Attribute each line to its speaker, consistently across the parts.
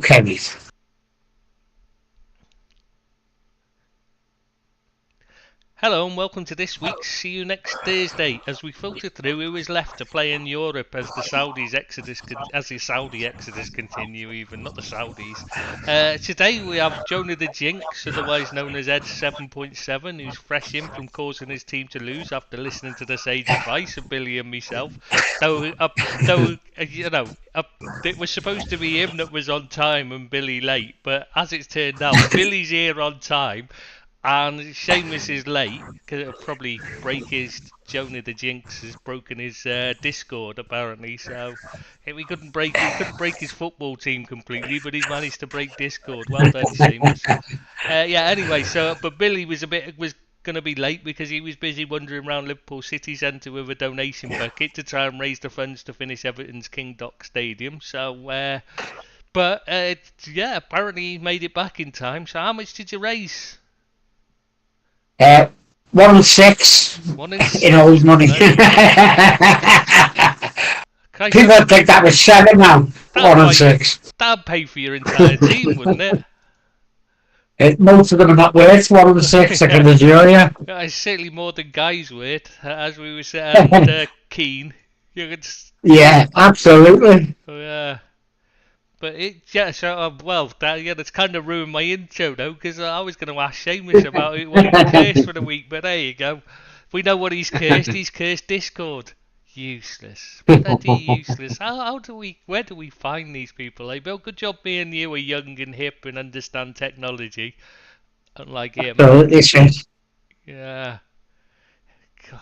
Speaker 1: Okay, mate.
Speaker 2: Hello and welcome to this week's See You Next Thursday as we filter through who is left to play in Europe as the Saudi exodus continue, even not the Saudis. Today we have Jonah the Jinx, otherwise known as Ed 7.7, who's fresh in from causing his team to lose after listening to the sage advice of Billy and myself. Though it was supposed to be him that was on time and Billy late, but as it's turned out, Billy's here on time and Seamus is late because it'll probably break his. Jonah the Jinx has broken his Discord apparently, so he couldn't break his football team completely, but he's managed to break Discord. Well done, Seamus. Yeah. Anyway, but Billy was going to be late because he was busy wandering around Liverpool City Centre with a donation bucket to try and raise the funds to finish Everton's King Dock Stadium. Apparently he made it back in time. So how much did you raise?
Speaker 1: Uh, 1 and 6
Speaker 2: One in
Speaker 1: in
Speaker 2: six.
Speaker 1: old money.
Speaker 2: Bloody hell. Christ,
Speaker 1: People think that was 7 now.
Speaker 2: that'd
Speaker 1: One and
Speaker 2: buy you,
Speaker 1: six.
Speaker 2: that'd pay for your entire team, wouldn't it?
Speaker 1: Most of them are not worth 1 and 6. I can assure you.
Speaker 2: It's certainly more than guys would, as we were saying. And Keane, you could,
Speaker 1: Yeah, absolutely.
Speaker 2: yeah. But that's kind of ruined my intro though, because I was going to ask Seamus about what he cursed for the week, but there you go. We know what he's cursed. He's cursed Discord. Useless, bloody useless. Where do we find these people? Hey, Bill, good job. Me and you are young and hip and understand technology, unlike him.
Speaker 1: Absolutely, yes.
Speaker 2: Yeah. God,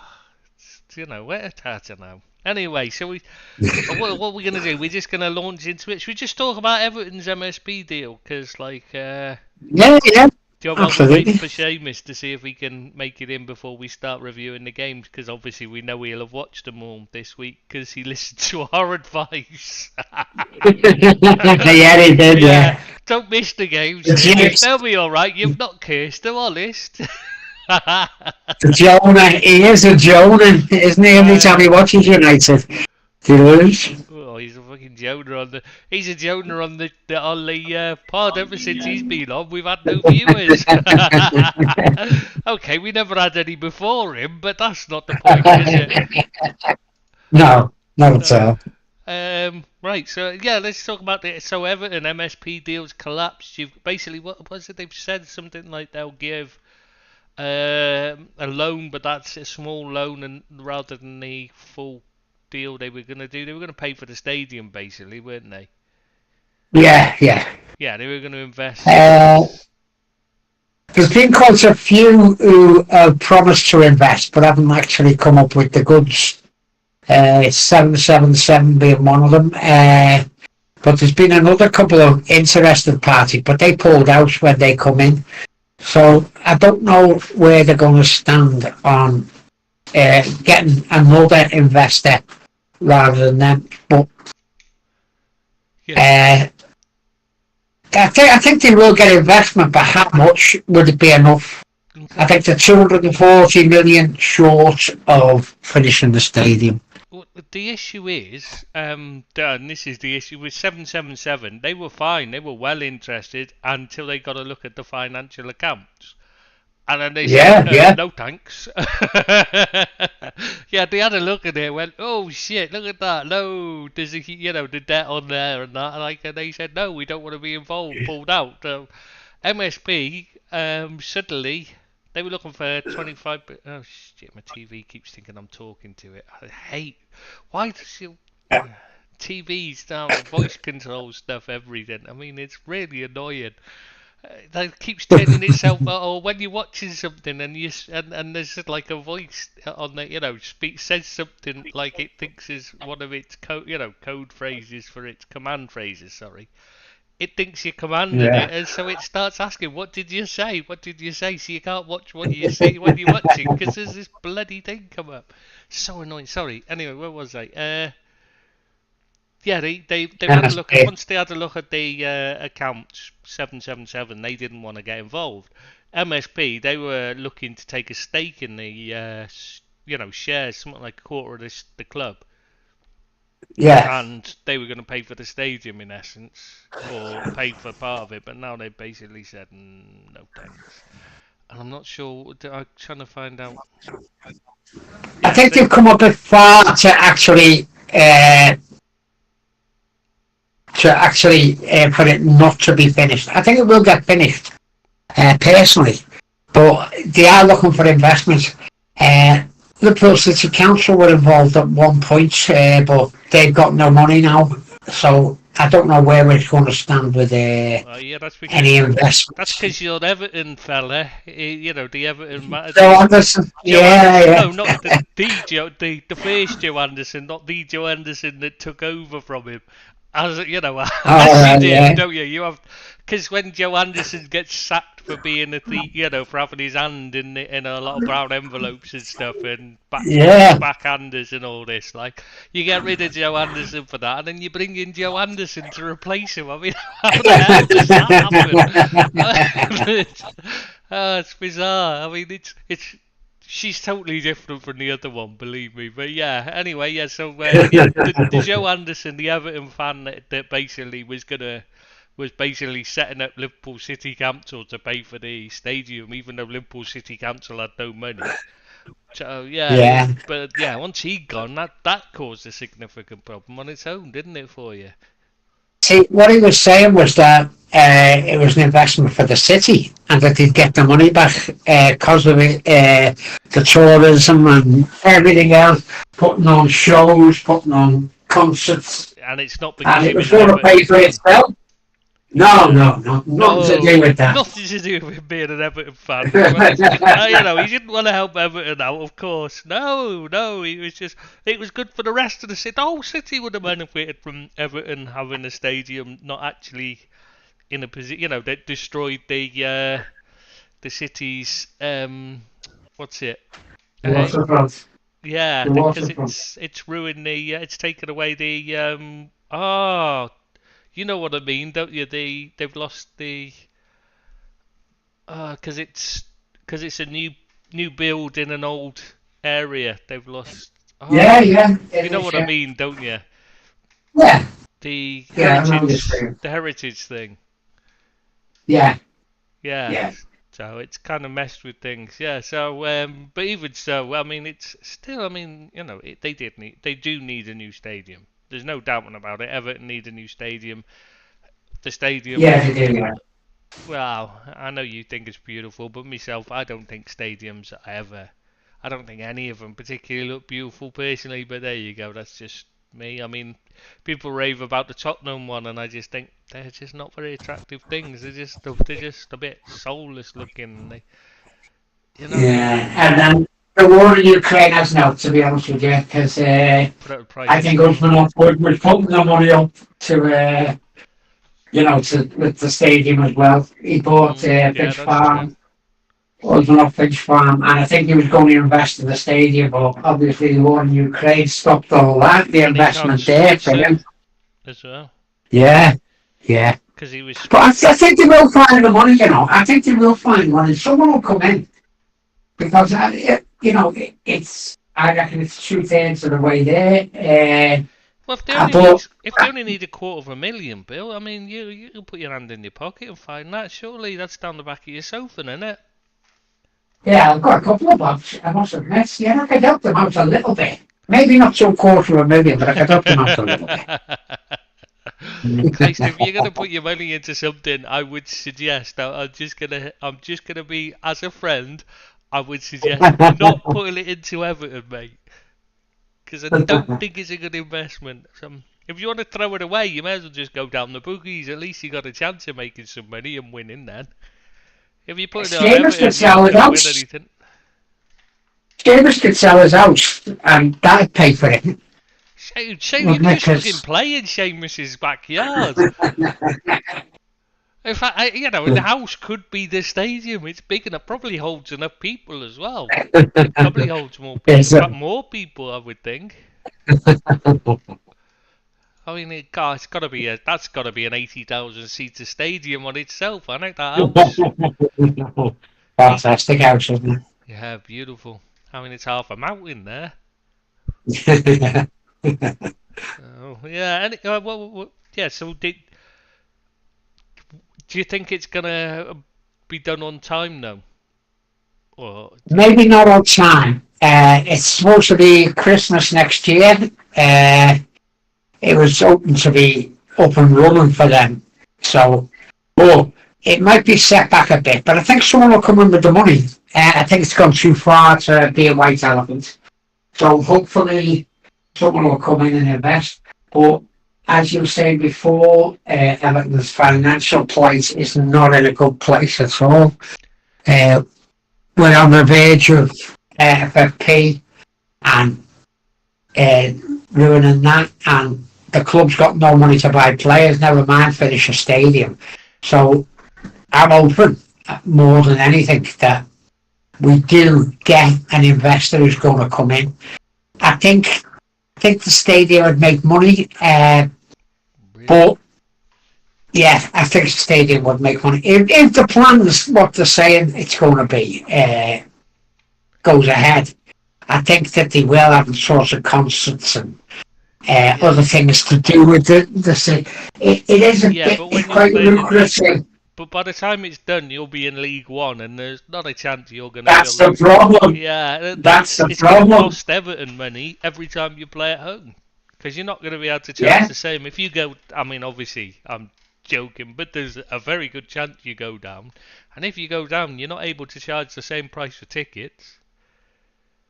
Speaker 2: I don't know. Anyway, what are we going to do? We're just going to launch into it. Should we just talk about Everton's MSP deal? Because,
Speaker 1: Yeah, yeah,
Speaker 2: while we wait
Speaker 1: absolutely.
Speaker 2: for Seamus to see if we can make it in before we start reviewing the games, because obviously we know he'll have watched them all this week because he listened to our advice.
Speaker 1: Yeah, they did,
Speaker 2: Yeah,
Speaker 1: yeah.
Speaker 2: don't miss the games.
Speaker 1: The Jinx,
Speaker 2: They'll be alright. You've not cursed them, honest.
Speaker 1: the Jonah, he is a Jonah, isn't he? Every time he watches United, he lose.
Speaker 2: Oh, he's a fucking Jonah on the. He's a Jonah on the pod. Ever since he's been on, we've had no viewers. Okay, we never had any before him, but that's not the point, is it?
Speaker 1: No, not at
Speaker 2: No.
Speaker 1: all.
Speaker 2: Right. So yeah, let's talk about the. So Everton MSP deals collapsed. You've basically what was it? They've said something like they'll give a loan, but that's a small loan, and rather than the full deal they were going to do, they were going to pay for the stadium, basically, weren't they?
Speaker 1: Yeah, yeah.
Speaker 2: Yeah, they were going to invest.
Speaker 1: Uh, there's been quite a few who promised to invest but haven't actually come up with the goods. 777 being one of them. But there's been another couple of interested parties, but they pulled out when they come in. So I don't know where they're going to stand on getting another investor rather than them. But
Speaker 2: Yeah.
Speaker 1: I think they will get investment, but how much would it be enough? I
Speaker 2: Okay.
Speaker 1: think they're 240 million short of finishing the stadium.
Speaker 2: Well, the issue is, and this is the issue with 777. They were fine. They were well interested until they got a look at the financial accounts. And then they said,
Speaker 1: Yeah, yeah.
Speaker 2: no thanks. Yeah, they had a look at it and went, oh shit, look at that. No, there's the debt on there and that. And they said, no, we don't want to be involved, pulled out. So MSP, suddenly, they were looking for 25. Oh shit, my TV keeps thinking I'm talking to it. I hate. Why does you. TVs now, voice control stuff, everything. I mean, it's really annoying. That keeps turning itself, or when you're watching something and there's like a voice on the says something like it thinks is one of its code phrases for its command phrases. Sorry, it thinks you're commanding
Speaker 1: Yeah.
Speaker 2: it, and so it starts asking, "What did you say? What did you say?" So you can't watch what you say when you're watching because there's this bloody thing come up. So annoying. Sorry. Anyway, where was I? Yeah, they've had a look at
Speaker 1: MSP.
Speaker 2: once they had a look at the accounts 777. They didn't want to get involved. MSP they were looking to take a stake in the shares, something like a quarter of the club.
Speaker 1: Yeah.
Speaker 2: and they were going to pay for the stadium in essence, or pay for part of it, but now they basically said no thanks. And I'm not sure. I'm trying to find out.
Speaker 1: I
Speaker 2: Yeah,
Speaker 1: think they've come up a bit far for it not to be finished. I think it will get finished, personally, but they are looking for investment. Uh, Liverpool City Council were involved at one point, but they've got no money now, so I don't know where it's going to stand with
Speaker 2: yeah,
Speaker 1: any investment.
Speaker 2: that's because you're an Everton fella. You know the Everton,
Speaker 1: So
Speaker 2: the
Speaker 1: Anderson,
Speaker 2: Joe
Speaker 1: yeah,
Speaker 2: Anderson.
Speaker 1: yeah.
Speaker 2: No, not the first Joe Anderson, not the Joe Anderson that took over from him. As you know, as you did,
Speaker 1: Yeah,
Speaker 2: don't you? You have because when Joe Anderson gets sacked for being for having his hand in a lot of brown envelopes and stuff and
Speaker 1: yeah.
Speaker 2: backhanders and all this, like you get rid of Joe Anderson for that, and then you bring in Joe Anderson to replace him. I mean, how the hell does that happen? It's bizarre. I mean, it's she's totally different from the other one, believe me. But yeah, anyway, yeah. So yeah, the Joe Anderson, the Everton fan that basically was basically setting up Liverpool City Council to pay for the stadium, even though Liverpool City Council had no money. So yeah,
Speaker 1: Yeah.
Speaker 2: but yeah, once he'd gone, that caused a significant problem on its own, didn't it, for you?
Speaker 1: See, what he was saying was that it was an investment for the city and that they'd get the money back because of it, the tourism and everything else, putting on shows, putting on concerts,
Speaker 2: And it's not
Speaker 1: and
Speaker 2: because
Speaker 1: it
Speaker 2: he
Speaker 1: was
Speaker 2: was an
Speaker 1: going to
Speaker 2: Everton
Speaker 1: pay for
Speaker 2: fan.
Speaker 1: itself. No, no, no, nothing to do
Speaker 2: No,
Speaker 1: with that.
Speaker 2: nothing to do with being an Everton fan. He didn't want to help Everton out, of course. No, no, it was good for the rest of the city. The whole city would have benefited from Everton having a stadium not actually in a position, that destroyed the city's, what's it?
Speaker 1: The
Speaker 2: Uh,
Speaker 1: waterfront.
Speaker 2: yeah,
Speaker 1: The
Speaker 2: because
Speaker 1: waterfront.
Speaker 2: it's ruined it's taken away the, oh, you know what I mean, don't you? They've lost the, because it's a new build in an old area. They've lost.
Speaker 1: Yeah,
Speaker 2: Oh,
Speaker 1: yeah,
Speaker 2: you
Speaker 1: it
Speaker 2: know
Speaker 1: is,
Speaker 2: what I
Speaker 1: yeah.
Speaker 2: mean, don't you?
Speaker 1: Yeah,
Speaker 2: The
Speaker 1: yeah, I know what you're saying.
Speaker 2: heritage thing.
Speaker 1: Yeah,
Speaker 2: Yeah.
Speaker 1: yeah.
Speaker 2: So it's kind of messed with things. Yeah. So, but even so, I mean, it's still. I mean, they do need a new stadium. There's no doubt about it. Everton need a new stadium. The stadium.
Speaker 1: Yeah, they do, yeah.
Speaker 2: Well, I know you think it's beautiful, but myself, I don't think stadiums I don't think any of them particularly look beautiful personally, but there you go, that's just me. I mean, people rave about the Tottenham one, and I just think they're just not very attractive things. They're just a bit soulless looking. You know,
Speaker 1: Yeah, and then the war in Ukraine has helped, to be honest with you, because
Speaker 2: put out the price
Speaker 1: I
Speaker 2: of
Speaker 1: think
Speaker 2: steel.
Speaker 1: Usmanov was putting the money up to, with the stadium as well. He bought
Speaker 2: Yeah,
Speaker 1: Finch
Speaker 2: that's true.
Speaker 1: Farm, Usmanov Finch Farm, and I think he was going to invest in the stadium, but obviously the war in Ukraine stopped all that, the
Speaker 2: And he can't
Speaker 1: investment there for
Speaker 2: sponsor
Speaker 1: him.
Speaker 2: as well,
Speaker 1: Yeah, yeah.
Speaker 2: because he was.
Speaker 1: But I think they will find the money, I think they will find money. Someone will come in. Because I reckon it's 2/3 of the way there.
Speaker 2: Well,
Speaker 1: But
Speaker 2: if they only need $250,000, Bill, I mean, you can put your hand in your pocket and find that. Surely that's down the back of your sofa, isn't it?
Speaker 1: yeah, I've got a couple of bucks. I must admit, yeah, I could help them out a little bit. Maybe not so $250,000, but I could help them out a little bit.
Speaker 2: Christ, if you're gonna put your money into something, I would suggest. I'm just gonna be as a friend. I would suggest not putting it into Everton, mate, because I don't think it's a good investment. If you want to throw it away, you may as well just go down the bookies. At least you got a chance of making some money and winning then. If you're putting it on
Speaker 1: Seamus could
Speaker 2: Everton, you're
Speaker 1: sell
Speaker 2: not
Speaker 1: his
Speaker 2: going to win
Speaker 1: house.
Speaker 2: anything.
Speaker 1: Seamus could sell his house, and that'd pay for it.
Speaker 2: You
Speaker 1: Wouldn't
Speaker 2: could
Speaker 1: it?
Speaker 2: just fucking
Speaker 1: 'Cause
Speaker 2: play in Seamus's backyard. In fact, the house could be the stadium. It's big enough. Probably holds enough people as well. Probably holds more people.
Speaker 1: Yes,
Speaker 2: In fact, more people, I would think. I mean, it's got to be that's got to be an 80,000 seater stadium on itself. I know that house.
Speaker 1: fantastic house, isn't
Speaker 2: Yeah, beautiful. I mean, it's half a mountain there.
Speaker 1: it?
Speaker 2: Oh, yeah. And yeah. So do you think it's gonna be done on time now, or do you
Speaker 1: Maybe
Speaker 2: think?
Speaker 1: not on time. It's supposed to be Christmas next year. Uh, it was open to be up and running for them. So, oh, it might be set back a bit, but I think someone will come in with the money. I think it's gone too far to be a white elephant. So hopefully someone will come in and invest. But as you were saying before, Everton's financial place is not in a good place at all. Uh, we're on the verge of FFP and uh, ruining that, and the club's got no money to buy players, never mind finish a stadium. So I'm hoping more than anything that we do get an investor who's going to come in. I think the stadium would make money,
Speaker 2: Really?
Speaker 1: but yeah, I think the stadium would make money if the plan's what they're saying it's going to be goes ahead. I think that they will have sorts of concerts and
Speaker 2: Yeah.
Speaker 1: other things to do with the city. It is a
Speaker 2: Yeah,
Speaker 1: bit,
Speaker 2: but
Speaker 1: it's
Speaker 2: when you're
Speaker 1: quite
Speaker 2: playing in League,
Speaker 1: lucrative.
Speaker 2: but by the time it's done, you'll be in League One, and there's not a chance you're gonna
Speaker 1: That's
Speaker 2: fill
Speaker 1: the
Speaker 2: it.
Speaker 1: problem.
Speaker 2: Yeah,
Speaker 1: That's the
Speaker 2: it's gonna
Speaker 1: problem.
Speaker 2: cost Everton money every time you play at home, because you're not gonna be able to charge
Speaker 1: Yeah,
Speaker 2: the same. If you go, I mean, obviously, I'm joking, but there's a very good chance you go down, and if you go down, you're not able to charge the same price for tickets.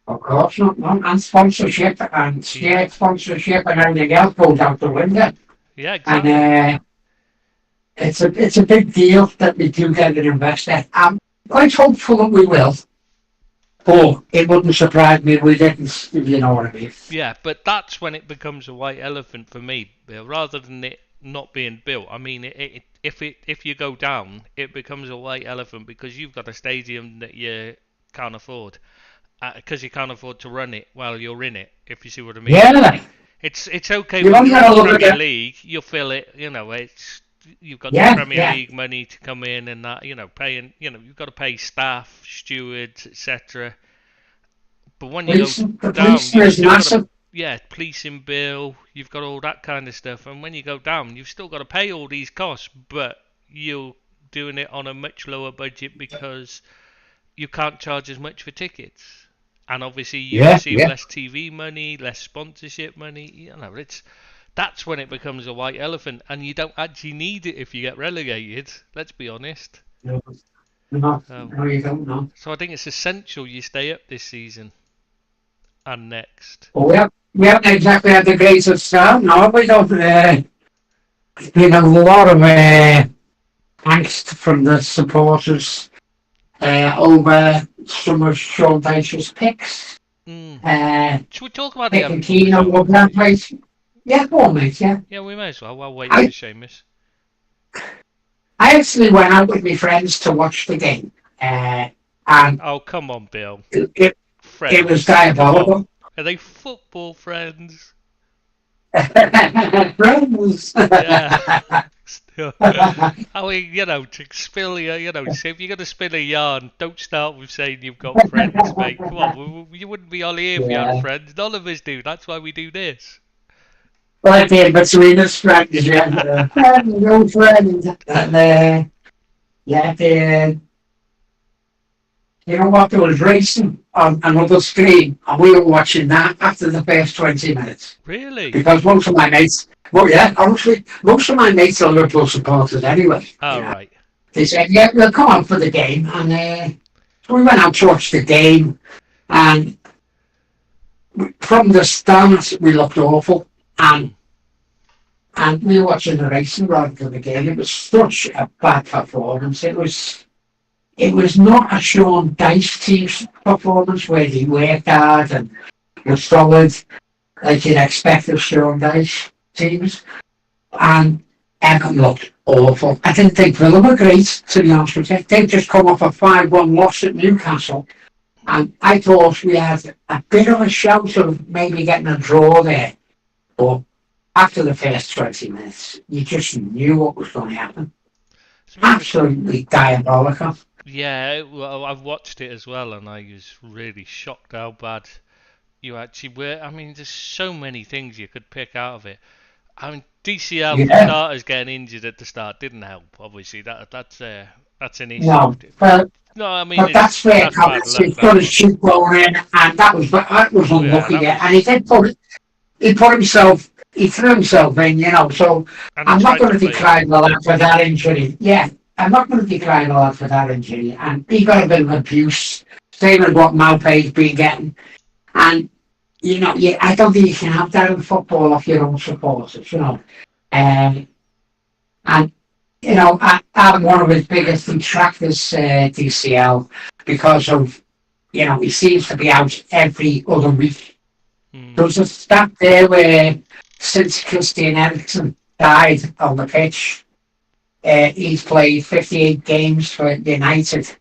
Speaker 1: of course not. No. And sponsorship and
Speaker 2: Yeah,
Speaker 1: state sponsorship and everything else goes out the window.
Speaker 2: yeah,
Speaker 1: And
Speaker 2: exactly.
Speaker 1: it's a big deal that we do get an investor. I'm quite hopeful that we will, but it wouldn't surprise me if we didn't, if you know what I mean.
Speaker 2: Yeah, but that's when it becomes a white elephant for me, Bill. Rather than it not being built, I mean, if you go down, it becomes a white elephant because you've got a stadium that you can't afford, because you can't afford to run it while you're in it. If you see what I mean.
Speaker 1: Yeah,
Speaker 2: It's okay
Speaker 1: you've
Speaker 2: when
Speaker 1: only
Speaker 2: you're in
Speaker 1: got
Speaker 2: the
Speaker 1: to look
Speaker 2: Premier
Speaker 1: at it.
Speaker 2: League, you fill it. It's you've got the
Speaker 1: Yeah,
Speaker 2: Premier
Speaker 1: yeah.
Speaker 2: League money to come in and that. Paying. You've got to pay staff, stewards, etc. But when you go
Speaker 1: The
Speaker 2: down,
Speaker 1: policing
Speaker 2: you've
Speaker 1: is
Speaker 2: still got to,
Speaker 1: massive.
Speaker 2: yeah, policing bill, you've got all that kind of stuff. And when you go down, you've still got to pay all these costs, but you're doing it on a much lower budget because you can't charge as much for tickets. And obviously, you
Speaker 1: Yeah,
Speaker 2: receive
Speaker 1: yeah.
Speaker 2: less TV money, less sponsorship money. That's when it becomes a white elephant, and you don't actually need it if you get relegated. Let's be honest.
Speaker 1: No, no,
Speaker 2: Um,
Speaker 1: no, you don't know.
Speaker 2: so I think it's essential you stay up this season and next.
Speaker 1: But we haven't exactly had the greatest start. No, we don't. There's been a lot of angst from the supporters over some of Sean Dyche's picks.
Speaker 2: Mm.
Speaker 1: Uh,
Speaker 2: Should we talk about the
Speaker 1: picking
Speaker 2: Everton
Speaker 1: Keane
Speaker 2: result?
Speaker 1: over that place. Yeah, go on, mate. Yeah.
Speaker 2: Yeah, we may as well. While waiting for
Speaker 1: I,
Speaker 2: Seamus.
Speaker 1: I actually went out with my friends to watch the game. And
Speaker 2: Oh, come on, Bill.
Speaker 1: it, it was
Speaker 2: Friends. Come on.
Speaker 1: diabolical.
Speaker 2: Are they football friends?
Speaker 1: Friends.
Speaker 2: Yeah. Still. I mean, to spill your, see, if you're going to spin a yarn, don't start with saying you've got friends, mate. Come on, you wouldn't be all here if you had
Speaker 1: Yeah.
Speaker 2: friends. None of us do. That's why we do this.
Speaker 1: Right there between us, friends, yeah. Friend, no friend. And yeah, you know what? There was racing on another screen, and we were watching that after the first 20 minutes.
Speaker 2: Really?
Speaker 1: Because most of my mates, well, yeah, honestly, most of my mates are Liverpool supporters anyway.
Speaker 2: Oh, right.
Speaker 1: They said, yeah, we'll come on for the game. And so we went out to watch the game, and from the start, we looked awful.
Speaker 2: Mm.
Speaker 1: And we were watching the racing rather than the game. It was such a bad performance. It was not a Sean Dyche team's performance where he worked hard and was solid like you'd expect of Sean Dyche teams. And Everton looked awful. I didn't think Villa were great, to be honest with you. They'd just come off a 5-1 loss at Newcastle. And I thought we had a bit of a shout of maybe getting a draw there. But after the first 20 minutes, you just knew what was going to happen.
Speaker 2: It's a bit of a
Speaker 1: Absolutely diabolical.
Speaker 2: Yeah, well, I've watched it as well, and I was really shocked how bad you actually were. I mean, there's so many things you could pick out of it. I mean, DCL for
Speaker 1: Yeah,
Speaker 2: starters getting injured at the start didn't help. Obviously, that's an issue.
Speaker 1: no.
Speaker 2: No, I mean
Speaker 1: But that's where
Speaker 2: that's bad
Speaker 1: Collins
Speaker 2: luck.
Speaker 1: he
Speaker 2: That
Speaker 1: put his
Speaker 2: was.
Speaker 1: shoe blown in, and that was
Speaker 2: Oh yeah,
Speaker 1: unlucky.
Speaker 2: that
Speaker 1: Yeah. And
Speaker 2: was.
Speaker 1: he threw himself in, So
Speaker 2: And he
Speaker 1: I'm not
Speaker 2: tried
Speaker 1: going
Speaker 2: to
Speaker 1: to
Speaker 2: play
Speaker 1: decline
Speaker 2: out.
Speaker 1: the lad for that injury. Yeah, I'm not going to decline the lad for that injury. And he got a bit of abuse, same as what Maupay's been getting. And I don't think you can have that in football off your own supporters. Um, and I'm one of his biggest detractors, DCL, because of he seems to be out every other week.
Speaker 2: Hmm.
Speaker 1: There was a stat there where since Christian Eriksen died on the pitch, he's played 58 games for United,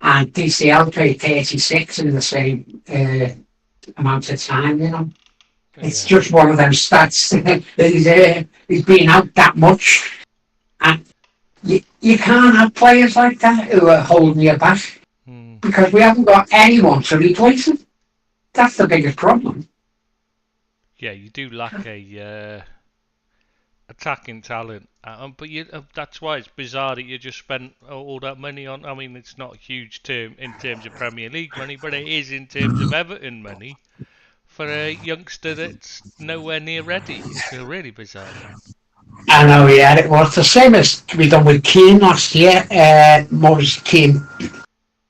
Speaker 1: and DCL played 36 in the same amount of time. It's
Speaker 2: Yeah.
Speaker 1: just one of them stats. He's been out that much, and you can't have players like that who are holding you back
Speaker 2: Hmm.
Speaker 1: because we haven't got anyone to replace him. That's the biggest problem.
Speaker 2: Yeah, you do lack a attacking talent. But that's why it's bizarre that you just spent all that money on. I mean, it's not a huge term in terms of Premier League money, but it is in terms of Everton money for a youngster that's nowhere near ready. It's really bizarre.
Speaker 1: I know, yeah, it was the same as we done with Keane last year. Maurice Keane.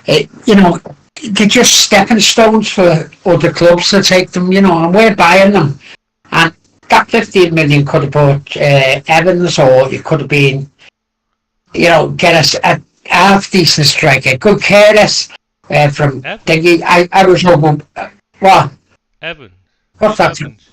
Speaker 1: They're just stepping stones for other clubs to take them, and we're buying them. And that 15 million could have bought Evans, or it could have been, get us a half decent striker. Good Curtis from
Speaker 2: Evans.
Speaker 1: Diggy. I was hoping, what?
Speaker 2: Evans.
Speaker 1: What's
Speaker 2: Who's
Speaker 1: that?
Speaker 2: Evans?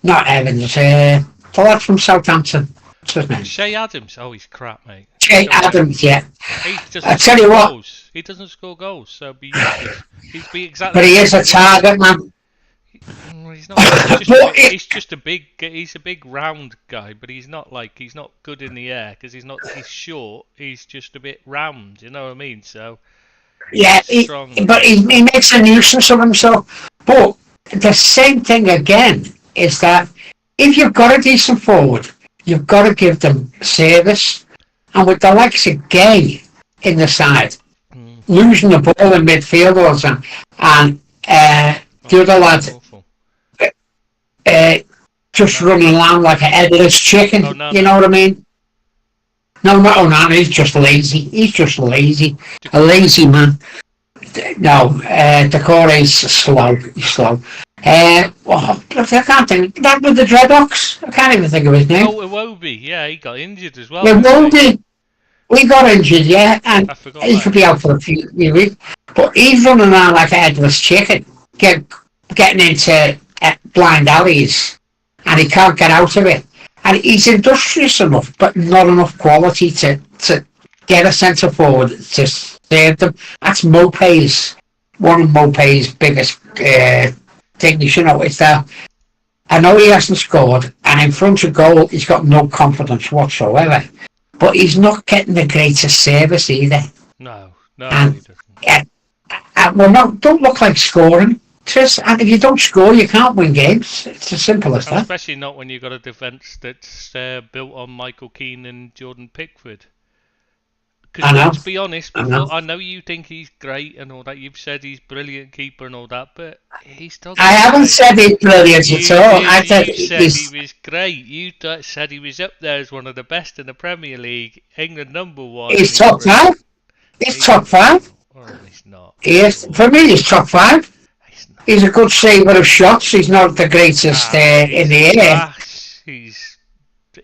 Speaker 1: Not Evans. The lad from Southampton. What's his name?
Speaker 2: Shay Adams. Oh, he's crap, mate.
Speaker 1: Jay Adams, yeah.
Speaker 2: He
Speaker 1: I
Speaker 2: doesn't
Speaker 1: tell
Speaker 2: score
Speaker 1: you what,
Speaker 2: goals. He doesn't score goals, so be useless. He'd be exactly
Speaker 1: but
Speaker 2: the
Speaker 1: he
Speaker 2: same
Speaker 1: is a
Speaker 2: as
Speaker 1: target man.
Speaker 2: He's not. He's just a big. He's a big round guy, but he's not good in the air because he's short. He's just a bit round. You know what I mean? So
Speaker 1: Yeah,
Speaker 2: strong.
Speaker 1: but he makes a nuisance of himself. But the same thing again is that if you've got a decent forward, you've got to give them service. And with the likes of Gay in the side, losing the ball in midfield all the time, and the other lad just running around like a headless chicken, you know what I mean? No, he's just lazy. He's just lazy. A lazy man. No, Decore is slow. He's slow. I can't think. That with the dreadlocks. I can't even think of his name.
Speaker 2: Oh, Iwobi. Yeah, he got injured as well.
Speaker 1: Yeah, Iwobi. We got injured, yeah, and he could be out for a few weeks. But he's running around like a headless chicken, getting into blind alleys, and he can't get out of it. And he's industrious enough, but not enough quality to get a centre forward to save them. That's Maupay's, one of Maupay's biggest things, is that I know he hasn't scored, and in front of goal, he's got no confidence whatsoever. But he's not getting the greatest service either.
Speaker 2: No,
Speaker 1: and,
Speaker 2: he doesn't.
Speaker 1: Don't look like scoring. And if you don't score, you can't win games. It's as simple as that.
Speaker 2: Especially not when you've got a defence that's built on Michael Keane and Jordan Pickford. Because let's be honest, I know you think he's great and all that. You've said he's brilliant keeper and all that, but he's still.
Speaker 1: I haven't said he's brilliant at all. I said
Speaker 2: he was great. You said he was up there as one of the best in the Premier League, England #1.
Speaker 1: He's top 5. He's top 5.
Speaker 2: Well, he's not.
Speaker 1: For me, he's top 5. He's a good saver of shots. He's not the greatest in the air.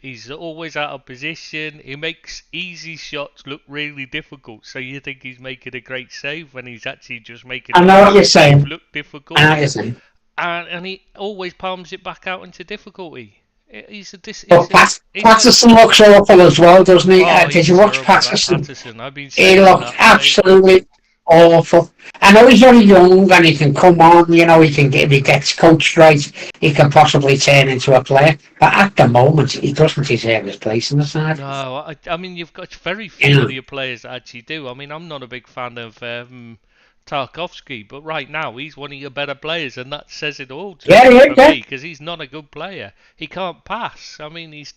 Speaker 2: He's always out of position. He makes easy shots look really difficult. So you think he's making a great save when he's actually just making
Speaker 1: it
Speaker 2: look difficult.
Speaker 1: I know what you're saying.
Speaker 2: And he always palms it back out into difficulty.
Speaker 1: Patterson looks awful as well, doesn't he? Did you watch
Speaker 2: Patterson? I've been saying
Speaker 1: he looked absolutely awful. I know he's very young and he can come on, if he gets coached right, he can possibly turn into a player. But at the moment, he doesn't deserve his place in the side.
Speaker 2: No, I mean, you've got very few of your players that actually do. I mean, I'm not a big fan of Tarkovsky, but right now he's one of your better players, and that says it all
Speaker 1: Yeah, yeah,
Speaker 2: for
Speaker 1: yeah.
Speaker 2: me, because he's not a good player. He can't pass. I mean, he's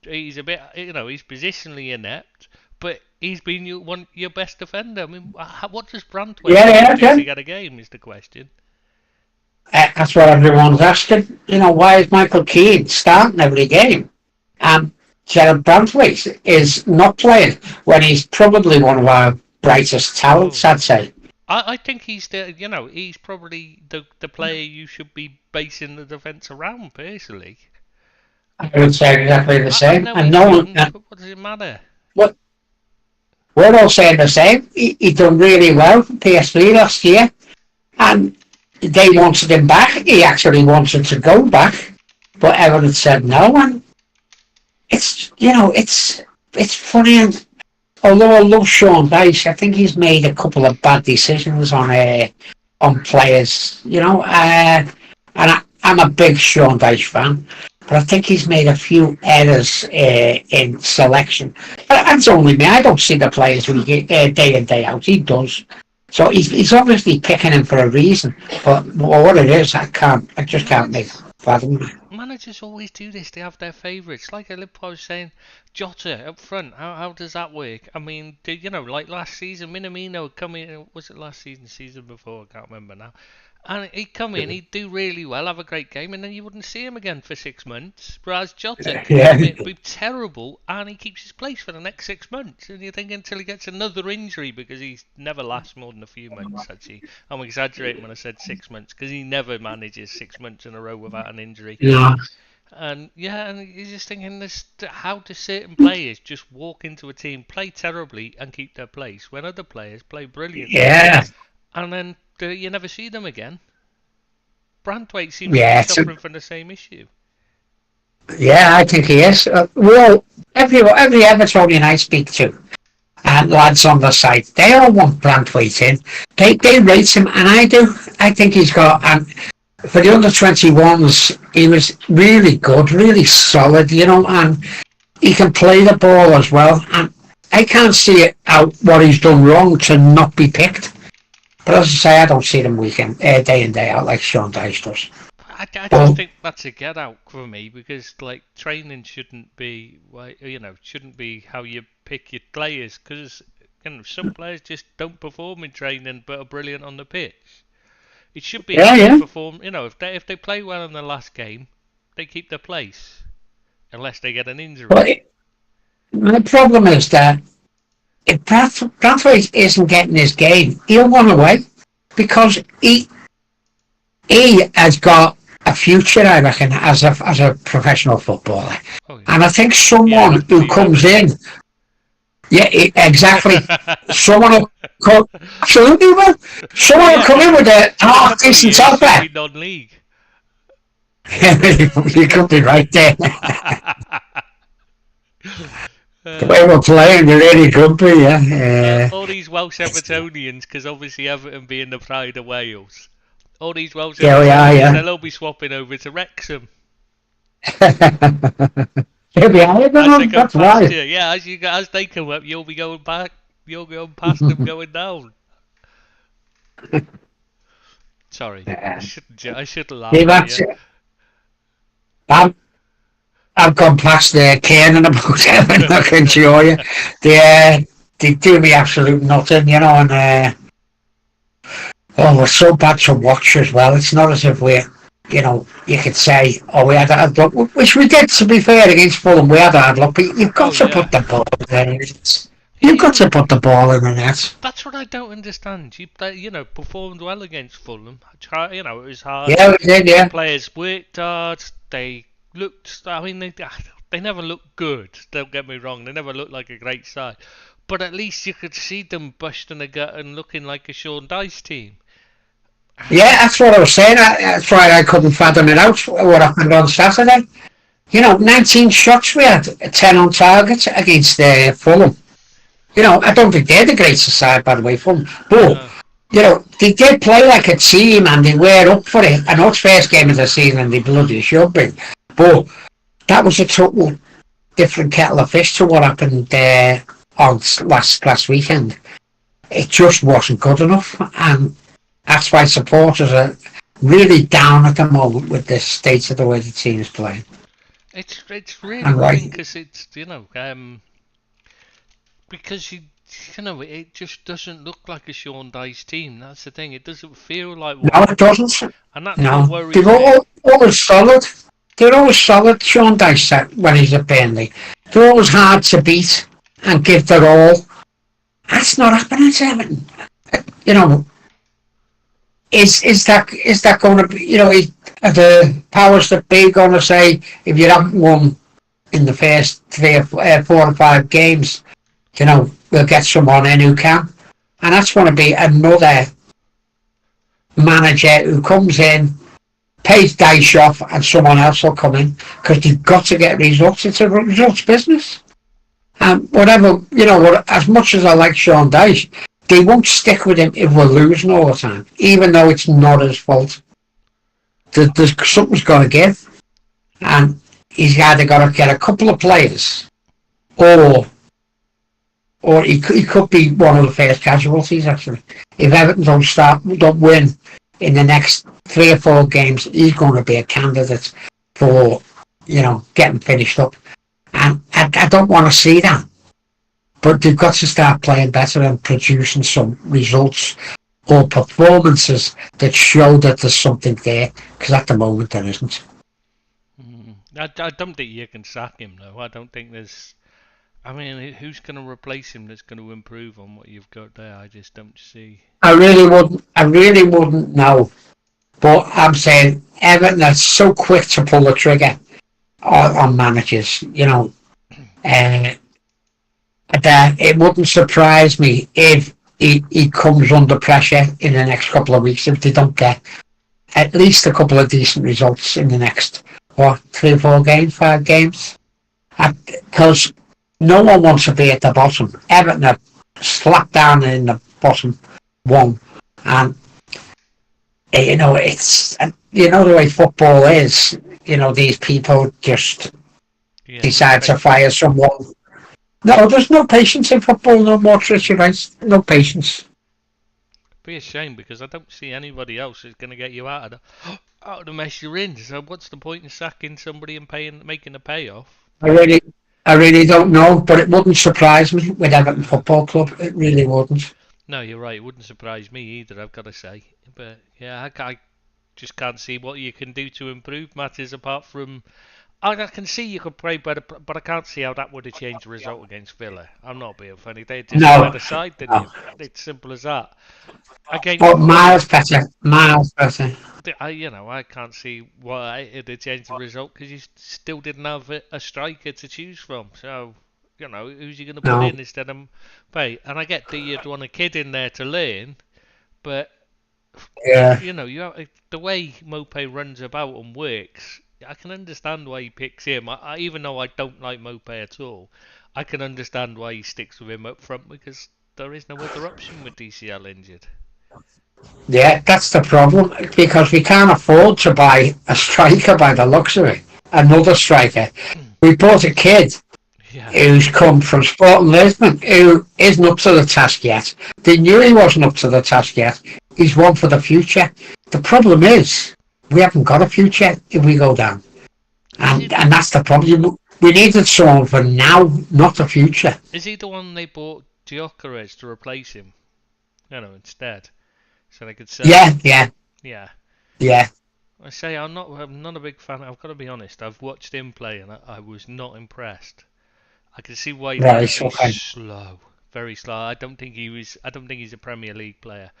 Speaker 2: a bit, he's positionally inept, but he's been your best defender. I mean, what does Brantwaite
Speaker 1: Yeah,
Speaker 2: need to
Speaker 1: yeah,
Speaker 2: do
Speaker 1: yeah.
Speaker 2: to get a game is the question.
Speaker 1: That's what everyone's asking. Why is Michael Keane starting every game? And Gerard Brantwaite is not playing when he's probably one of our brightest talents,
Speaker 2: Oh,
Speaker 1: I'd say.
Speaker 2: I think he's probably the player you should be basing the defence around, personally.
Speaker 1: I would say exactly the
Speaker 2: I
Speaker 1: same.
Speaker 2: know
Speaker 1: And
Speaker 2: he's
Speaker 1: no one,
Speaker 2: young, but what does it matter?
Speaker 1: what we're all saying the same. He done really well for PSV last year, and they wanted him back. He actually wanted to go back, but Everton said no. And it's funny. And although I love Sean Dyche, I think he's made a couple of bad decisions on players. I'm a big Sean Dyche fan, but I think he's made a few errors in selection. But that's only me. I don't see the players day in day out. He does. So he's obviously picking him for a reason. But what it is, I just can't make fathom it.
Speaker 2: Managers always do this. They have their favourites. Like I was saying, Jota up front. How does that work? I mean, like last season, Minamino come in. Was it last season? Season before? I can't remember now. And he'd come in, he'd do really well, have a great game, and then you wouldn't see him again for 6 months. Whereas Jota can come in, be terrible, and he keeps his place for the next 6 months. And you think until he gets another injury, because he never lasts more than a few months, actually. I'm exaggerating when I said 6 months, because he never manages 6 months in a row without an injury.
Speaker 1: Yeah.
Speaker 2: And you're just thinking, how do certain players just walk into a team, play terribly, and keep their place, when other players play brilliantly?
Speaker 1: Yeah.
Speaker 2: And then you never see them again. Brantwaite seems to be suffering from the same issue.
Speaker 1: Yeah, I think he is. Well, every Evertonian I speak to, and lads on the site, they all want Brantwaite in. They rate him, and I do. I think he's got. And for the under-21s, he was really good, really solid, and he can play the ball as well. And I can't see it out what he's done wrong to not be picked. But as I say, I don't see them day in, day out like Sean Dyche does.
Speaker 2: I just think that's a get out for me, because like training shouldn't be how you pick your players, because some players just don't perform in training but are brilliant on the pitch. It should be how they perform. If they play well in the last game, they keep their place unless they get an injury.
Speaker 1: Well, the problem is that if Brantwaite isn't getting his game, he'll run away, because he has got a future, I reckon, as a professional footballer. Oh, yeah. And I think someone who comes in, exactly, someone will come, absolutely well. Someone will come in with a half-decent offer.
Speaker 2: Non-league.
Speaker 1: You could be right there. The way we're playing, you really could be, yeah.
Speaker 2: All these Welsh Evertonians, because obviously Everton being the pride of Wales, all these Welsh Evertonians, they'll all be swapping over to Wrexham.
Speaker 1: They'll be higher than them, that's right.
Speaker 2: Yeah, as they come up, you'll be going back, you'll go past them going down. Sorry, I shouldn't laugh.
Speaker 1: I've gone past Kane and about Everton, I can show you. They do me absolute nothing, and we're so bad to watch as well. It's not as if we're, you could say, we had a hard luck, which we did, to be fair, against Fulham. We had a hard luck, but you've got to put the ball there. You've got to put the ball in the net.
Speaker 2: That's what I don't understand. You performed well against Fulham. It was hard.
Speaker 1: Yeah, we did, yeah.
Speaker 2: Players worked hard. They looked. I mean, they never looked good. Don't get me wrong. They never looked like a great side. But at least you could see them busting a gut and looking like a Sean Dyche team.
Speaker 1: Yeah, that's what I was saying. That's why I couldn't fathom it out. What happened on Saturday? 19 shots we had, 10 on target against Fulham. I don't think they're the greatest side, by the way, Fulham. But, they did play like a team and they were up for it. I know it's first game of the season and they bloody should be. But that was a total different kettle of fish to what happened on last weekend. it just wasn't good enough, and that's why supporters are really down at the moment with the state of the way the team is playing.
Speaker 2: It's really
Speaker 1: And
Speaker 2: worrying
Speaker 1: right,
Speaker 2: because it's because you know it just doesn't look like a Sean Dyche team. That's the thing. It doesn't feel like
Speaker 1: no,
Speaker 2: one,
Speaker 1: it doesn't.
Speaker 2: and that's what
Speaker 1: No, they're
Speaker 2: worries me.
Speaker 1: always solid. They're always solid. Sean Dyche said when he's at Burnley, they're always hard to beat and give their all. That's not happening to Everton. You know, is that going to be? Are the powers that be going to say if you haven't won in the first 4 or 5 games, we'll get someone in who can, and that's going to be another manager who comes in, pays Dyche off, and someone else will come in because you've got to get results. It's a results business. And whatever, as much as I like Sean Dyche, they won't stick with him if we're losing all the time, even though it's not his fault. There's something's got to give, and he's either got to get a couple of players, or he could be one of the first casualties. Actually, if Everton don't win in the next 3 or 4 games, he's going to be a candidate for getting finished up. And I don't want to see that. But they've got to start playing better and producing some results or performances that show that there's something there. Because at the moment there isn't.
Speaker 2: I don't think you can sack him though. I don't think there's. I mean, who's going to replace him that's going to improve on what you've got there? I just don't see.
Speaker 1: I really wouldn't. I really wouldn't know. But I'm saying Everton are so quick to pull the trigger on managers. That it wouldn't surprise me if he comes under pressure in the next couple of weeks if they don't get at least a couple of decent results in the next 3 or 4 games, 5 games. Because no one wants to be at the bottom. Everton are slapped down in the bottom one, and it's the way football is. These people just decide to fire someone. No, there's no patience in football no more, Richard Rice. No patience.
Speaker 2: Be a shame because I don't see anybody else who's going to get you out of the mess you're in. So what's the point in sacking somebody and making a payoff?
Speaker 1: I really don't know, but it wouldn't surprise me with Everton Football Club. It really wouldn't.
Speaker 2: No, you're right. It wouldn't surprise me either. I've got to say, but yeah, I just can't see what you can do to improve matters apart from. I can see you could play better, but I can't see how that would have changed the result against Villa. I'm not being funny. They're just a better side than you. It's simple as that.
Speaker 1: But miles better. Miles better.
Speaker 2: I can't see why it had changed the result because you still didn't have a striker to choose from. So, who's you going to put in instead of Pay? And I get that you'd want a kid in there to learn, but
Speaker 1: yeah,
Speaker 2: the way Mopé runs about and works. I can understand why he picks him. Even though I don't like Mopé at all, I can understand why he sticks with him up front because there is no other option with DCL injured.
Speaker 1: Yeah, that's the problem because we can't afford to buy a striker by the looks of it. Another striker. We bought a kid who's come from Sporting Lisbon who isn't up to the task yet. They knew he wasn't up to the task yet. He's one for the future. The problem is we haven't got a future if we go down. And that's the problem. We needed someone for now, not the future.
Speaker 2: Is he the one they bought Gyökeres to replace him? Instead. So they could sell
Speaker 1: Yeah.
Speaker 2: I say I'm not a big fan. I've got to be honest. I've watched him play and I was not impressed. I can see why he's slow, very slow. I don't think he's a Premier League player.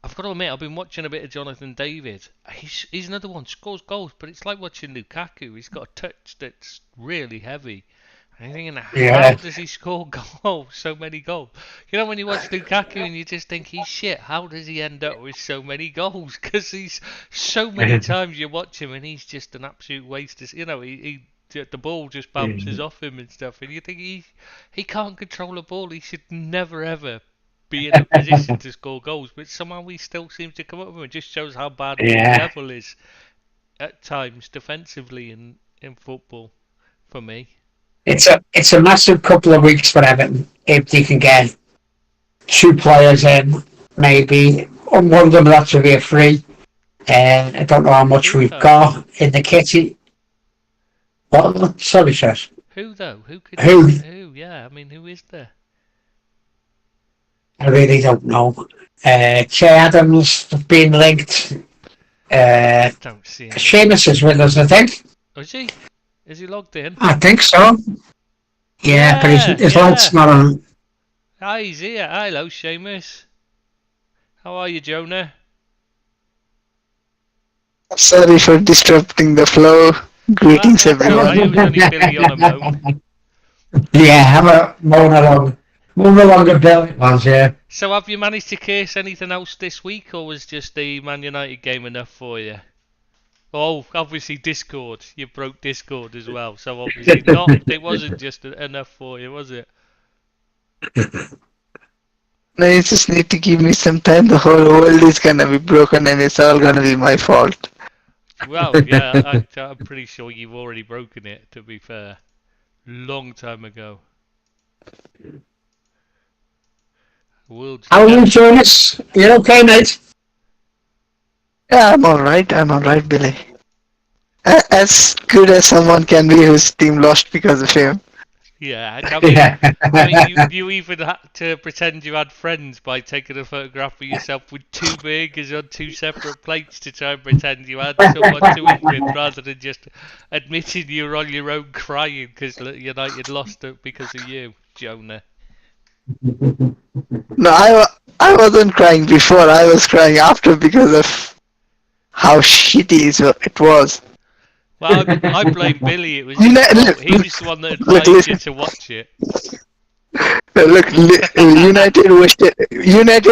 Speaker 2: I've got to admit, I've been watching a bit of Jonathan David. He's another one, scores goals, but it's like watching Lukaku. He's got a touch that's really heavy. And you're thinking, how does he score goals, so many goals? When you watch Lukaku and you just think, he's shit, how does he end up with so many goals? Because he's so many times you watch him and he's just an absolute waste. The ball just bounces off him and stuff. And you think he can't control a ball. He should never, ever be in a position to score goals, but somehow he still seems to come up with them. It just shows how bad the level is at times defensively in football for me.
Speaker 1: It's a massive couple of weeks for Everton if they can get two players in, maybe. And one of them will have to be a free. And I don't know how much
Speaker 2: Who
Speaker 1: we've
Speaker 2: though?
Speaker 1: got in the kitty. What? Sorry, sir.
Speaker 2: Who though? Who could?
Speaker 1: Who?
Speaker 2: Who? Yeah, I mean, who is there?
Speaker 1: I really don't know. Che Adams has been linked.
Speaker 2: I
Speaker 1: Uh,
Speaker 2: don't see him.
Speaker 1: Seamus is with us, I think.
Speaker 2: Is he? Is he logged in?
Speaker 1: I think so. Yeah, but his light's
Speaker 2: Yeah.
Speaker 1: not on.
Speaker 2: Hi, he's here. Hello, Seamus. How are you, Jonah?
Speaker 3: Sorry for disrupting the flow. Greetings,
Speaker 2: That's
Speaker 3: everyone.
Speaker 2: alright, it was only Billy on a moan.
Speaker 1: Yeah, have a moan along a bill it was, yeah.
Speaker 2: So have you managed to case anything else this week, or was just the Man United game enough for you? Oh, obviously Discord. You broke Discord as well, so obviously not. It wasn't just enough for you, was it?
Speaker 3: No, you just need to give me some time. The whole world is gonna be broken and it's all gonna be my fault.
Speaker 2: Well, yeah, I'm pretty sure you've already broken it, to be fair. Long time ago. World's
Speaker 1: How are you,
Speaker 2: never...
Speaker 1: Jonas? You okay, mate?
Speaker 3: Yeah, I'm alright, Billy. As good as someone can be whose team lost because of him.
Speaker 2: Yeah, I
Speaker 1: Yeah.
Speaker 2: mean, you even had to pretend you had friends by taking a photograph of yourself with two burgers on two separate plates to try and pretend you had someone to eat with, rather than just admitting you were on your own crying because United lost it because of you, Jonah.
Speaker 3: No, I wasn't crying before. I was crying after because of how shitty it was.
Speaker 2: Well, I blame Billy. It was
Speaker 3: You
Speaker 2: his
Speaker 3: know,
Speaker 2: fault.
Speaker 3: look,
Speaker 2: He was the one that advised
Speaker 3: look,
Speaker 2: you to watch it.
Speaker 3: Look, United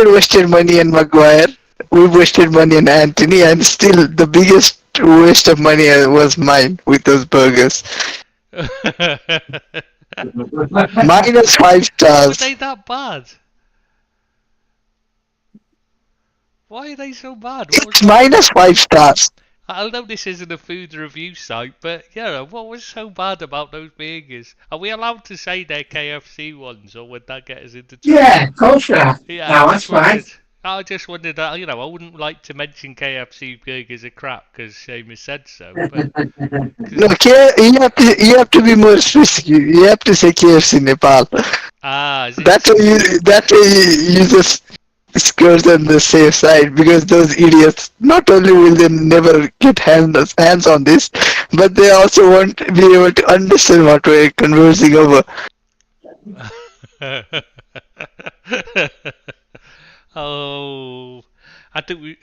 Speaker 3: wasted money on Maguire. We wasted money on Anthony, and still the biggest waste of money was mine with those burgers. Minus 5
Speaker 2: Were
Speaker 3: stars.
Speaker 2: they that bad? Why are they so bad? What was
Speaker 3: It's
Speaker 2: wrong with
Speaker 3: minus
Speaker 2: them?
Speaker 3: 5 stars.
Speaker 2: I know this isn't a food review site, but yeah, what was so bad about those burgers? Are we allowed to say they're KFC ones, or would that get us into trouble?
Speaker 1: Yeah, of course you are.
Speaker 2: Yeah,
Speaker 1: No, that's fine.
Speaker 2: I just wondered, I wouldn't like to mention KFC burgers are crap because Seamus said so, but
Speaker 3: No, you have to be more specific. You have to say KFC Nepal.
Speaker 2: is it?
Speaker 3: That way you just scores on the safe side, because those idiots, not only will they never get hands on this, but they also won't be able to understand what we're conversing over.
Speaker 2: Oh, I think we.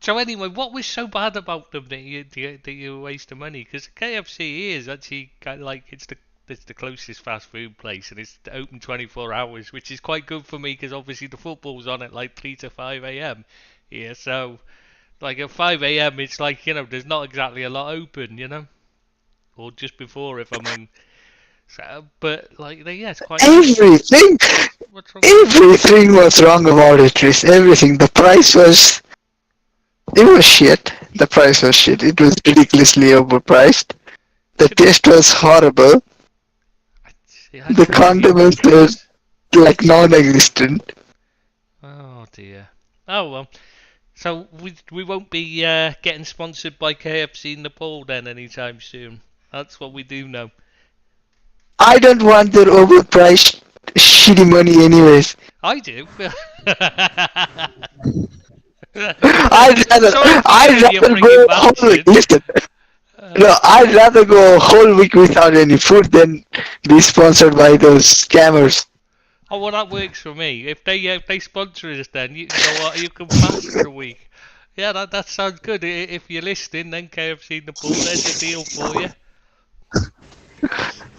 Speaker 2: So anyway, what was so bad about them that you were wasting money? Because KFC is actually kind of like it's the closest fast food place, and it's open 24 hours, which is quite good for me because obviously the football's on at like 3 to 5 a.m. Yeah, so like at 5 a.m. it's like there's not exactly a lot open, or just before if I'm in. So, but like it's quite.
Speaker 3: Everything,
Speaker 2: What's wrong with
Speaker 3: everything was wrong about it, Chris. Everything. It was shit. The price was shit. It was ridiculously overpriced. The taste was horrible. The condiments were like non-existent.
Speaker 2: Oh dear. Oh well. So we won't be getting sponsored by KFC Nepal then anytime soon. That's what we do know.
Speaker 3: I don't want their overpriced shitty money anyways.
Speaker 2: I do.
Speaker 3: I'd rather go a whole week. Listen, no, I'd rather go a whole week without any food than be sponsored by those scammers.
Speaker 2: Oh well, that works for me. If they sponsor us, then you know what, you can fast for a week. Yeah, that sounds good. If you're listening, then KFC Nepal, there's a deal for you.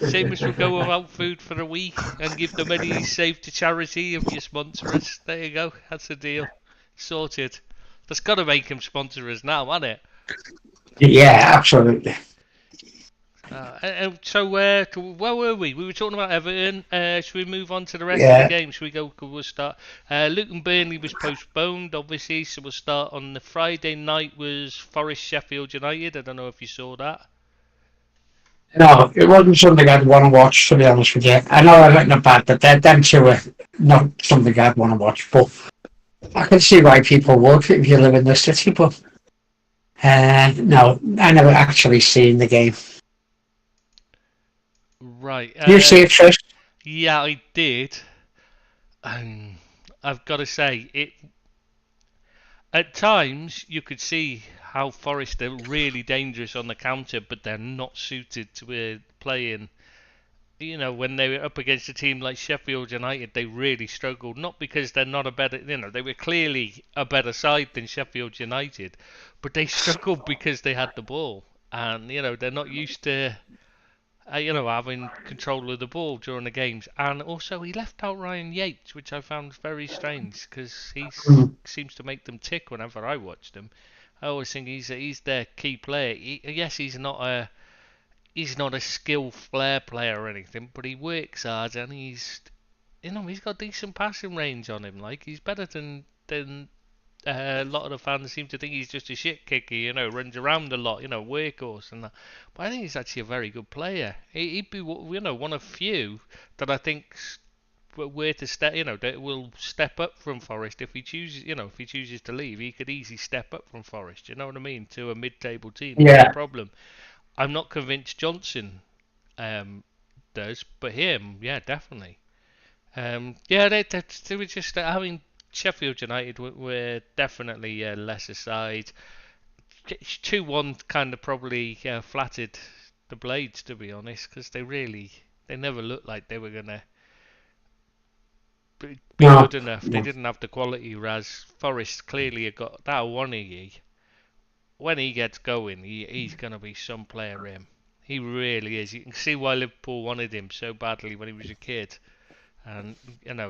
Speaker 2: Same as we go without food for a week and give the money saved to charity if you sponsor us. There you go. That's the deal. Sorted. That's got to make him sponsor us now, hasn't it?
Speaker 1: Yeah, absolutely.
Speaker 2: So where were we? We were talking about Everton. Should we move on to the rest of the game? Should we go? We'll start. Luton Burnley was postponed, obviously, so we'll start on the Friday night. Was Forest Sheffield United? I don't know if you saw that.
Speaker 1: No, it wasn't something I'd want to watch, to be honest with you. I know I looked not bad, but them two were not something I'd want to watch, but I can see why people would if you live in the city. But no, I never actually seen the game.
Speaker 2: Right.
Speaker 1: You see it first?
Speaker 2: Yeah, I did. I've got to say, it. At times, you could see how Forest are really dangerous on the counter, but they're not suited to playing. You know, when they were up against a team like Sheffield United, they really struggled. Not because they're not a better, they were clearly a better side than Sheffield United, but they struggled because they had the ball, and they're not used to, having control of the ball during the games. And also, he left out Ryan Yates, which I found very strange because he seems to make them tick whenever I watched him. I always think he's their key player. Yes, he's not a skill flair player or anything, but he works hard and he's got decent passing range on him. Like, he's better than a lot of the fans seem to think he's just a shit kicker, runs around a lot, workhorse and that. But I think he's actually a very good player. He'd be, one of few that I think were to step, that will step up from Forest if he chooses, if he chooses to leave. He could easily step up from Forest. You know what I mean? To a mid-table team.
Speaker 1: Yeah.
Speaker 2: No problem. I'm not convinced Johnson does, but him, yeah, definitely. They were just. I mean, Sheffield United were definitely a lesser side. 2-1 kind of probably flattered the Blades, to be honest, because they never looked like they were gonna be good enough. They didn't have the quality, whereas Forest clearly have got that one of ye. When he gets going, he's going to be some player, him. He really is. You can see why Liverpool wanted him so badly when he was a kid. And,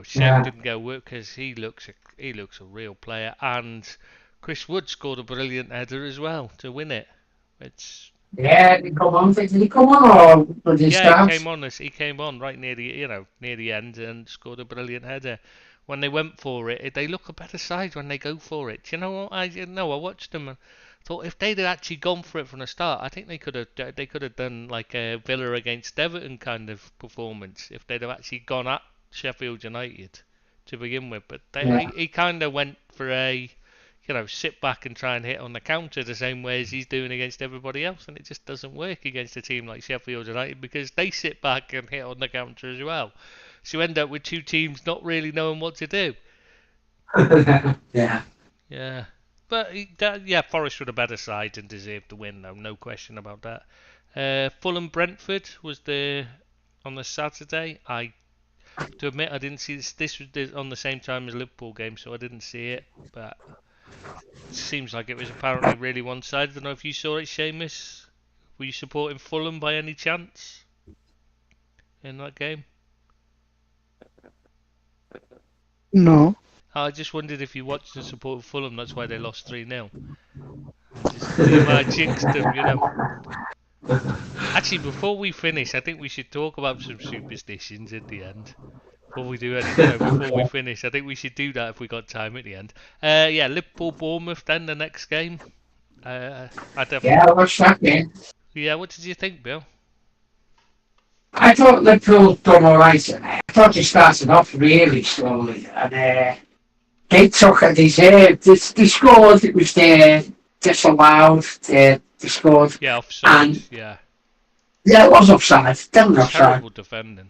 Speaker 2: Shem didn't go work because he looks a real player. And Chris Wood scored a brilliant header as well to win it.
Speaker 1: Yeah, did he come on? Did he come on or did he start?
Speaker 2: He came on right near the end and scored a brilliant header. When they went for it, they look a better side when they go for it. You know what? I watched them and thought if they'd actually gone for it from the start, I think they could have done like a Villa against Everton kind of performance if they'd have actually gone at Sheffield United to begin with. But he kind of went for a sit back and try and hit on the counter the same way as he's doing against everybody else, and it just doesn't work against a team like Sheffield United because they sit back and hit on the counter as well. So you end up with two teams not really knowing what to do.
Speaker 1: Yeah.
Speaker 2: Yeah. But, Forest were the better side and deserved the win, though. No question about that. Fulham-Brentford was on the Saturday. To admit, I didn't see this. This was on the same time as the Liverpool game, so I didn't see it. But it seems like it was apparently really one-sided. I don't know if you saw it, Seamus. Were you supporting Fulham by any chance in that game?
Speaker 3: No.
Speaker 2: I just wondered if you watched and supported Fulham, that's why they lost 3-0. I jinxed them, Actually, before we finish, I think we should talk about some superstitions at the end. Before we do anything, before we finish, I think we should do that if we got time at the end. Liverpool-Bournemouth then, the next game.
Speaker 1: I watched that game.
Speaker 2: Yeah, what did you think, Bill?
Speaker 1: I thought Liverpool done alright. I thought they started off really slowly, and they took it. They scored. It was disallowed. They scored.
Speaker 2: Yeah, offside.
Speaker 1: Yeah, it was offside. Definitely offside.
Speaker 2: Terrible defending.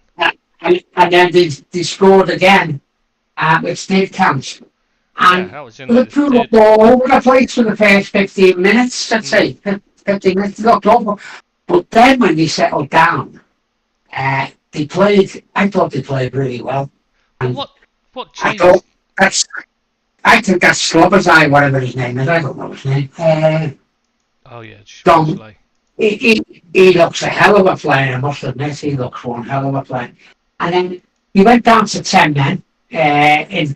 Speaker 1: And then they scored again, which did count. And
Speaker 2: that was in
Speaker 1: Liverpool looked all over the place for the first 15 minutes. I'd say 15 minutes. They looked over, but then when they settled down. They played. I thought they played really well. And
Speaker 2: what changed?
Speaker 1: I think that's Slobozai, whatever his name is. I don't know his name. Don. He looks a hell of a player. I must admit, he looks one hell of a player. And then he went down to 10 men in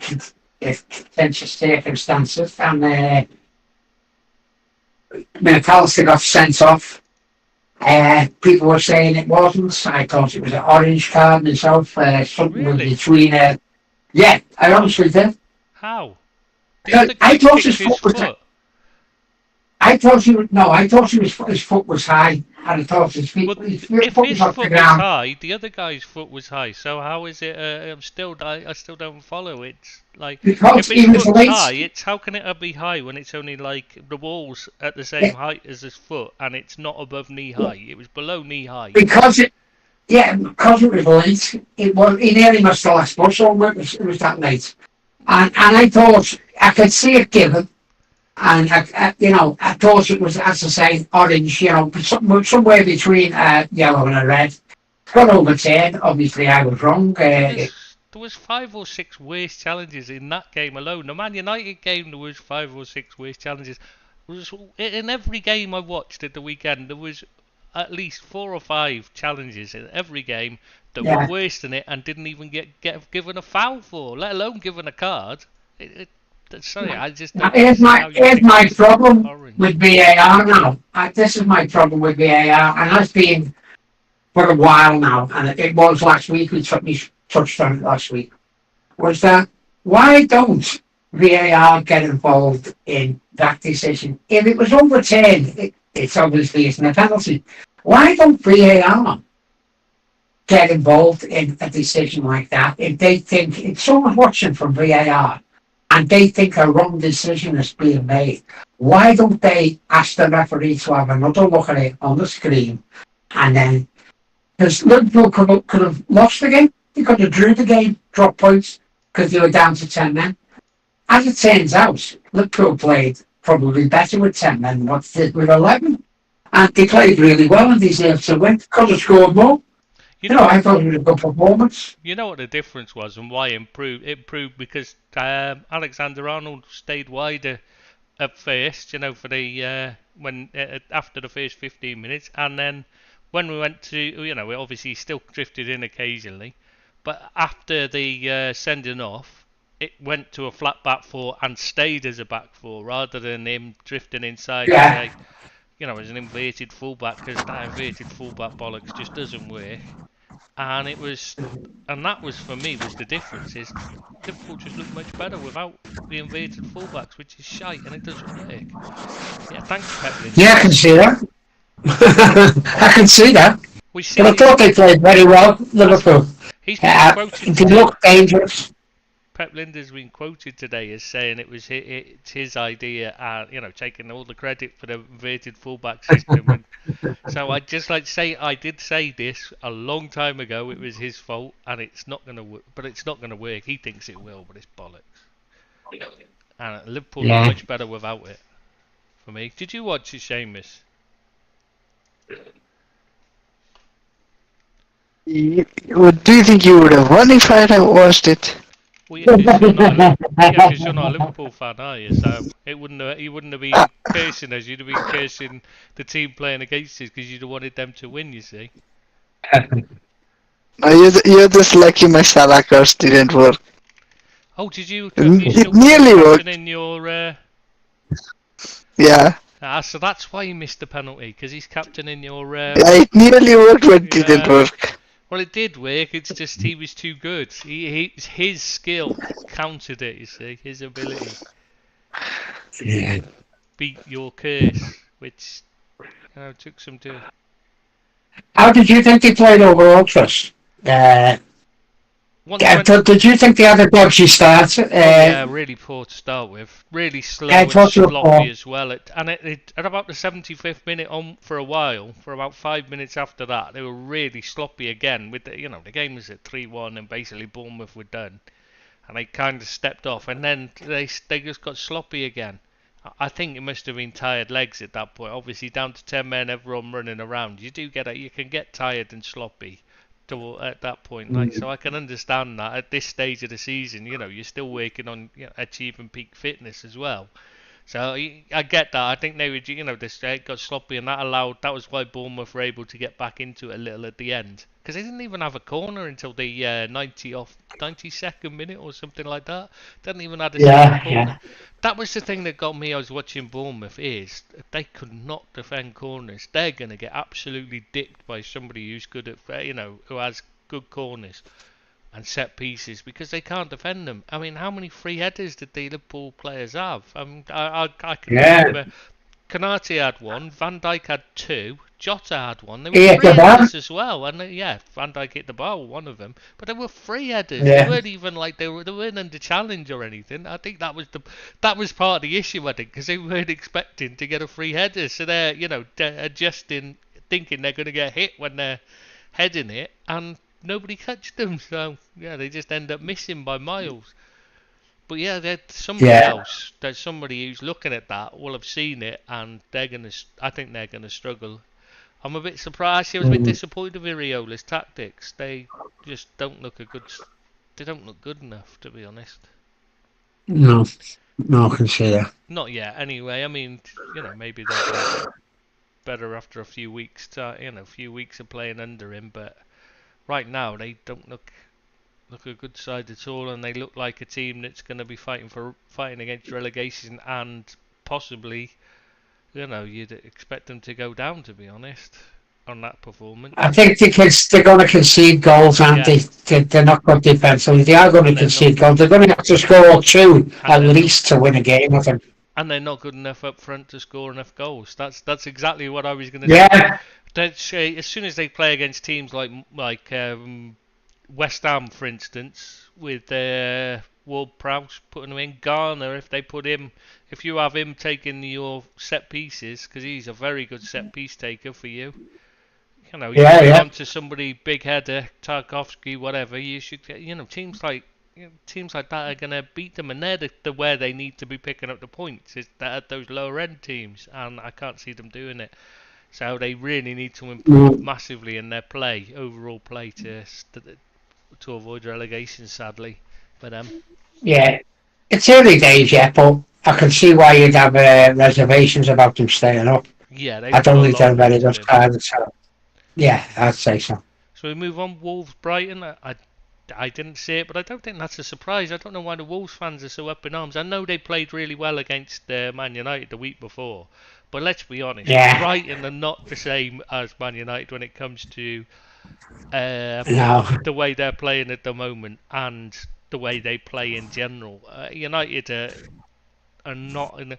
Speaker 1: contentious circumstances, and McAllister got sent off. People were saying it wasn't. I thought it was an orange card myself. Something
Speaker 2: really?
Speaker 1: Between. Yeah, I honestly did.
Speaker 2: How?
Speaker 1: I thought his foot was. I thought he was, no, I thought his foot was high, and I thought his
Speaker 2: Well, if
Speaker 1: foot
Speaker 2: his
Speaker 1: was off the
Speaker 2: foot was
Speaker 1: ground.
Speaker 2: high, the other guy's foot was high. So how is it? I still don't follow it. Like,
Speaker 1: Because
Speaker 2: if his
Speaker 1: he was
Speaker 2: foot's high,
Speaker 1: late.
Speaker 2: it's how can it be high when it's only like the wall's at the same
Speaker 1: Yeah,
Speaker 2: height as his foot and it's not above knee high. It was below knee high.
Speaker 1: because it, yeah, because it was late. It was, he nearly missed the last bus, so it was that late. And I thought, I could see it given, and I thought it was, as I say, orange, somewhere between yellow and a red. Got overturned. Obviously, I was wrong.
Speaker 2: There was 5 or 6 waste challenges in that game alone. The Man United game, there was 5 or 6 waste challenges. In every game I watched at the weekend, there was at least 4 or 5 challenges in every game that were
Speaker 1: Yeah.
Speaker 2: worse than it and didn't even get given a foul for, let alone given a card. Sorry, I just
Speaker 1: Now,
Speaker 2: don't understand how you
Speaker 1: here's
Speaker 2: think
Speaker 1: my
Speaker 2: it's
Speaker 1: problem
Speaker 2: orange.
Speaker 1: with VAR now. This is my problem with VAR, and has been for a while now, and it was last week. We touched on it last week. Was that why don't VAR get involved in that decision? If it was overturned, it's obviously isn't a penalty. Why don't VAR get involved in a decision like that if they think if someone's watching from VAR and they think a wrong decision is being made? Why don't they ask the referee to have another look at it on the screen, and then because Liverpool could have lost the game, they could have drew the game, dropped points because they were down to 10 men. As it turns out, Liverpool played probably better with 10 men than what they did with 11. And they played really well and deserved to win. Could have scored more.
Speaker 2: You
Speaker 1: You
Speaker 2: know
Speaker 1: know,
Speaker 2: what?
Speaker 1: I thought it was a good performance.
Speaker 2: You know what the difference was and why it improved? It improved because Alexander Arnold stayed wider at first, for the when after the first 15 minutes, and then when we went to, we obviously still drifted in occasionally, but after the sending off, it went to a flat back four and stayed as a back four rather than him drifting inside as
Speaker 1: Yeah.
Speaker 2: as an inverted fullback, because that inverted fullback bollocks just doesn't work. And that was for me was the difference is Liverpool just look much better without the inverted fullbacks, which is shite and it doesn't work. Yeah, thanks Pep
Speaker 1: Yeah, I can
Speaker 2: Linders.
Speaker 1: see that. I can see that.
Speaker 2: We
Speaker 1: But I
Speaker 2: see
Speaker 1: thought they played very well,
Speaker 2: that's
Speaker 1: Liverpool.
Speaker 2: he's been quoted
Speaker 1: They
Speaker 2: today.
Speaker 1: looked dangerous.
Speaker 2: Pep Linders been quoted today as saying it's his idea, taking all the credit for the inverted fullback system. And so I'd just like to say I did say this a long time ago. It was his fault, and it's not going to work. But it's not going to work. He thinks it will, but it's bollocks. And Liverpool look
Speaker 1: Yeah.
Speaker 2: much better without it. For me, did you watch it, Seamus?
Speaker 3: Do you think you would have won if I had watched it?
Speaker 2: Well, yeah, because you're not a Liverpool fan, are you? So you wouldn't have been cursing us. You'd have been cursing the team playing against us because you'd have wanted them to win. You see.
Speaker 3: No, you're just lucky my Salah curse didn't work.
Speaker 2: Oh, did you?
Speaker 3: It
Speaker 2: Still
Speaker 3: nearly worked.
Speaker 2: captain in your?
Speaker 3: Yeah.
Speaker 2: So that's why he missed the penalty because he's captain in your.
Speaker 3: Yeah, it nearly worked, but it didn't
Speaker 2: Yeah.
Speaker 3: work.
Speaker 2: Well, it did work. It's just he was too good. His skill countered it. You see, his ability
Speaker 1: Yeah.
Speaker 2: beat your curse, which took some to.
Speaker 1: How did you think they played overall, Trust? Did you think they had a dodgy start?
Speaker 2: Yeah, really poor to start with. Really slow and sloppy as well. And at about the 75th minute on for a while, for about 5 minutes after that, they were really sloppy again. With the game was at 3-1 and basically Bournemouth were done, and they kind of stepped off, and then they just got sloppy again. I think it must have been tired legs at that point. Obviously, down to 10 men, everyone running around. You can get tired and sloppy at that point. So I can understand that at this stage of the season. You're still working on achieving peak fitness as well. So I get that. I think they were, they got sloppy, and that was why Bournemouth were able to get back into it a little at the end, because they didn't even have a corner until the 92nd minute or something like that. They didn't even have a corner.
Speaker 1: Yeah.
Speaker 2: That was the thing that got me. I was watching Bournemouth is they could not defend corners. They're going to get absolutely dipped by somebody who's good at, who has good corners and set pieces, because they can't defend them. I mean, how many free headers did the Liverpool players have? I can remember Canate had one, Van Dijk had two, Jota had one. There were
Speaker 1: He hit
Speaker 2: three
Speaker 1: the bar.
Speaker 2: headers as well, and yeah, Van Dijk hit the bar with one of them. But there were three headers. They
Speaker 1: Yeah.
Speaker 2: weren't even like they weren't under challenge or anything. I think that was part of the issue. I think because they weren't expecting to get a free header, so they're adjusting, thinking they're going to get hit when they're heading it, and nobody catched them. So yeah, they just end up missing by miles. But yeah,
Speaker 1: Yeah.
Speaker 2: there's somebody who's looking at that will have seen it, and I think they're gonna struggle. I'm a bit surprised. I was a bit disappointed with Iriola's tactics. They just don't look they don't look good enough, to be honest.
Speaker 1: No. No, I can see that.
Speaker 2: Not yet, anyway. I mean, maybe they'll be better after a few weeks. A few weeks of playing under him. But right now, they don't look a good side at all, and they look like a team that's going to be fighting against relegation, and possibly, you'd expect them to go down, to be honest, on that performance.
Speaker 1: I think they're going to concede goals, aren't
Speaker 2: Yeah.
Speaker 1: they? They're not good defensively. They are going to
Speaker 2: And they're
Speaker 1: concede goals. They're going to have to score two at
Speaker 2: they're
Speaker 1: least to win a game, I think.
Speaker 2: And they're not good enough up front to score enough goals. That's exactly what I was going to say.
Speaker 1: Yeah.
Speaker 2: As soon as they play against teams like West Ham, for instance, with Ward-Prowse putting him in, Garner, if you have him taking your set pieces, because he's a very good set piece taker for you. You put him onto somebody, big header, Tarkovsky, whatever. You should get, teams like that are going to beat them, and they're where they need to be picking up the points. Is that at those lower end teams, and I can't see them doing it. So they really need to improve massively in their overall play, to avoid relegation, sadly, for them.
Speaker 1: Yeah, it's early days yet, but I can see why you'd have reservations about them staying up.
Speaker 2: Yeah,
Speaker 1: I don't think they're very good side. So yeah, I'd say so.
Speaker 2: So we move on. Wolves Brighton. I didn't see it, but I don't think that's a surprise. I don't know why the Wolves fans are so up in arms. I know they played really well against Man United the week before, but let's be honest, Brighton are not the same as Man United when it comes to the way they're playing at the moment and the way they play in general. United are not in.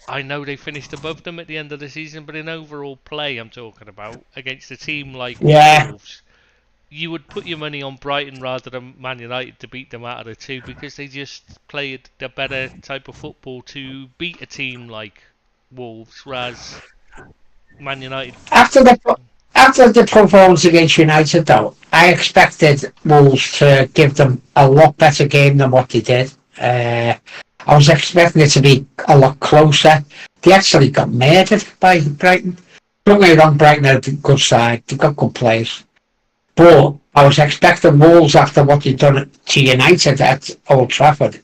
Speaker 2: I know they finished above them at the end of the season, but in overall play, I'm talking about against a team like Wolves. You would put your money on Brighton rather than Man United to beat them out of the two, because they just played the better type of football to beat a team like Wolves, whereas Man United... After
Speaker 1: the performance against United, though, I expected Wolves to give them a lot better game than what they did. I was expecting it to be a lot closer. They actually got murdered by Brighton. Don't get me wrong, Brighton had a good side. They've got good players. But I was expecting Wolves, after what they've done to United at Old Trafford,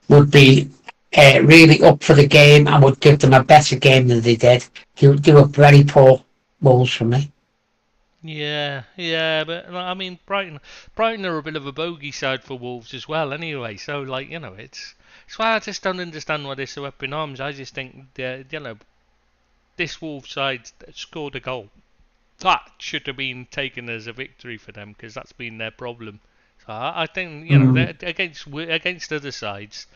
Speaker 1: would be really up for the game and would give them a better game than they did. They were very poor, Wolves, for me.
Speaker 2: Yeah, but I mean, Brighton are a bit of a bogey side for Wolves as well, anyway. So, it's why I just don't understand why they're so up in arms. I just think, this Wolves side scored a goal. That should have been taken as a victory for them, because that's been their problem. So I think against other sides,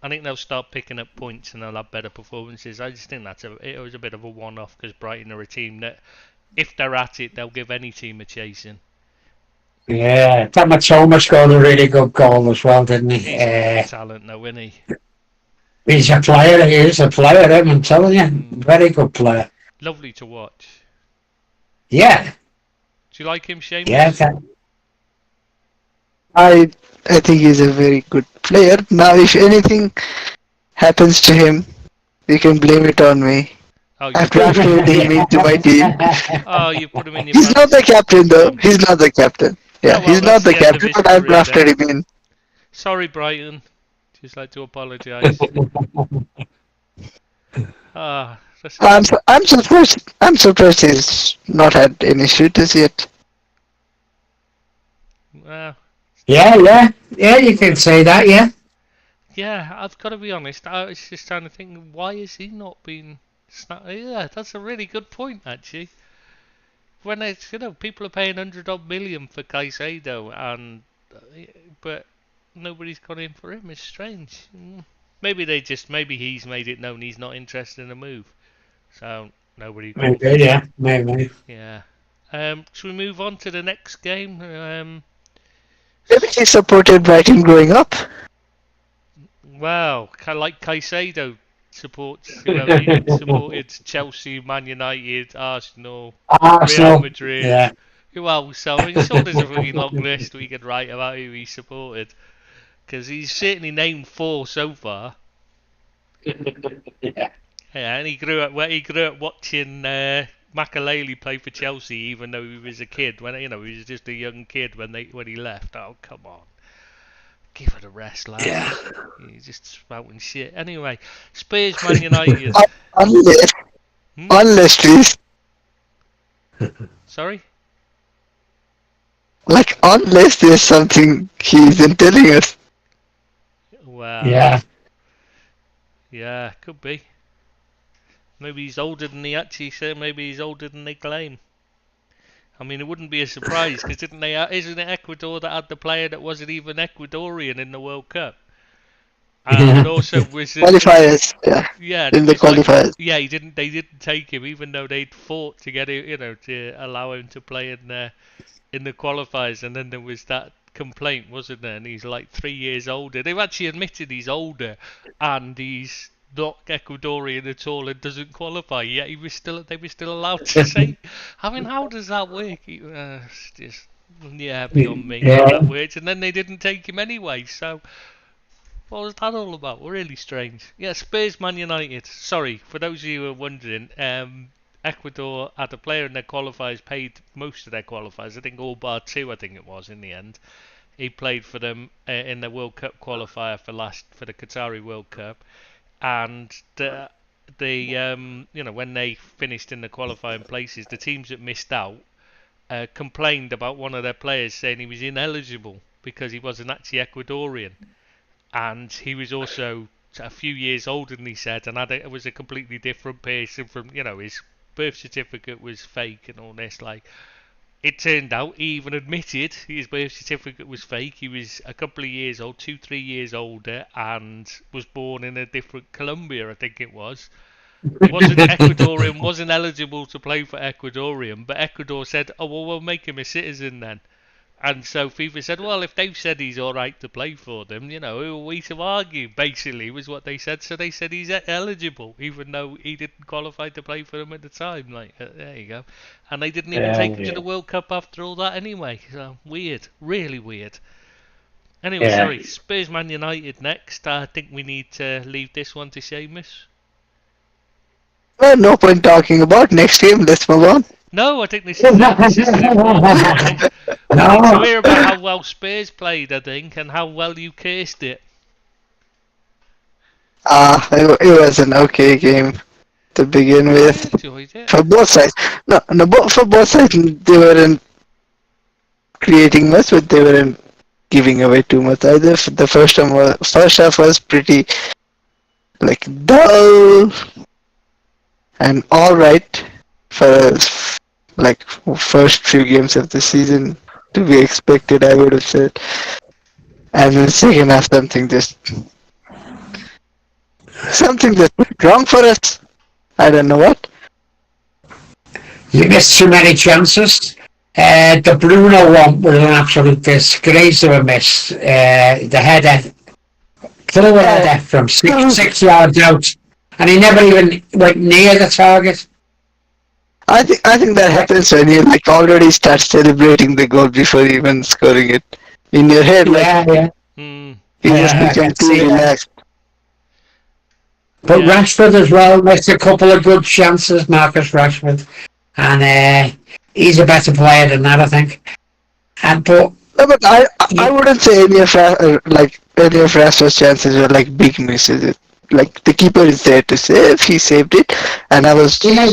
Speaker 2: I think they'll start picking up points and they'll have better performances. I just think it was a bit of a one-off, because Brighton are a team that, if they're at it, they'll give any team a chasing.
Speaker 1: Yeah, Tamatoma scored a really good goal as well, didn't he?
Speaker 2: He's a talent, though, isn't he?
Speaker 1: He's a player. I'm telling you, very good player.
Speaker 2: Lovely to watch.
Speaker 1: Yeah.
Speaker 2: Do you like him, Seamus?
Speaker 1: Yeah.
Speaker 3: I think he's a very good player. Now, if anything happens to him, you can blame it on me. I've drafted him into my team.
Speaker 2: Oh, you put him in your...
Speaker 3: He's not the captain, though. He's not the captain. Yeah, he's not the captain, but I've drafted him in.
Speaker 2: Sorry, Brighton. Just like to apologise.
Speaker 3: I'm surprised. I'm surprised he's not had any shooters yet.
Speaker 2: Well,
Speaker 1: yeah. You can say that. Yeah.
Speaker 2: Yeah, I've got to be honest. I was just trying to think, why has he not been? Yeah, that's a really good point, actually. When it's, people are paying 100 million for Caicedo, but nobody's gone in for him. It's strange. Maybe he's made it known he's not interested in a move. So nobody got.
Speaker 1: Maybe, yeah, maybe.
Speaker 2: Yeah. Should we move on to the next game?
Speaker 3: Maybe he supported Brighton growing up.
Speaker 2: Well, like Caicedo supports, well, he supported Chelsea, Man United, Arsenal, Real
Speaker 1: Arsenal,
Speaker 2: Madrid.
Speaker 1: yeah.
Speaker 2: Well, so I'm sure there's a really long list we could write about who he supported, because he's certainly named 4 so far.
Speaker 1: Yeah.
Speaker 2: Yeah, and he grew up watching Makaleli play for Chelsea, even though he was a kid when he was just a young kid when he left. Oh, come on, give it a rest, lad.
Speaker 1: Yeah.
Speaker 2: He's just spouting shit. Anyway, Spurs, Man United.
Speaker 3: Unless,
Speaker 2: Hmm?
Speaker 3: unless he's
Speaker 2: Sorry.
Speaker 3: unless there's something he isn't telling us.
Speaker 2: Wow.
Speaker 1: Yeah.
Speaker 2: Yeah, could be. Maybe he's older than he actually said. Maybe he's older than they claim. I mean, it wouldn't be a surprise because isn't it Ecuador that had the player that wasn't even Ecuadorian in the World Cup? And also was
Speaker 3: Qualifiers, yeah.
Speaker 2: yeah,
Speaker 3: In the
Speaker 2: it's like-
Speaker 3: qualifiers.
Speaker 2: yeah, they didn't take him even though they'd fought to get him, to allow him to play in the qualifiers, and then there was that complaint, wasn't there? And he's like 3 years older. They've actually admitted he's older, and he's not Ecuadorian at all and doesn't qualify. Yet they were still allowed to say. I mean, how does that work? It's just beyond me how that works. And then they didn't take him anyway. So what was that all about? Really strange. Yeah, Spurs, Man United. Sorry, for those of you who are wondering, Ecuador had a player in their qualifiers, paid most of their qualifiers. I think all bar 2, I think it was, in the end. He played for them in the World Cup qualifier for the Qatari World Cup. And when they finished in the qualifying places, the teams that missed out complained about one of their players saying he was ineligible because he wasn't actually Ecuadorian. And he was also a few years older than he said, and was a completely different person from, his birth certificate was fake and all this. Like, it turned out he even admitted his birth certificate was fake. He was a couple of years old, 2-3 years older, and was born in a different Colombia, I think it was. Wasn't Ecuadorian, wasn't eligible to play for Ecuadorian, but Ecuador said, oh, well, we'll make him a citizen then. And so FIFA said, well, if they've said he's alright to play for them, who are we to argue, basically, was what they said. So they said he's eligible, even though he didn't qualify to play for them at the time. There you go. And they didn't even take him to the World Cup after all that anyway. So, weird. Really weird. Anyway, sorry. Spurs Man United next. I think we need to leave this one to Seamus.
Speaker 3: Well, no point talking about next game. Let's move on.
Speaker 2: No, I think this is an important one. We need to hear about how well Spurs played, I think, and how well you cursed it.
Speaker 3: It was an okay game to begin with.
Speaker 2: I enjoyed it.
Speaker 3: For both sides. No, for both sides, they weren't creating much, but they weren't giving away too much either. The first half was pretty, dull and alright for first few games of the season, to be expected, I would have said. And then second half, something just went wrong for us. I don't know what.
Speaker 1: You missed too many chances. The Bruno one was an absolute disgrace of a miss. The header, through a header from 6 yards out, and he never even went near the target.
Speaker 3: I think that happens when you already start celebrating the goal before even scoring it. In your head, you just become too relaxed.
Speaker 1: But Rashford as well missed a couple of good chances, Marcus Rashford, and he's a better player than that, I think. But
Speaker 3: I wouldn't say any of Rashford's chances were big misses. The keeper is there to save. He saved it, and I was saying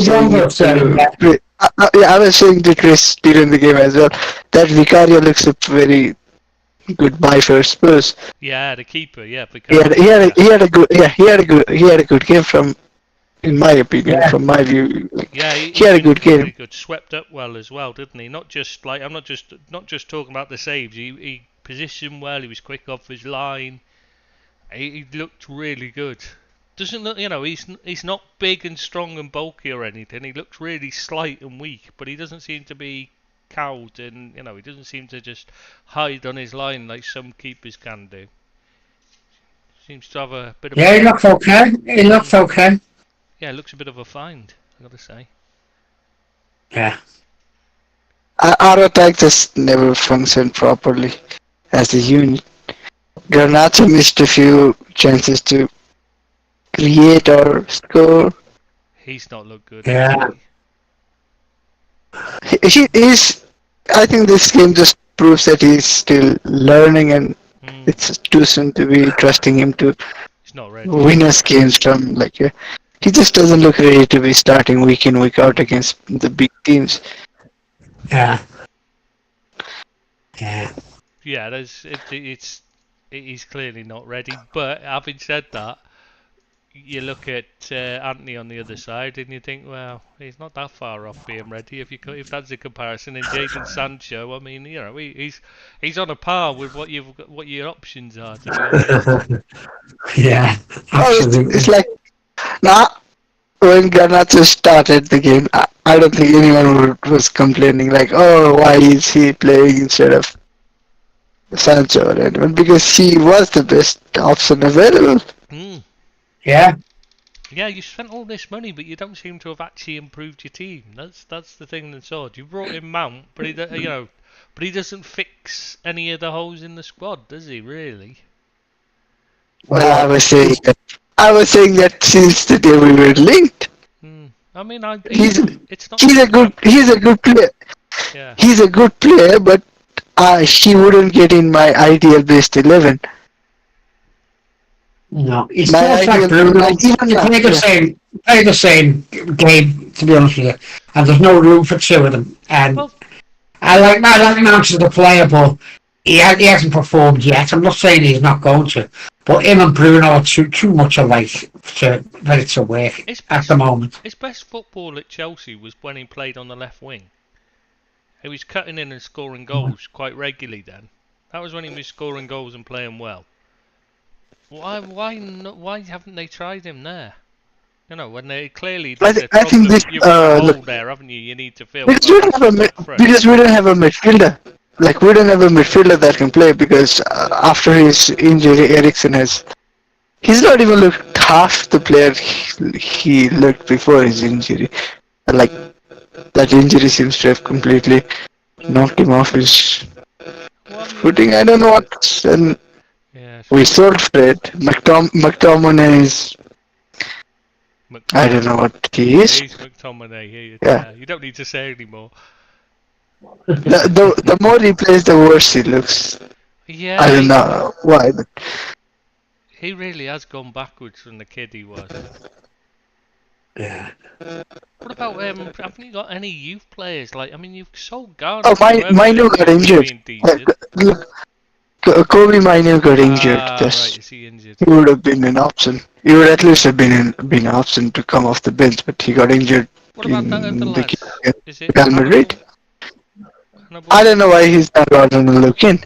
Speaker 3: to Chris during the game as well that Vicario looks a very good buy for Spurs.
Speaker 2: Yeah, the keeper. Yeah,
Speaker 3: he had a good game in my opinion, from my view. He had a good game.
Speaker 2: Really good, swept up well as well, didn't he? Not just I'm not just talking about the saves. He positioned well. He was quick off his line. He looked really good. Doesn't look, he's not big and strong and bulky or anything. He looks really slight and weak, but he doesn't seem to be cowed, and he doesn't seem to just hide on his line like some keepers can do. Seems to have a bit of.
Speaker 1: Yeah, he looks okay. He looks okay.
Speaker 2: Yeah, looks a bit of a find, I gotta say.
Speaker 1: Yeah.
Speaker 3: Our attack just never functioned properly as a unit. Garnacho missed a few chances to create or score.
Speaker 2: He's not looked good.
Speaker 1: Yeah.
Speaker 3: He is. I think this game just proves that he's still learning, and it's too soon to be trusting him to
Speaker 2: He's not ready.
Speaker 3: win us games from he just doesn't look ready to be starting week in week out against the big teams.
Speaker 1: Yeah. Yeah.
Speaker 2: Yeah, he's clearly not ready. But having said that, you look at Anthony on the other side, and you think, well, he's not that far off being ready. If that's the comparison, and Jadon Sancho, I mean, he's on a par with what your options are. To be honest.
Speaker 1: Yeah. Absolutely.
Speaker 3: It's like when Garnacho started the game, I don't think anyone was complaining like, oh, why is he playing instead of Sancho or anyone, because he was the best option available.
Speaker 1: Yeah.
Speaker 2: Yeah, you spent all this money, but you don't seem to have actually improved your team. That's the thing that's odd. You brought in Mount, but he doesn't fix any of the holes in the squad, does he? Really?
Speaker 3: Well, I was saying that since the day we were linked.
Speaker 2: I mean,
Speaker 3: he's a good player.
Speaker 2: Yeah.
Speaker 3: He's a good player, but he wouldn't get in my ideal best 11.
Speaker 1: No, it's just like Bruno. You play the same game, to be honest with you, and there's no room for two of them. And I like Mount as the player, but he hasn't performed yet. I'm not saying he's not going to, but him and Bruno are too much alike for it to work at the moment.
Speaker 2: His best football at Chelsea was when he played on the left wing. He was cutting in and scoring goals quite regularly then. That was when he was scoring goals and playing well. Why haven't they tried him there? When they clearly
Speaker 3: I think this
Speaker 2: you've got a hole there, haven't you? You need to fill.
Speaker 3: Because we don't have a midfielder. Like, we don't have a midfielder that can play, because after his injury, he's not even looked half the player he looked before his injury. Like, that injury seems to have completely knocked him off his footing. I don't know what. And we sold Fred. McTominay is. I don't know what he is.
Speaker 2: He's McTominay.
Speaker 3: Yeah.
Speaker 2: You don't need to say anymore.
Speaker 3: The more he plays, the worse he looks.
Speaker 2: Yeah.
Speaker 3: I don't know why, but
Speaker 2: he really has gone backwards from the kid he was.
Speaker 1: Yeah.
Speaker 2: What about haven't you got any youth players? Like, I mean, you've sold Garner.
Speaker 3: Oh, Mino got injured. Look, Kobe Mino got injured.
Speaker 2: Right, is he injured?
Speaker 3: He would have been an option. He would at least have been an option to come off the bench, but he got injured.
Speaker 2: What about that other lad? Is it
Speaker 3: Real Madrid? I don't know why he's not gotten a look in.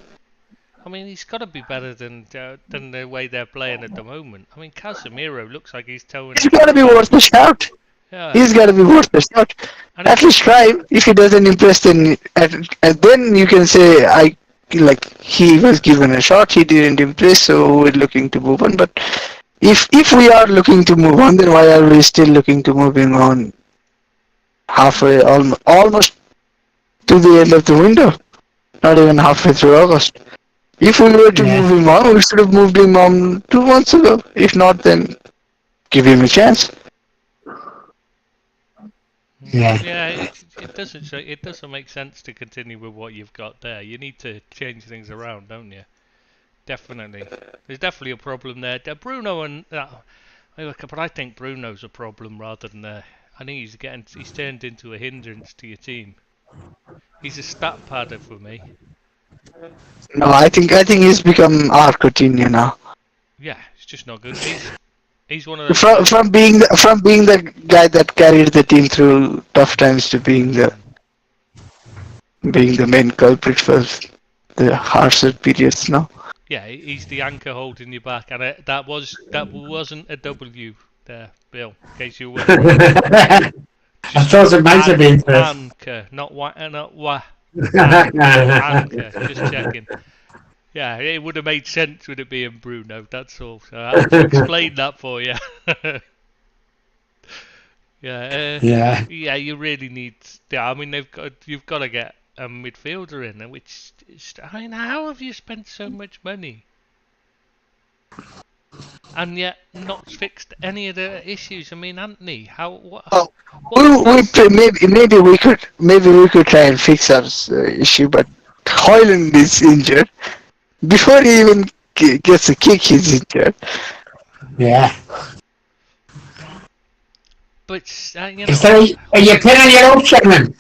Speaker 2: I mean, he's got to be better than the way they're playing at the moment. I mean, Casemiro looks like he's towing.
Speaker 3: He's got to be worth a shout.
Speaker 2: Yeah.
Speaker 3: He's got to be worth a shout. At least try. If he doesn't impress, then then you can say he was given a shot. He didn't impress, so we're looking to move on. But if we are looking to move on, then why are we still looking to moving on halfway, almost to the end of the window? Not even halfway through August. If we were to move him on, we should have moved him on 2 months ago. If not, then give him a chance.
Speaker 1: Yeah.
Speaker 2: Yeah, it doesn't make sense to continue with what you've got there. You need to change things around, don't you? Definitely. There's definitely a problem there. Bruno and but I think Bruno's a problem rather than I think he's turned into a hindrance to your team. He's a stat padder for me.
Speaker 3: No, I think he's become our Coutinho now.
Speaker 2: Yeah, it's just not good. He's one of those
Speaker 3: from being the guy that carried the team through tough times to being the main culprit for the harsher periods now.
Speaker 2: Yeah, he's the anchor holding you back, and that wasn't a W there, Bill. In case you were wondering.
Speaker 1: I
Speaker 2: Just
Speaker 1: thought it might have been first.
Speaker 2: anchor, not anchor. Just checking. Yeah, it would have made sense with it being Bruno. That's all. So I had to explain that for you. Yeah,
Speaker 1: Yeah.
Speaker 2: yeah. You really need. Yeah, I mean, you've got to get a midfielder in, which is, I mean, how have you spent so much money and yet not fixed any of the issues? I mean, Anthony, how what?
Speaker 3: Oh,
Speaker 2: what
Speaker 3: maybe we could try and fix our issue, but Hoyland is injured. Before he even gets a kick, he's injured.
Speaker 1: Yeah.
Speaker 2: But you
Speaker 1: Is
Speaker 2: know,
Speaker 1: are you pinning your hopes on him?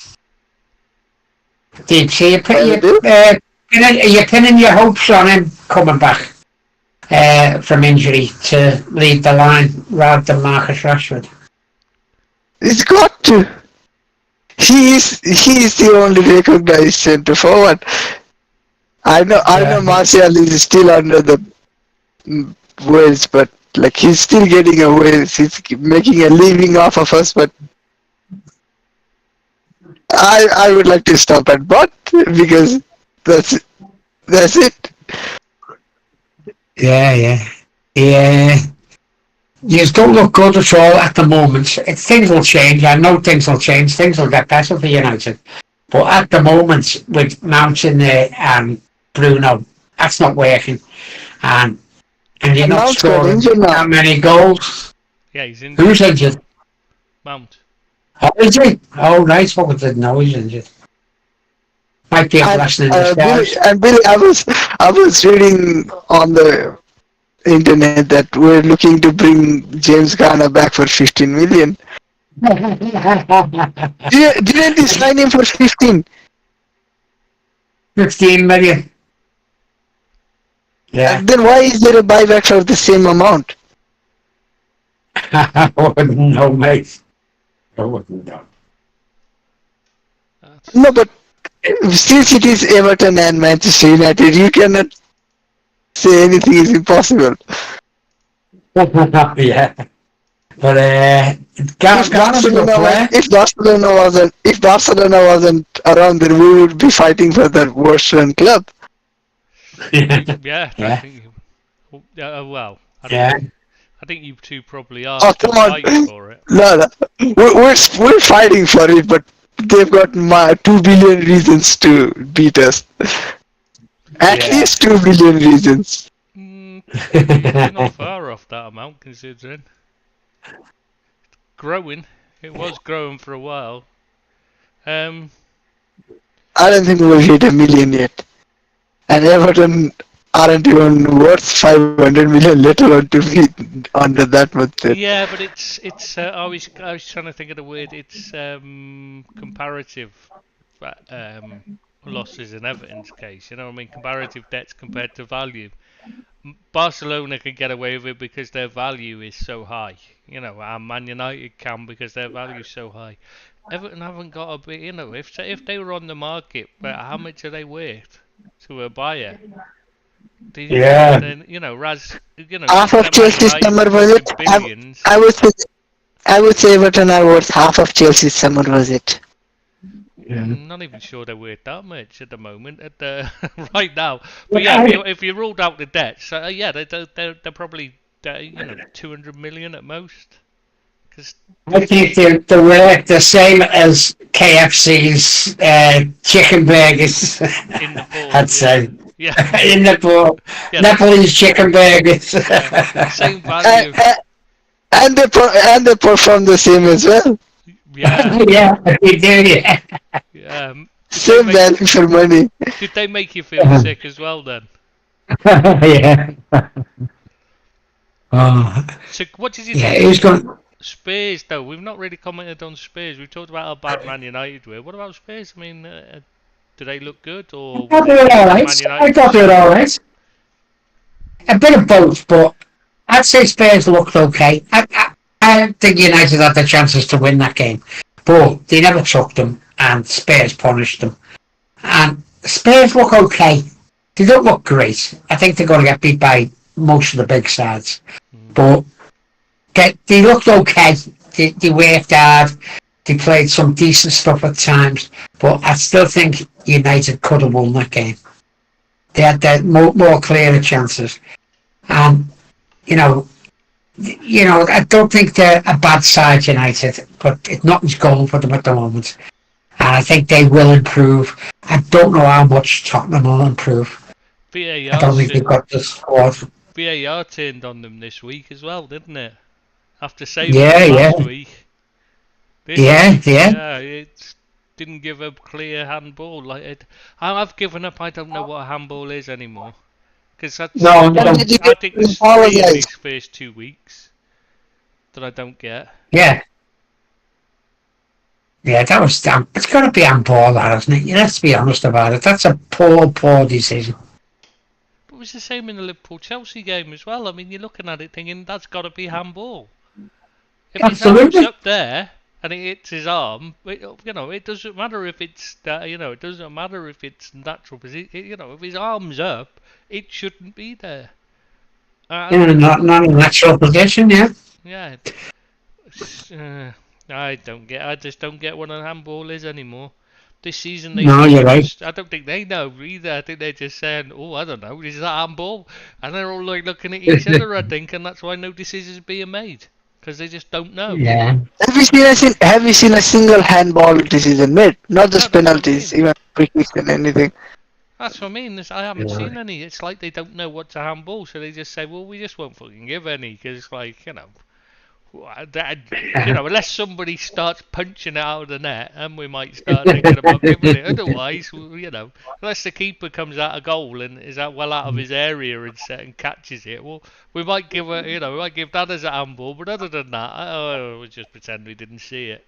Speaker 1: Did so you are you pinning your hopes on him coming back from injury to lead the line rather than Marcus Rashford?
Speaker 3: He's got to. He is the only recognized centre forward. I know Martial is still under the Wales, but like he's still getting a Wales. He's making a living off of us, but I would like to stop at but because that's it.
Speaker 1: Yeah. You just don't look good at all at the moment. Things will change. I know things will change. Things will get better for United. But at the moment, with Mount in there and Bruno, that's not working. And you're not
Speaker 3: Mount's got
Speaker 1: scoring
Speaker 3: injured now.
Speaker 1: that many goals.
Speaker 2: yeah, he's injured.
Speaker 1: Who's injured?
Speaker 2: Mount.
Speaker 1: Oh, is he? Oh, right. Well, we didn't know he's injured. Might be a blessing in disguise.
Speaker 3: Billy, I was reading on the internet that we're looking to bring James Garner back for 15 million. Didn't he sign him for 15?
Speaker 1: 15 million. Yeah.
Speaker 3: And then why is there a buyback for the same amount?
Speaker 1: I wouldn't know, mate. I wouldn't know.
Speaker 3: No, but since it is Everton and Manchester United, you cannot say anything is impossible.
Speaker 1: Yeah. But Garner's a good player.
Speaker 3: If Barcelona wasn't around, then we would be fighting for the worst run club.
Speaker 2: Yeah.
Speaker 1: Yeah.
Speaker 2: I think well,
Speaker 1: Yeah.
Speaker 2: I think you two probably are
Speaker 3: Oh, come on.
Speaker 2: fighting for it.
Speaker 3: No. We're fighting for it, but they've got 2 billion reasons to beat us. At least 2 billion reasons.
Speaker 2: You're not far off that amount, considering. Growing. It was growing for a while.
Speaker 3: I don't think we'll hit 1 million yet. And Everton aren't even worth 500 million, let alone to be under that much.
Speaker 2: Yeah, but it's I was trying to think of the word. It's comparative losses in Everton's case. You know what I mean? Comparative debts compared to value. Barcelona can get away with it because their value is so high. You know, and Man United can because their value is so high. Everton haven't got a bit. You know, if they were on the market, but how much are they worth to a buyer?
Speaker 1: Yeah.
Speaker 2: Then, you know,
Speaker 3: half of Chelsea's summer budget. I would say Everton are worth half of Chelsea's summer budget.
Speaker 1: Yeah.
Speaker 2: I'm not even sure they're worth that much at the moment, right now. But yeah, if you ruled out the debts, yeah, they're probably 200 million at most.
Speaker 1: I think they're worth the same as KFC's chicken burgers.
Speaker 2: In the pool,
Speaker 1: I'd say.
Speaker 2: Yeah.
Speaker 1: In the pool.
Speaker 2: Yeah,
Speaker 1: Napoli's chicken burgers.
Speaker 2: Same value.
Speaker 3: And they perform the same as well.
Speaker 2: Yeah.
Speaker 1: Yeah, they do. Yeah.
Speaker 3: Same value for money.
Speaker 2: Did they make you feel sick as well then?
Speaker 1: Yeah.
Speaker 2: So what did you
Speaker 1: Yeah,
Speaker 2: think?
Speaker 1: who's going?
Speaker 2: Spurs though, we've not really commented on Spurs. We've talked about how bad Man United were. What about Spurs? I mean, do they look good or?
Speaker 1: I thought they were alright. I thought they were alright. A bit of both, but I'd say Spurs looked okay. I think United had the chances to win that game, but they never took them, and Spurs punished them. And Spurs look okay. they don't look great. I think they're going to get beat by most of the big sides. But they looked okay. They worked hard. They played some decent stuff at times. But I still think United could have won that game. They had more clearer chances. And, you know, I don't think they're a bad side, United, but nothing's going for them at the moment. And I think they will improve. I don't know how much Tottenham will improve. I don't think they've got the squad.
Speaker 2: VAR turned on them this week as well, didn't it? After saving them last week. It didn't give a clear handball. I've given up. I don't know what a handball is anymore. Because I think there's 3 in these first 2 weeks that I don't get.
Speaker 1: Yeah, that was damn. It's got to be handball, that, isn't it? Let's be honest about it. That's a poor decision.
Speaker 2: But it was the same in the Liverpool-Chelsea game as well. I mean, you're looking at it thinking that's got to be handball. If his arm's up there and it hits his arm, it doesn't matter if it's it doesn't matter if it's natural position. If his arm's up, it shouldn't be there.
Speaker 1: Not in a natural position, yeah.
Speaker 2: Yeah. I just don't get what a handball is anymore. This season you're right. I don't think they know either. I think they're just saying, "Oh, I don't know, is that handball?" And they're all like looking at each other, I think, and that's why no decisions are being made because they just don't know.
Speaker 1: Yeah.
Speaker 3: Have you seen a single handball decision made? Not just penalties, even free kicks and anything.
Speaker 2: That's what I mean. I haven't seen any. It's like they don't know what's a handball, so they just say, "Well, we just won't fucking give any," because, unless somebody starts punching it out of the net, and we might start thinking about giving it. Otherwise, unless the keeper comes out a goal and is well out of his area and catches it, well, we might give that as a handball. But other than that, we just pretend we didn't see it.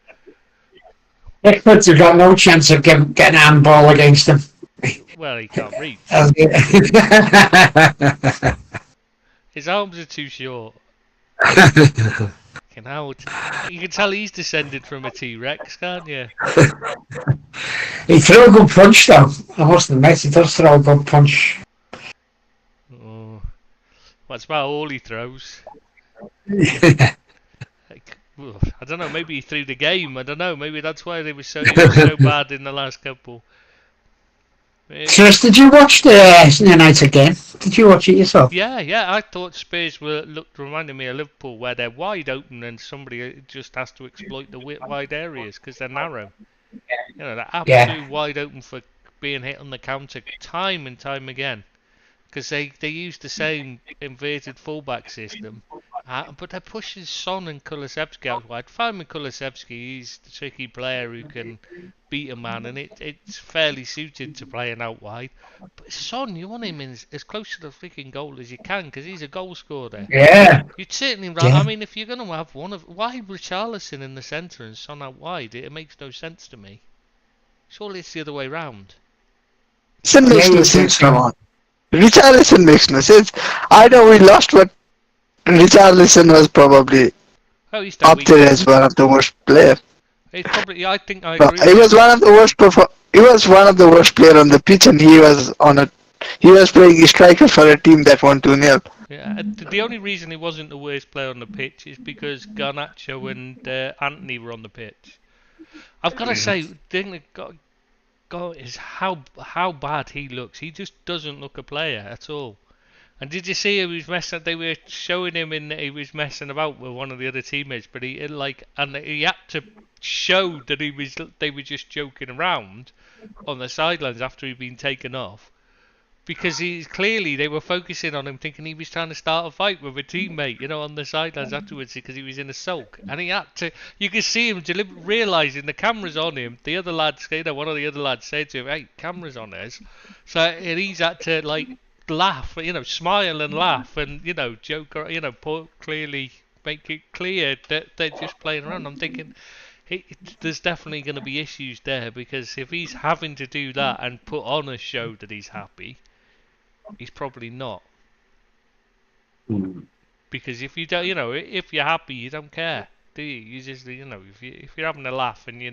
Speaker 1: Experts have got no chance of getting a handball against them.
Speaker 2: Well, he can't reach. His arms are too short. You can tell he's descended from a T-Rex, can't you?
Speaker 1: He threw a good punch, though. I must admit, he does throw a good punch.
Speaker 2: Oh, that's about all he throws. I don't know. Maybe he threw the game. I don't know. Maybe that's why he was so bad in the last couple.
Speaker 1: Chris, did you watch the United game? Did you watch it yourself?
Speaker 2: Yeah. I thought Spurs reminded me of Liverpool, where they're wide open and somebody just has to exploit the wide areas because they're narrow. They're absolutely wide open for being hit on the counter time and time again. Because they use the same inverted fullback system, but they're pushing Son and Kulusevski out wide. Fine with Kulusevski, he's the tricky player who can beat a man, and it's fairly suited to playing out wide. But Son, you want him as close to the freaking goal as you can, because he's a goal scorer.
Speaker 1: Yeah.
Speaker 2: You'd certainly rather. I mean, if you're going to have why Richarlison in the centre and Son out wide? It makes no sense to me. Surely it's the other way round.
Speaker 3: It makes no sense, come on. Richarlison makes no sense. I know we lost, but Richarlison was probably up there as one of the worst players.
Speaker 2: I think I agree.
Speaker 3: He was one of the worst. He was one of the worst players on the pitch, and he was playing striker for a team that won 2-0.
Speaker 2: Yeah, the only reason he wasn't the worst player on the pitch is because Garnacho and Anthony were on the pitch. I've got to say, the thing that God is how bad he looks. He just doesn't look a player at all. And did you see he was messing? They were showing him he was messing about with one of the other teammates, but he had to show that they were just joking around on the sidelines after he'd been taken off. Because they were focusing on him, thinking he was trying to start a fight with a teammate, on the sidelines afterwards, because he was in a sulk, and he had to. You could see him realizing the camera's on him. The other lads, one of the other lads said to him, "Hey, camera's on us," so he's had to laugh, smile and laugh, and joke, clearly make it clear that they're just playing around. I'm thinking. There's definitely going to be issues there, because if he's having to do that and put on a show that he's happy, he's probably not. Because if you don't, if you're happy, you don't care. do you? You just, if you're having a laugh, and you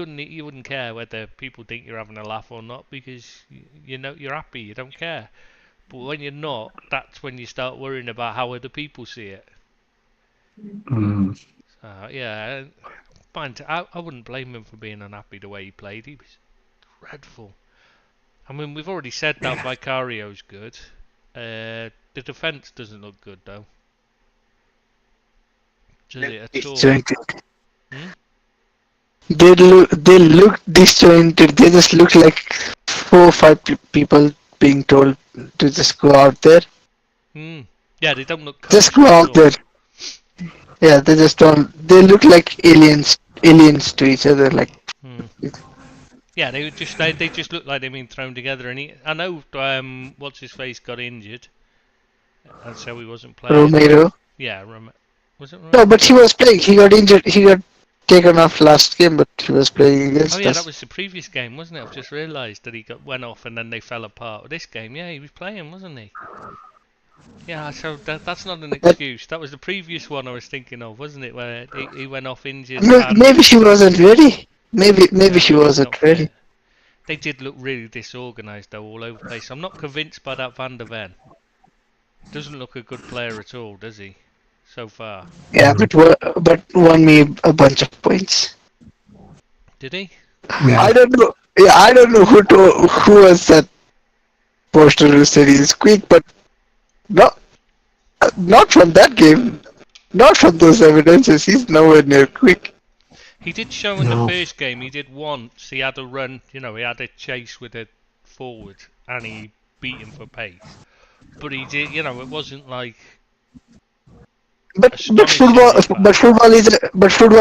Speaker 2: wouldn't care whether people think you're having a laugh or not, because you're happy, you don't care. But when you're not, that's when you start worrying about how other people see it. Yeah, I wouldn't blame him for being unhappy the way he played. He was dreadful. I mean, we've already said that Vicario's good. The defence doesn't look good though. Does it at all?
Speaker 3: Disjointed.
Speaker 2: Hmm?
Speaker 3: They look disjointed. They just look like 4 or 5 people being told to just go out there.
Speaker 2: Yeah, they don't look
Speaker 3: Just go out there. Yeah, they just don't. They look like aliens to each other. Like.
Speaker 2: Yeah, they just look like they've been thrown together. And I know what's his face got injured, and so he wasn't playing.
Speaker 3: Romero.
Speaker 2: Yeah, was it Romero?
Speaker 3: No, but he was playing. He got injured. He got taken off last game, but he was playing against us.
Speaker 2: Oh yeah, that was the previous game, wasn't it? I've just realised that he went off and then they fell apart. This game, yeah, he was playing, wasn't he? Yeah, so that's not an excuse. That was the previous one I was thinking of, wasn't it? Where he went off injured.
Speaker 3: Maybe she wasn't ready. Maybe she wasn't ready.
Speaker 2: They did look really disorganised though, all over the place. I'm not convinced by that Van der Ven. Doesn't look a good player at all, does he? So far.
Speaker 3: Yeah, but won me a bunch of points.
Speaker 2: Did he?
Speaker 3: Yeah. I don't know. Yeah, I don't know who was that poster who said he's quick, but not from that game. Not from those evidences. He's nowhere near quick.
Speaker 2: He did show in the first game. He did once. He had a run. He had a chase with a forward, and he beat him for pace. But he did. It wasn't like.
Speaker 3: But football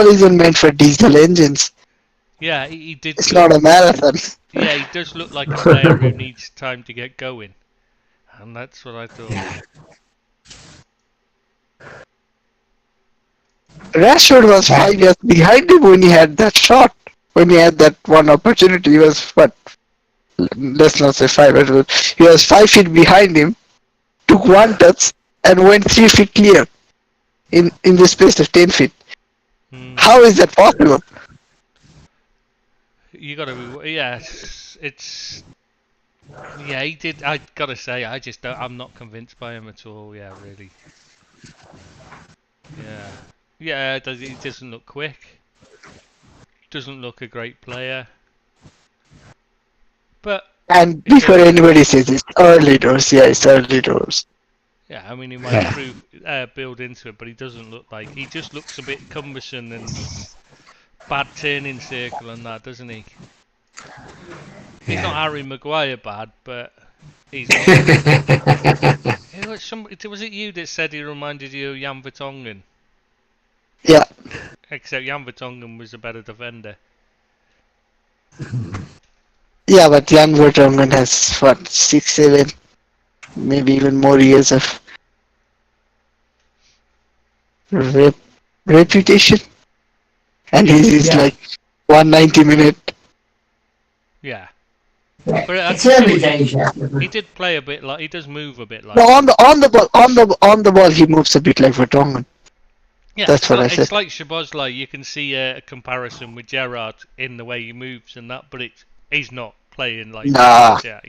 Speaker 3: isn't meant for diesel engines.
Speaker 2: Yeah, he did.
Speaker 3: It's not a marathon.
Speaker 2: Yeah, he does look like a player who needs time to get going, and that's what I thought.
Speaker 3: Rashford was 5 years behind him when he had that shot. When he had that one opportunity, he was what? Let's not say 5. He was 5 feet behind him, took one touch, and went 3 feet clear in the space of 10 feet. How is that possible?
Speaker 2: You gotta be. Yes, it's. Yeah, he did. I gotta say, I'm not convinced by him at all. Yeah, really. Yeah, he doesn't look quick. Doesn't look a great player. But.
Speaker 3: And before anybody says it's early doors, yeah, it's early doors.
Speaker 2: Yeah, I mean he might build into it, but he doesn't look like. He just looks a bit cumbersome and bad turning circle and that, doesn't he? He's not Harry Maguire bad, but he's not. Was it you that said he reminded you of Jan Vertonghen?
Speaker 3: Yeah.
Speaker 2: Except Jan Vertonghen was a better defender.
Speaker 3: Yeah, but Jan Vertonghen has what, 6, 7, maybe even more years of reputation, and he's like 190 minute.
Speaker 2: Yeah. But it's early days. He did play a bit like. He does move a bit like.
Speaker 3: No, on the ball, he moves a bit like Vertonghen.
Speaker 2: Yeah,
Speaker 3: that's what I said.
Speaker 2: It's like Szoboszlai. You can see a comparison with Gerrard in the way he moves and that, but he's not playing like that,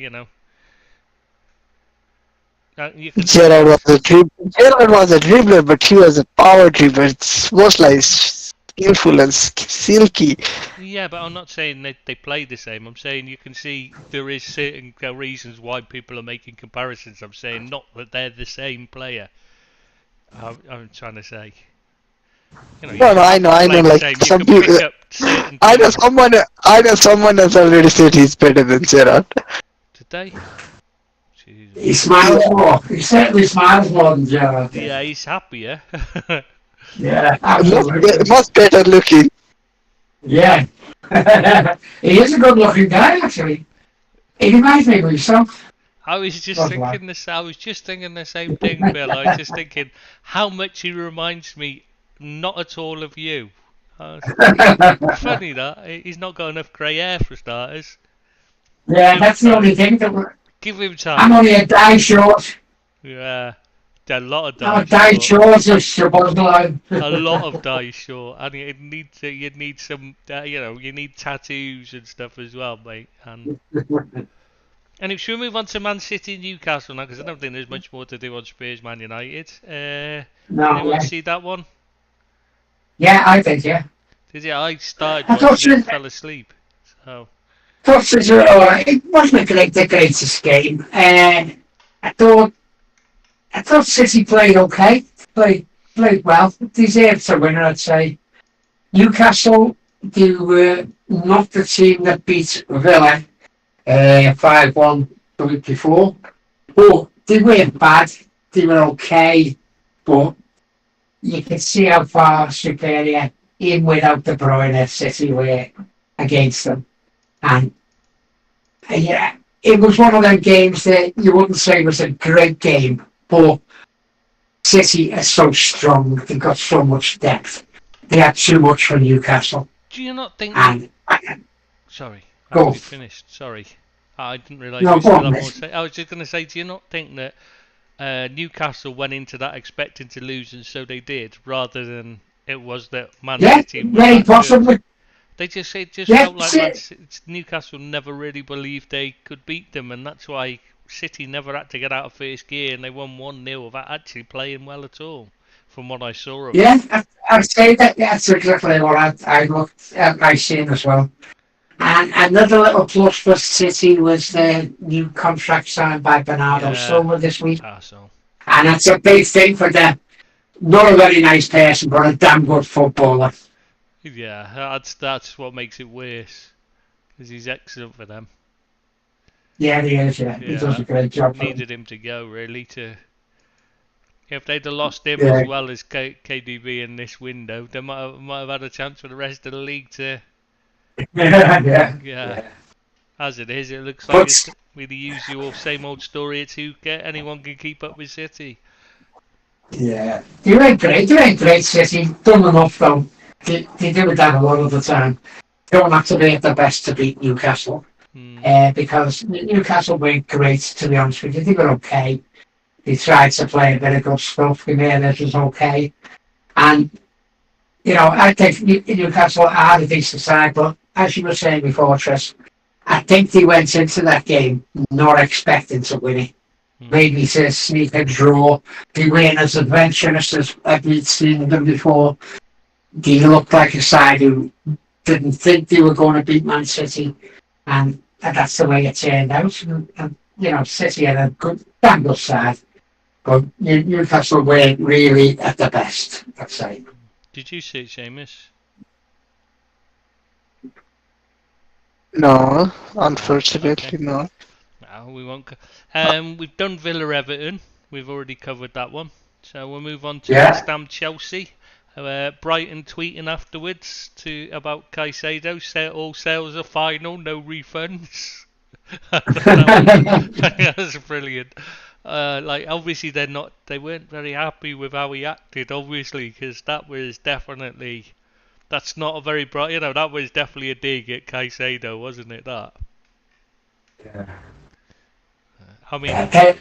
Speaker 3: Gerrard was a dribbler, but he was a power dribbler. Szoboszlai is skillful and silky.
Speaker 2: Yeah, but I'm not saying they play the same. I'm saying you can see there is certain reasons why people are making comparisons. I'm saying not that they're the same player. I'm trying to say.
Speaker 3: I know. Like some people, I know someone has already said he's better than Gerrard.
Speaker 2: Today.
Speaker 1: He smiles more. He certainly smiles more than Gerrard.
Speaker 2: Yeah, he's happier.
Speaker 1: Yeah, absolutely.
Speaker 3: Much better looking.
Speaker 1: Yeah. He is a good looking guy, actually. He reminds me of himself.
Speaker 2: I was just thinking the same thing, Bill. I was just thinking how much he reminds me, not at all of you. Funny that he's not got enough grey hair for starters.
Speaker 1: Yeah, that's the only thing that
Speaker 2: give him time.
Speaker 1: I'm only a die short.
Speaker 2: Yeah, A lot of
Speaker 1: No,
Speaker 2: dice
Speaker 1: die
Speaker 2: short.
Speaker 1: short is the bottom line.
Speaker 2: A lot of dice short, and you'd need some, you need tattoos and stuff as well, mate. And if we move on to Man City Newcastle now, because I don't think there's much more to do on Spurs Man United.
Speaker 1: No,
Speaker 2: Anyone see that one?
Speaker 1: yeah, I think, yeah.
Speaker 2: Did you? I started
Speaker 1: I thought
Speaker 2: watching it and
Speaker 1: it,
Speaker 2: fell asleep. So
Speaker 1: thought it, it wasn't the greatest game. I thought I thought City played okay, played well, deserved to win, I'd say. Newcastle, they were not the team that beat Villa 5-1 the week before. But they weren't bad. They were okay. But you can see how far superior, even without De Bruyne, City were against them. And yeah, it was one of them games that you wouldn't say was a great game, but City are so strong. They've got so much depth. They had too much for Newcastle.
Speaker 2: do you not think?
Speaker 1: And
Speaker 2: Sorry,
Speaker 1: go.
Speaker 2: after you finished. Sorry, I didn't realise
Speaker 1: No,
Speaker 2: we
Speaker 1: go
Speaker 2: still
Speaker 1: on,
Speaker 2: had more
Speaker 1: mate.
Speaker 2: to say. I was just going to say, do you not think that Newcastle went into that expecting to lose, and so they did, rather than it was that Man
Speaker 1: Yeah,
Speaker 2: City were
Speaker 1: very
Speaker 2: that good?
Speaker 1: possibly.
Speaker 2: It just
Speaker 1: Yeah,
Speaker 2: felt like Newcastle never really believed they could beat them, and that's why City never had to get out of first gear, and they won 1-0 without actually playing well at all, from what I saw of
Speaker 1: Yeah,
Speaker 2: them.
Speaker 1: I'd say that that's exactly what I looked at my seen as well. And another little plus for City was the new contract signed by Bernardo
Speaker 2: Yeah,
Speaker 1: Silva this week.
Speaker 2: arsehole.
Speaker 1: And that's a big thing for them. Not a very nice person, but a damn good footballer.
Speaker 2: Yeah, that's what makes it worse, because he's excellent for them.
Speaker 1: Yeah, he is, yeah. He does
Speaker 2: Yeah,
Speaker 1: a great job for them.
Speaker 2: needed him to go really to. If they'd have lost him as
Speaker 1: Yeah.
Speaker 2: well as KDB in this window, they might have had a chance for the rest of the league to.
Speaker 1: Yeah.
Speaker 2: Yeah, as it is, it looks like
Speaker 1: But
Speaker 2: it's with the usual same old story. It's who anyone can keep up with City.
Speaker 1: yeah, they ain't great City. Done enough though. They do that a lot of the time. Don't have to be at the best to beat Newcastle. Because Newcastle weren't great, to be honest with you. They were okay. They tried to play a bit of good stuff. Jimenez was okay. And, I think Newcastle are a decent side, but as you were saying before, Tris, I think they went into that game not expecting to win it. Maybe to sneak a draw. They weren't as adventurous as we'd seen them before. They looked like a side who didn't think they were going to beat Man City. And that's the way it turned out. And City had a damn good side. But Newcastle weren't really at the best, I'd say.
Speaker 2: Did you see it, Seamus?
Speaker 3: No, unfortunately
Speaker 2: Okay.
Speaker 3: not.
Speaker 2: No, we won't. We've done Villa Everton. We've already covered that one. So we'll move on to West Ham Chelsea. Brighton tweeting afterwards about Caicedo. All sales are final, no refunds. That was brilliant. Obviously they weren't very happy with how he acted, obviously, because that's not a very bright, that was definitely a dig at Caicedo, wasn't it, that?
Speaker 1: Yeah.
Speaker 2: I mean,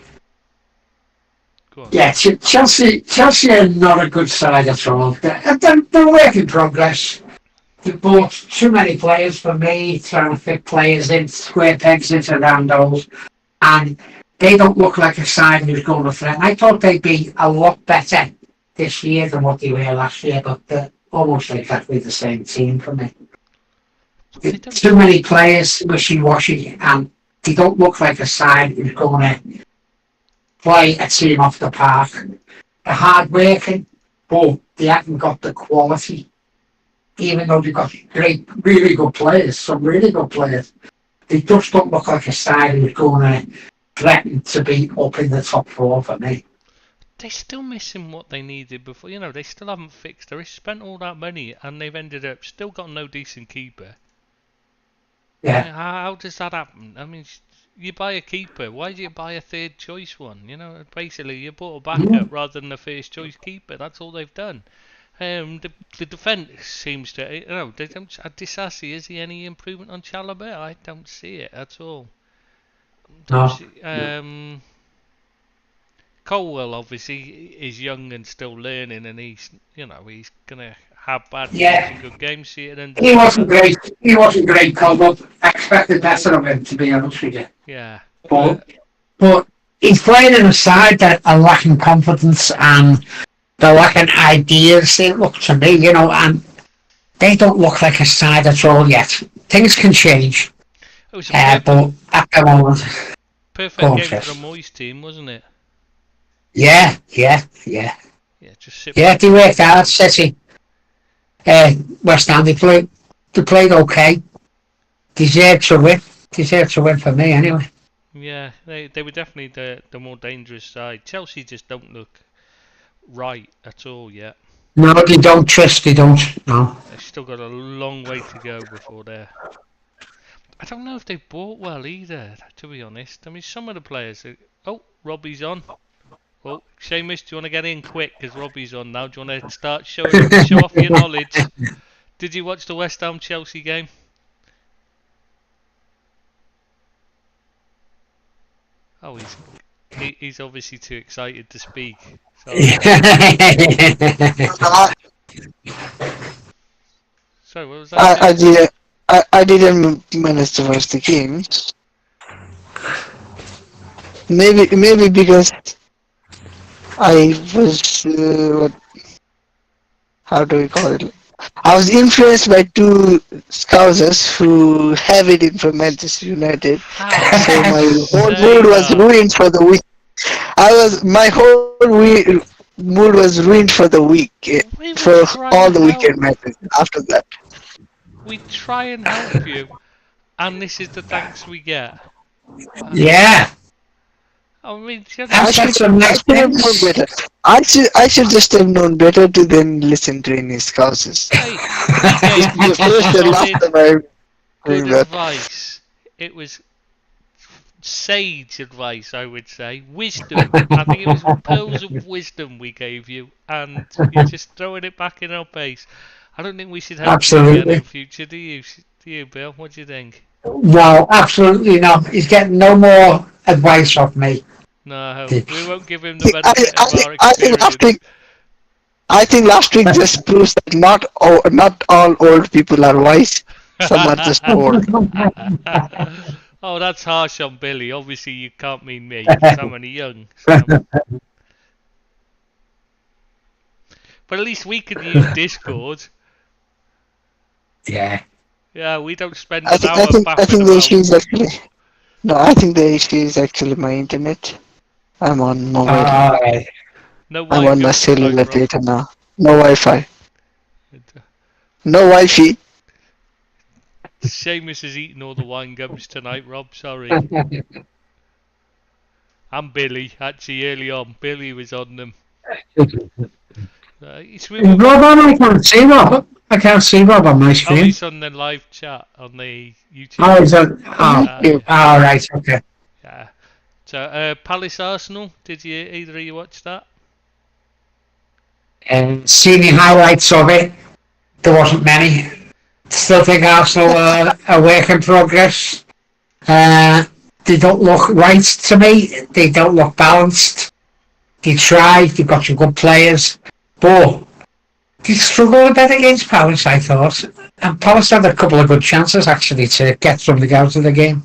Speaker 2: go on.
Speaker 1: Yeah, Chelsea are not a good side at all. They're a work in progress. They bought too many players for me, trying to fit players in square pegs into round holes, and they don't look like a side who's going to threaten. I thought they'd be a lot better this year than what they were last year, but they're almost exactly the same team for me. Too many players wishy-washy, and they don't look like a side who's going to play a team off the park. They're hard-working, but they haven't got the quality. Even though they've got really good players, some really good players, they just don't look like a side who's going to threaten to be up in the top four for me.
Speaker 2: They're still missing what they needed before. They still haven't fixed. They spent all that money and they've ended up still got no decent keeper.
Speaker 1: Yeah.
Speaker 2: How does that happen? I mean, you buy a keeper. Why do you buy a third choice one? Basically you bought a backup rather than a first choice keeper. That's all they've done. The defence seems to, they don't. Disasi, is he any improvement on Chalobah? I don't see it at all.
Speaker 1: No.
Speaker 2: Colwell obviously is young and still learning, and he's gonna have bad
Speaker 1: Yeah.
Speaker 2: games and good games. See it and
Speaker 1: He wasn't great. He wasn't great, Colwell. I expected better of him, to be honest with you.
Speaker 2: Yeah,
Speaker 1: But he's playing in a side that are lacking confidence and they're lacking ideas. They look to me, and they don't look like a side at all yet. Things can change,
Speaker 2: it was a
Speaker 1: but at the moment,
Speaker 2: perfect game
Speaker 1: Chris.
Speaker 2: for a Moyes team, wasn't it?
Speaker 1: Yeah.
Speaker 2: Yeah, just sit
Speaker 1: Yeah,
Speaker 2: back.
Speaker 1: they worked hard, City. West Ham, they played okay. Deserved to win for me, anyway.
Speaker 2: Yeah, they were definitely the more dangerous side. Chelsea just don't look right at all yet.
Speaker 1: No, they don't trust, they don't. No.
Speaker 2: They've still got a long way to go before they're. I don't know if they bought well either, to be honest. I mean, some of the players. Oh, Robbie's on. Oh, Seamus, do you want to get in quick? Because Robbie's on now. Do you want to start show off your knowledge? Did you watch the West Ham Chelsea game? Oh, he's obviously too excited to speak. Sorry. So what was that?
Speaker 3: I didn't manage to watch the game. Maybe because I was how do we call it? I was influenced by two Scousers who have it in from Manchester United. So my whole mood was ruined for the week. My whole mood was ruined for the week, for all the weekend matches after that.
Speaker 2: We try and help you, and this is the thanks we get.
Speaker 1: Yeah.
Speaker 2: I mean,
Speaker 3: I should have known better. I should just have known better to then listen to any Scousers.
Speaker 2: Hey, we gave good advice. It was sage advice, I would say. Wisdom. I think it was pearls of wisdom we gave you, and you're just throwing it back in our face. I don't think we should help you again in future, do you? Do you, Bill? What do you think?
Speaker 1: No, absolutely not. He's getting no more advice off me.
Speaker 2: No, we won't give him the benefit of our experience.
Speaker 3: I think last week just proves that not all old people are wise. Some are just old.
Speaker 2: Oh, that's harsh on Billy. Obviously, you can't mean me because I'm only young. So. But at least we can use Discord.
Speaker 1: Yeah.
Speaker 2: Yeah, we don't spend
Speaker 3: I
Speaker 2: an hour
Speaker 3: think
Speaker 2: baffling
Speaker 3: the
Speaker 2: about.
Speaker 3: issue is actually. No, I think the issue is actually my internet. I'm on mobile.
Speaker 1: Right.
Speaker 2: No
Speaker 3: I'm on my cellular data now. No Wi-Fi. No Wi-Fi.
Speaker 2: Seamus has eaten all the wine gums tonight, Rob. Sorry. And Billy, actually, early on. Billy was on them.
Speaker 1: Rob on? I can't see Rob. I can't see Rob on my screen.
Speaker 2: Oh, he's on the live chat on the YouTube.
Speaker 1: Oh, he's on. Oh, right, okay.
Speaker 2: Yeah. So, Palace Arsenal, did you either of you watch that?
Speaker 1: Seen the highlights of it. There wasn't many. Still think Arsenal are a work in progress. They don't look right to me. They don't look balanced. They try. They've got some good players. But they struggled a bit against Palace, I thought. And Palace had a couple of good chances, actually, to get something out of the game.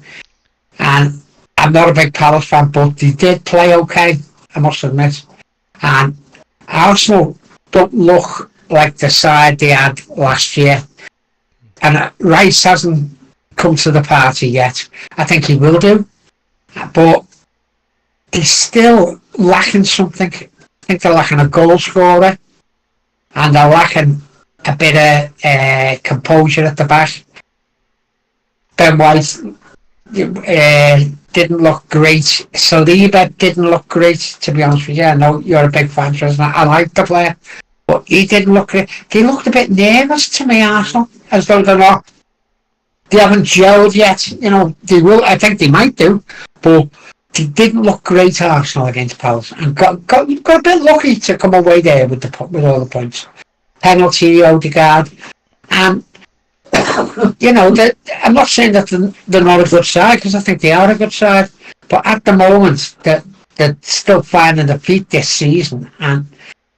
Speaker 1: And I'm not a big Palace fan, but they did play okay, I must admit. And Arsenal don't look like the side they had last year. And Rice hasn't come to the party yet. I think he will do. But he's still lacking something. I think they're lacking a goal scorer. And they're lacking a bit of composure at the back. Ben White didn't look great. Saliba didn't look great, to be honest with you. I know you're a big fan, Tristan. I like the player. But he didn't look great. They looked a bit nervous to me, Arsenal, as though they haven't gelled yet. You know, they will. I think they might do, but they didn't look great, Arsenal, against Palace, and got a bit lucky to come away there with all the points. Penalty, Odegaard, and you know, I'm not saying that they're not a good side, because I think they are a good side, but at the moment, they're they're still finding their feet this season, and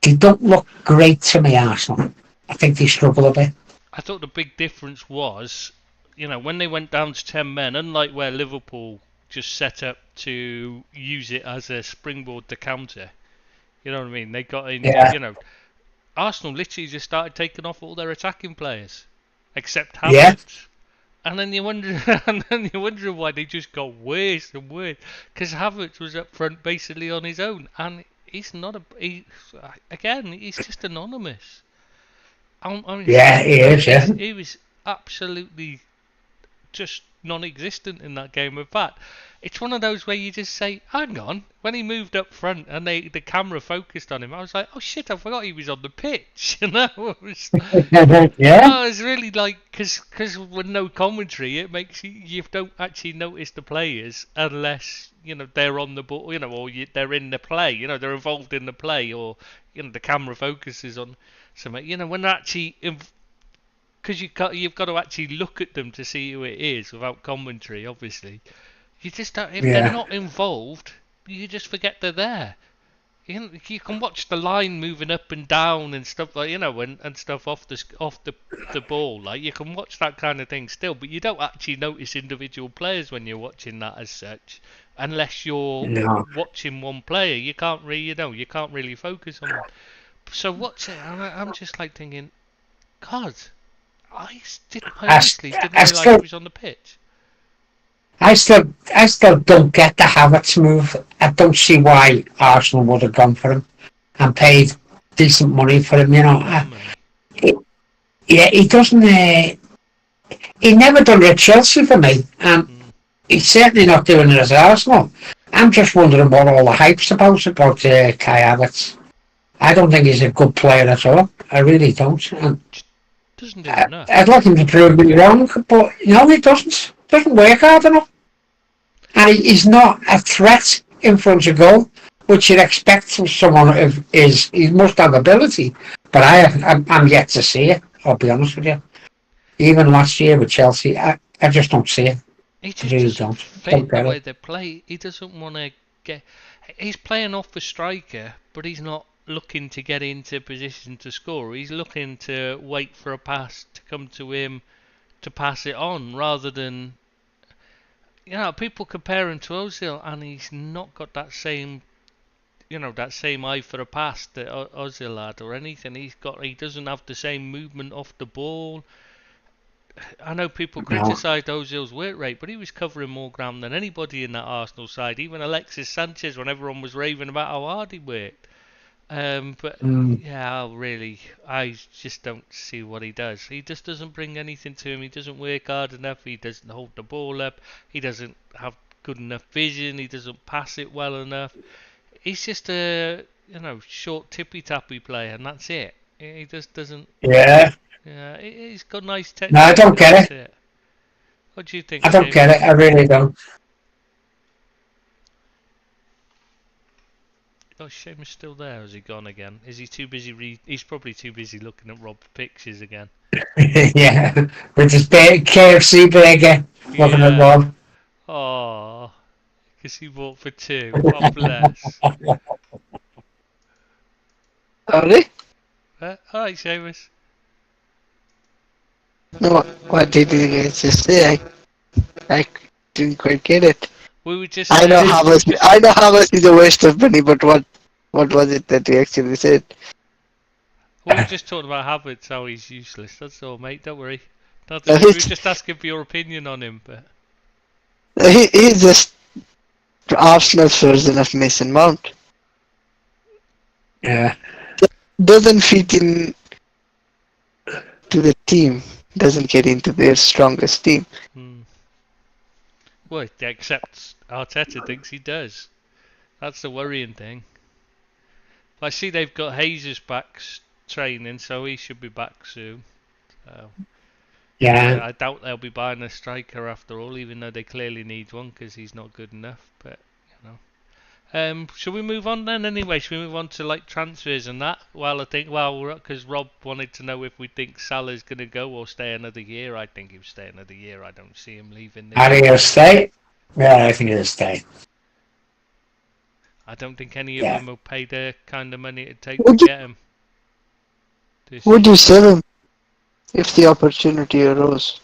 Speaker 1: they don't look great to me, Arsenal. I think they struggle a bit.
Speaker 2: I thought the big difference was, when they went down to 10 men, unlike where Liverpool just set up to use it as a springboard to counter. You know what I mean? They got in,
Speaker 1: Yeah.
Speaker 2: Arsenal literally just started taking off all their attacking players, except
Speaker 1: Yeah.
Speaker 2: Havertz. And then you wonder, why they just got worse and worse. Because Havertz was up front basically on his own, and he's not he's just anonymous. I mean,
Speaker 1: Yeah, he is, yeah.
Speaker 2: he was absolutely just non-existent in that game. In fact, it's one of those where you just say, hang on, when he moved up front and the camera focused on him, I was like, oh shit, I forgot he was on the pitch. It was,
Speaker 1: Yeah.
Speaker 2: I was really like, because with no commentary, it makes you don't actually notice the players unless they're on the ball, or they're in the play, they're involved in the play, or the camera focuses on something. When they're actually because you've got to actually look at them to see who it is without commentary. Obviously, you just don't, if they're not involved, you just forget they're there. You can watch the line moving up and down and stuff like and stuff off the ball. Like you can watch that kind of thing still, but you don't actually notice individual players when you're watching that as such, unless you're
Speaker 1: No.
Speaker 2: watching one player. You can't really you can't really focus on one. So watching, I'm just like thinking, God. I honestly didn't realise he was on the pitch.
Speaker 1: I still don't get the Havertz move. I don't see why Arsenal would have gone for him and paid decent money for him. He doesn't. He never done it at Chelsea for me, and he's certainly not doing it at Arsenal. I'm just wondering what all the hype's about Kai Havertz. I don't think he's a good player at all. I really don't. And
Speaker 2: doesn't do enough.
Speaker 1: I'd like him to prove me wrong, but no, he doesn't. Doesn't work hard enough. And he's not a threat in front of goal, which you'd expect from someone who he must have ability. But I'm yet to see it, I'll be honest with you. Even last year with Chelsea, I just don't see it.
Speaker 2: He just really doesn't fit the way they play. He doesn't want to get... He's playing off the striker, but he's not looking to get into position to score. He's looking to wait for a pass to come to him to pass it on, rather than people compare him to Ozil, and he's not got that same that same eye for a pass that Ozil had or anything. He doesn't have the same movement off the ball. I know people criticised Ozil's work rate, but he was covering more ground than anybody in that Arsenal side. Even Alexis Sanchez, when everyone was raving about how hard he worked. I just don't see what he does. He just doesn't bring anything to him. He doesn't work hard enough. He doesn't hold the ball up. He doesn't have good enough vision. He doesn't pass it well enough. He's just a short tippy tappy player, and that's it. He just doesn't.
Speaker 1: Yeah.
Speaker 2: Yeah, he's got nice technique.
Speaker 1: No, I don't get
Speaker 2: it. What do you think?
Speaker 1: I don't get it. I really don't.
Speaker 2: Oh, Seamus still there? Has he gone again? Is he too busy? He's probably too busy looking at Rob's pictures again.
Speaker 1: Yeah, with his KFC burger, looking at Rob.
Speaker 2: Oh, because he bought for two. God bless.
Speaker 3: Sorry?
Speaker 2: Alright, Seamus.
Speaker 3: No, what did you guys just say? I didn't quite get it.
Speaker 2: We were just.
Speaker 3: I know how much is a waste of money, but what was it that you actually said?
Speaker 2: We were just talking about Havertz, how he's useless. That's all, mate. Don't worry. We were just asking for your opinion on him, but
Speaker 3: he's just Arsenal's version of Mason Mount.
Speaker 1: Yeah.
Speaker 3: Doesn't fit in to the team. Doesn't get into their strongest team.
Speaker 2: Well, except Arteta thinks he does. That's the worrying thing. I see they've got Jesus back training, so he should be back soon. So,
Speaker 1: yeah.
Speaker 2: I doubt they'll be buying a striker after all, even though they clearly need one because he's not good enough. But shall we move on then? Anyway, shall we move on to transfers and that? Because Rob wanted to know if we think Salah's going to go or stay another year. I think he'll stay another year. I don't see him leaving.
Speaker 1: I think he'll stay. Yeah, I think he'll stay.
Speaker 2: I don't think any of
Speaker 1: Yeah.
Speaker 2: them will pay the kind of money it takes to
Speaker 3: Would you
Speaker 2: get him this
Speaker 3: would you
Speaker 2: year.
Speaker 3: sell him if the opportunity arose?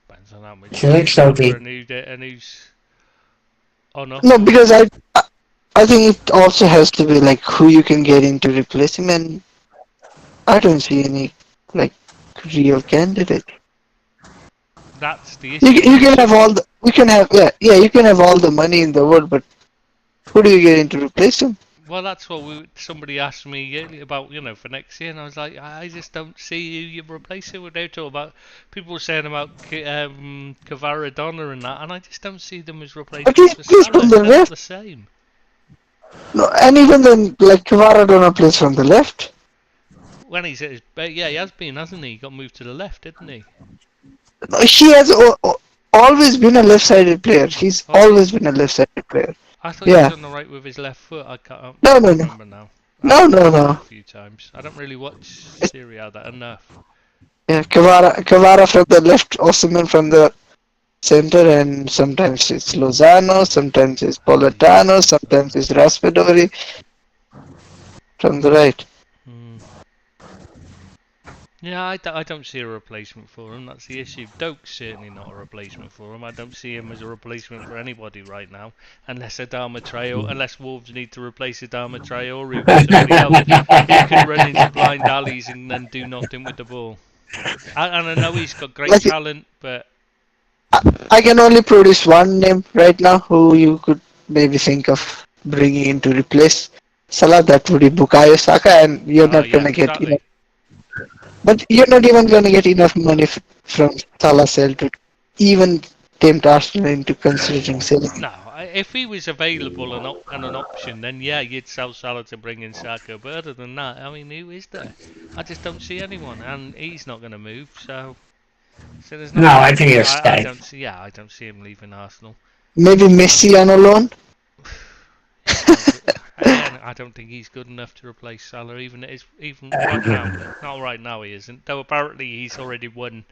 Speaker 2: Depends on how much
Speaker 1: Do you
Speaker 2: money
Speaker 1: think
Speaker 2: you're
Speaker 1: so,
Speaker 2: offering
Speaker 1: Pete?
Speaker 2: and who's on
Speaker 3: No,
Speaker 2: offer.
Speaker 3: because I think it also has to be like who you can get in to replace him, and I don't see any like real candidate.
Speaker 2: That's the
Speaker 3: You
Speaker 2: issue.
Speaker 3: you can have all the you can have yeah you can have all the money in the world, but who do you get in to replace him?
Speaker 2: Well, that's what somebody asked me earlier about, for next year, and I was like, I just don't see who you replace it with. They're talking about people were saying about Kvaradona and that, and I just don't see them as
Speaker 3: But
Speaker 2: replacements for
Speaker 3: he's from
Speaker 2: Salah.
Speaker 3: the
Speaker 2: They're not
Speaker 3: left.
Speaker 2: the same.
Speaker 3: No, and even then, like Kvaradona plays from the left.
Speaker 2: When he's at his, yeah, he has been, hasn't he? He got moved to the left, didn't he?
Speaker 3: No, he has always been a left-sided player. He's
Speaker 2: Oh, is he?
Speaker 3: always been a left-sided player.
Speaker 2: I thought he was
Speaker 3: Yeah.
Speaker 2: on the right with his left foot. I
Speaker 3: No, no,
Speaker 2: can't
Speaker 3: no,
Speaker 2: remember now. I've
Speaker 3: no,
Speaker 2: only
Speaker 3: no,
Speaker 2: watched it a
Speaker 3: no.
Speaker 2: few times. I don't really watch
Speaker 3: It's,
Speaker 2: Serie A that enough.
Speaker 3: yeah, Kvara from the left, Osimhen from the center, and sometimes it's Lozano, sometimes it's Politano, sometimes it's Raspadori from the right.
Speaker 2: Hmm. Yeah, I don't see a replacement for him. That's the issue. Doak's certainly not a replacement for him. I don't see him as a replacement for anybody right now, unless Adama Traore, unless Wolves need to replace Adama Traore with somebody else who can run into blind alleys and then do nothing with the ball. And I know he's got great
Speaker 3: Like
Speaker 2: talent, but
Speaker 3: I can only produce one name right now who you could maybe think of bringing in to replace Salah. That would be Bukayo Saka, and you're not
Speaker 2: yeah,
Speaker 3: gonna get
Speaker 2: exactly.
Speaker 3: enough. But you're not even gonna get enough money from Salah sale to even tempt Arsenal into considering selling him.
Speaker 2: No, if he was available and an option, then yeah, you'd sell Salah to bring in Saka. But other than that, I mean, who is there? I just don't see anyone, and he's not going to move. So there's no
Speaker 1: No, I
Speaker 2: point.
Speaker 1: think he'll
Speaker 2: I
Speaker 1: stay.
Speaker 2: don't see. Yeah, I don't see him leaving Arsenal.
Speaker 3: Maybe Messi on a loan.
Speaker 2: He's not good. Again, I don't think he's good enough to replace Salah, even right now. Not right now, he isn't. Though apparently he's already won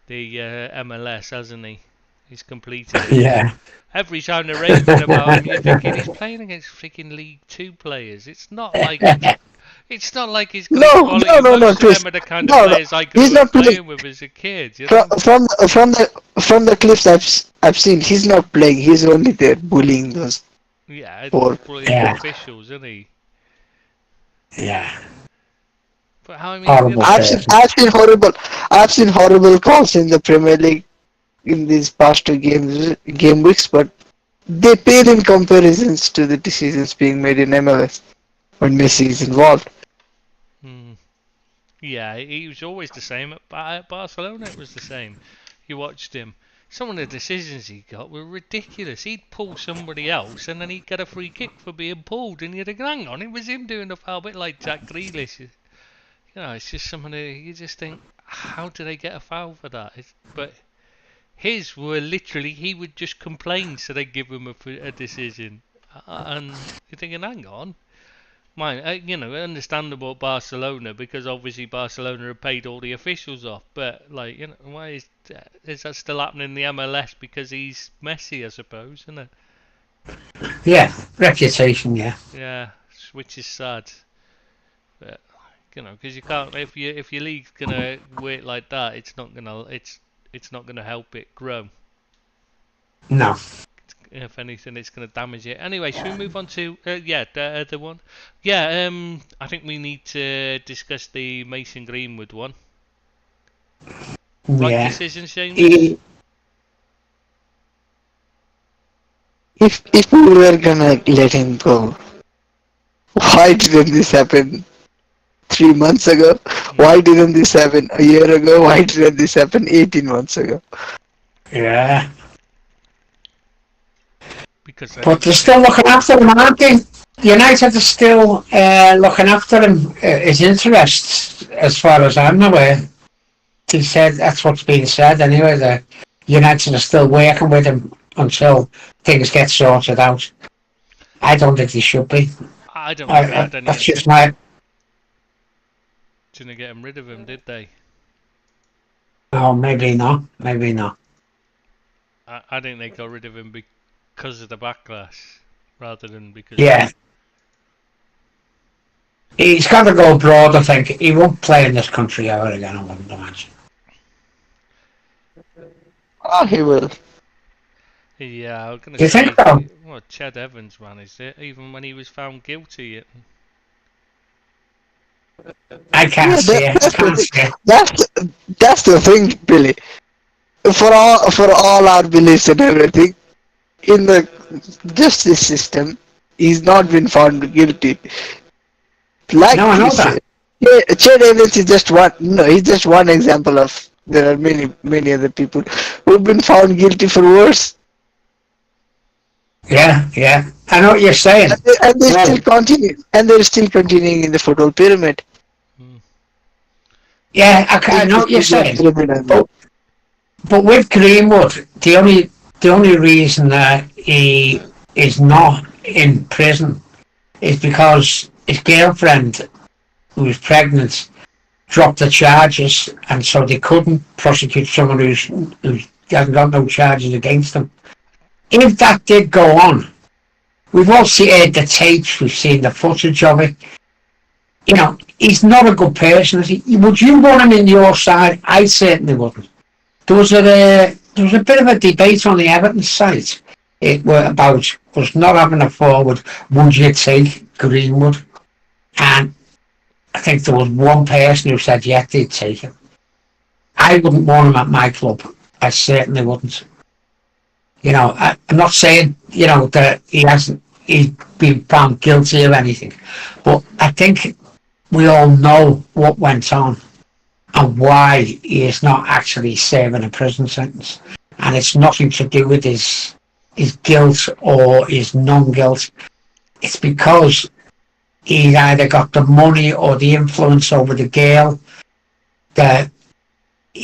Speaker 2: the MLS, hasn't he? He's completed it.
Speaker 1: Yeah.
Speaker 2: Every time they're raving about him, you're thinking he's playing against freaking League Two players. It's not like he's great
Speaker 3: No,
Speaker 2: quality.
Speaker 3: no, no, no,
Speaker 2: Most of
Speaker 3: Chris.
Speaker 2: them are the kind of
Speaker 3: No, no.
Speaker 2: players I
Speaker 3: He's
Speaker 2: grew
Speaker 3: not
Speaker 2: up
Speaker 3: playing.
Speaker 2: playing with as a kid. You
Speaker 3: From
Speaker 2: know?
Speaker 3: from the clips I've seen, he's not playing. He's only there bullying those
Speaker 2: Yeah,
Speaker 3: poor.
Speaker 2: bullying the
Speaker 1: Yeah.
Speaker 2: officials, isn't he?
Speaker 1: Yeah.
Speaker 2: But how I mean,
Speaker 1: Horrible person.
Speaker 3: I've seen horrible calls in the Premier League in these past two game weeks, but they pale in comparisons to the decisions being made in MLS when Messi is involved.
Speaker 2: Hmm. Yeah, he was always the same. At Barcelona, it was the same. You watched him. Some of the decisions he got were ridiculous. He'd pull somebody else, and then he'd get a free kick for being pulled, and you'd think, hang on, it was him doing the foul, a bit like Jack Grealish. It's just some of the. You just think, how do they get a foul for that? But his were literally, he would just complain, so they'd give him a decision. And you're thinking, hang on. Mine, understandable at Barcelona because obviously Barcelona have paid all the officials off. But why is that still happening in the MLS? Because he's Messi, I suppose, isn't it?
Speaker 1: Yeah. Reputation, yeah.
Speaker 2: Yeah, which is sad. But because you can't if your league's gonna work like that, it's not gonna help it grow.
Speaker 1: No.
Speaker 2: If anything, it's going to damage it. Anyway, should we move on to the other one? Yeah, I think we need to discuss the Mason Greenwood one. Right
Speaker 1: Yeah.
Speaker 2: decision, Seamus?
Speaker 3: If we were gonna let him go, why didn't this happen 3 months ago? Why didn't this happen a year ago? Why didn't this happen 18 months ago?
Speaker 1: Yeah.
Speaker 2: Because
Speaker 1: But they're still looking after him, aren't they? United are still looking after him, his interests, as far as I'm aware. He said that's what's being said anyway, that United are still working with him until things get sorted out. I don't think they should be.
Speaker 2: I don't think they had any
Speaker 1: That's
Speaker 2: intention.
Speaker 1: just my...
Speaker 2: Didn't get rid of him, did they? I don't think they had any intention of getting rid of him. I think they were just trying to get him.
Speaker 1: That's just my...
Speaker 2: Didn't get him rid of him, did they?
Speaker 1: Oh, maybe not. Maybe not.
Speaker 2: I think they got rid of him because of the backlash, rather than because.
Speaker 1: Yeah. He's got to go abroad, I think. He won't play in this country ever again, I wouldn't imagine.
Speaker 3: Oh, he will.
Speaker 2: Yeah, I was gonna
Speaker 1: Do you
Speaker 2: say.
Speaker 1: think so?
Speaker 2: Well, Ched Evans managed it, even when he was found guilty.
Speaker 1: I can't
Speaker 3: Yeah,
Speaker 1: see it. I
Speaker 3: that's the
Speaker 1: can't
Speaker 3: thing.
Speaker 1: see it.
Speaker 3: That's the thing, Billy. For all our beliefs and everything, in the justice system, he's not been found guilty. Like
Speaker 1: No, I
Speaker 3: you
Speaker 1: know that.
Speaker 3: said, yeah, Chet Evans is just one. No, he's just one example of. There are many other people who've been found guilty for worse,
Speaker 1: Yeah, yeah. I know what you're saying.
Speaker 3: and they still
Speaker 1: Well,
Speaker 3: continue, and they're still continuing in the football pyramid.
Speaker 2: Mm.
Speaker 1: yeah, I
Speaker 3: In
Speaker 1: know
Speaker 3: the
Speaker 1: what you're
Speaker 3: media
Speaker 1: saying.
Speaker 3: pyramid, I mean.
Speaker 1: But with Greenwood, the only reason that he is not in prison is because his girlfriend, who was pregnant, dropped the charges, and so they couldn't prosecute someone who hasn't got no charges against them. If that did go on, we've all seen the tapes, we've seen the footage of it. You know, he's not a good person. Would you want him in your side? I certainly wouldn't. There was a bit of a debate on the Everton site. It were about us not having a forward. Would you take Greenwood? And I think there was one person who said yeah, they'd take him. I wouldn't want him at my club. I certainly wouldn't. I'm not saying that he's been found guilty of anything, but I think we all know what went on and why he is not actually serving a prison sentence. And it's nothing to do with his guilt or his non-guilt. It's because he either got the money or the influence over the girl that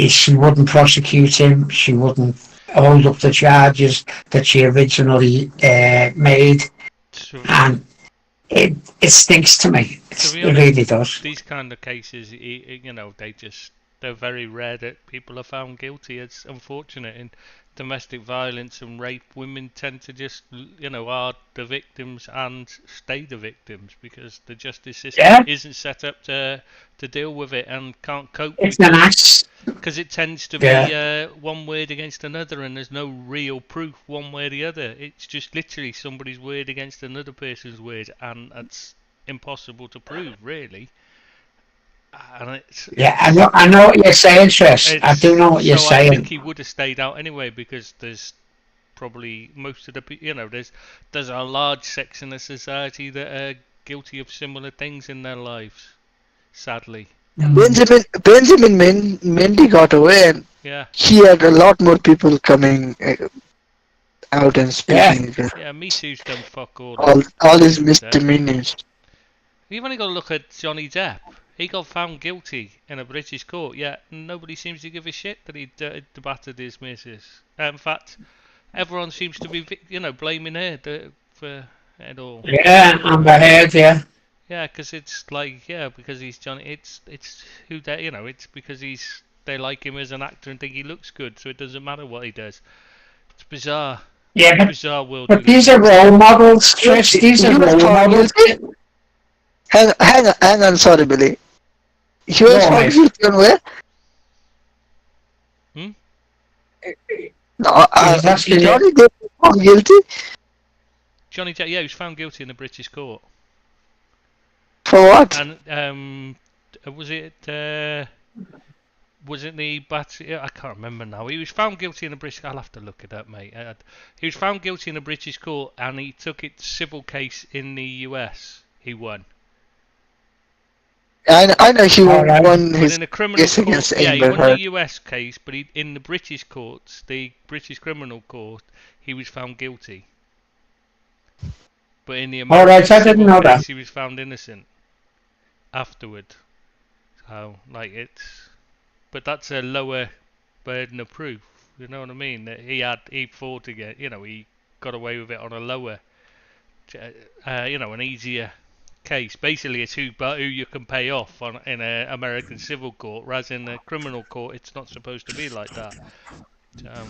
Speaker 1: she wouldn't prosecute him, she wouldn't hold up the charges that she originally made, and it stinks to me.
Speaker 2: To be
Speaker 1: It
Speaker 2: honest,
Speaker 1: really does.
Speaker 2: these kind of cases, they're very rare that people are found guilty. It's unfortunate. In domestic violence and rape, women tend to just, are the victims and stay the victims because the justice system isn't set up to deal with it and can't cope
Speaker 1: It's
Speaker 2: with
Speaker 1: an
Speaker 2: it.
Speaker 1: axe.
Speaker 2: Because it tends to be one word against another, and there's no real proof one way or the other. It's just literally somebody's word against another person's word, and that's impossible to prove, really. And
Speaker 1: I know what you're saying, Tris. I do know what you're
Speaker 2: so I
Speaker 1: saying.
Speaker 2: think he would have stayed out anyway because there's probably most of the there's a large section of society that are guilty of similar things in their lives, sadly.
Speaker 3: Benjamin Mendy got away, and
Speaker 2: Yeah.
Speaker 3: he had a lot more people coming out and speaking against
Speaker 2: Yeah, Me Too's done fuck all.
Speaker 3: all his misdemeanors.
Speaker 2: You've only got to look at Johnny Depp. He got found guilty in a British court, yet nobody seems to give a shit that he battered his missus. In fact, everyone seems to be, blaming her for it all.
Speaker 1: Yeah, Amber Heard, yeah.
Speaker 2: Yeah, because it's like, because he's Johnny. It's who they, it's because they like him as an actor and think he looks good, so it doesn't matter what he does. It's bizarre.
Speaker 1: Yeah,
Speaker 2: Bizarre world.
Speaker 1: but these are role models, Chris. These are role models.
Speaker 3: Hang on, sorry, Billy. He was found guilty on where? No, Johnny Depp was found guilty.
Speaker 2: Johnny Depp, he was found guilty in the British court.
Speaker 3: For what?
Speaker 2: And was it the battery? I can't remember now. He was found guilty in the British. I'll have to look it up, mate. He was found guilty in the British court, and he took it civil case in the US. He won.
Speaker 3: I know he won
Speaker 2: his
Speaker 3: case
Speaker 2: against Amber Heard. He won the US case, but in the British courts, the British criminal court, he was found guilty. But in the American civil case, he was found innocent afterward. So, but that's a lower burden of proof. You know what I mean? That he fought to get, he got away with it on a lower, an easier case. Basically, it's who you can pay off in an American civil court, whereas in a criminal court, it's not supposed to be like that. So.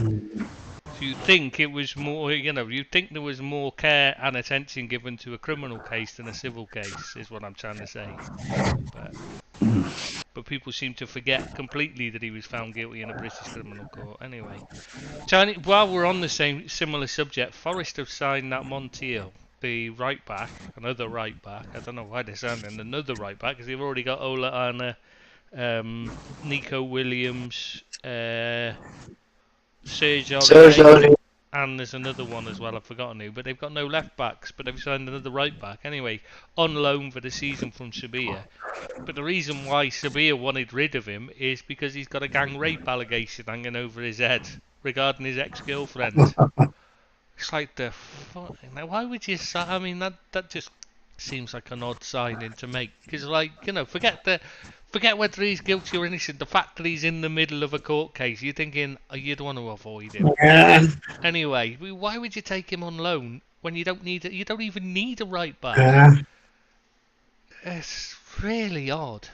Speaker 2: So you think it was more, you think there was more care and attention given to a criminal case than a civil case, is what I'm trying to say. But people seem to forget completely that he was found guilty in a British criminal court. Anyway, while we're on the same similar subject, Forest have signed that Montiel, the right back, another right back. I don't know why they're signing another right back because they've already got Ola Anna, Nico Williams, Serge Aurier, and there's another one as well. I've forgotten who, but they've got no left backs. But they've signed another right back anyway, on loan for the season from Sevilla. But the reason why Sevilla wanted rid of him is because he's got a gang rape allegation hanging over his head regarding his ex-girlfriend. It's like the fuck. Now, why would you? I mean, that just seems like an odd signing to make. Because, forget whether he's guilty or innocent. The fact that he's in the middle of a court case, you're thinking you'd want to avoid him.
Speaker 1: Yeah.
Speaker 2: Anyway, why would you take him on loan when you don't need it? You don't even need a right back.
Speaker 1: Yeah.
Speaker 2: It's really odd.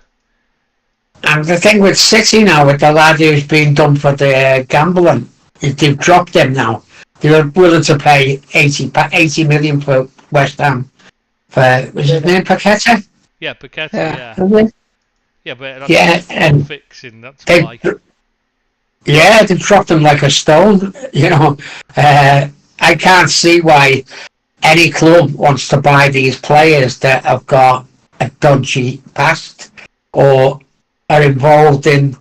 Speaker 1: And the thing with City now, with the lad who's been done for the gambling, they've dropped him now. They were willing to pay 80 million for West Ham. Was his name Paqueta?
Speaker 2: Yeah, Paqueta,
Speaker 1: Yeah.
Speaker 2: Yeah, but that's
Speaker 1: Yeah, and
Speaker 2: fixing, that's
Speaker 1: they,
Speaker 2: why.
Speaker 1: yeah, they dropped him like a stone. I can't see why any club wants to buy these players that have got a dodgy past or are involved in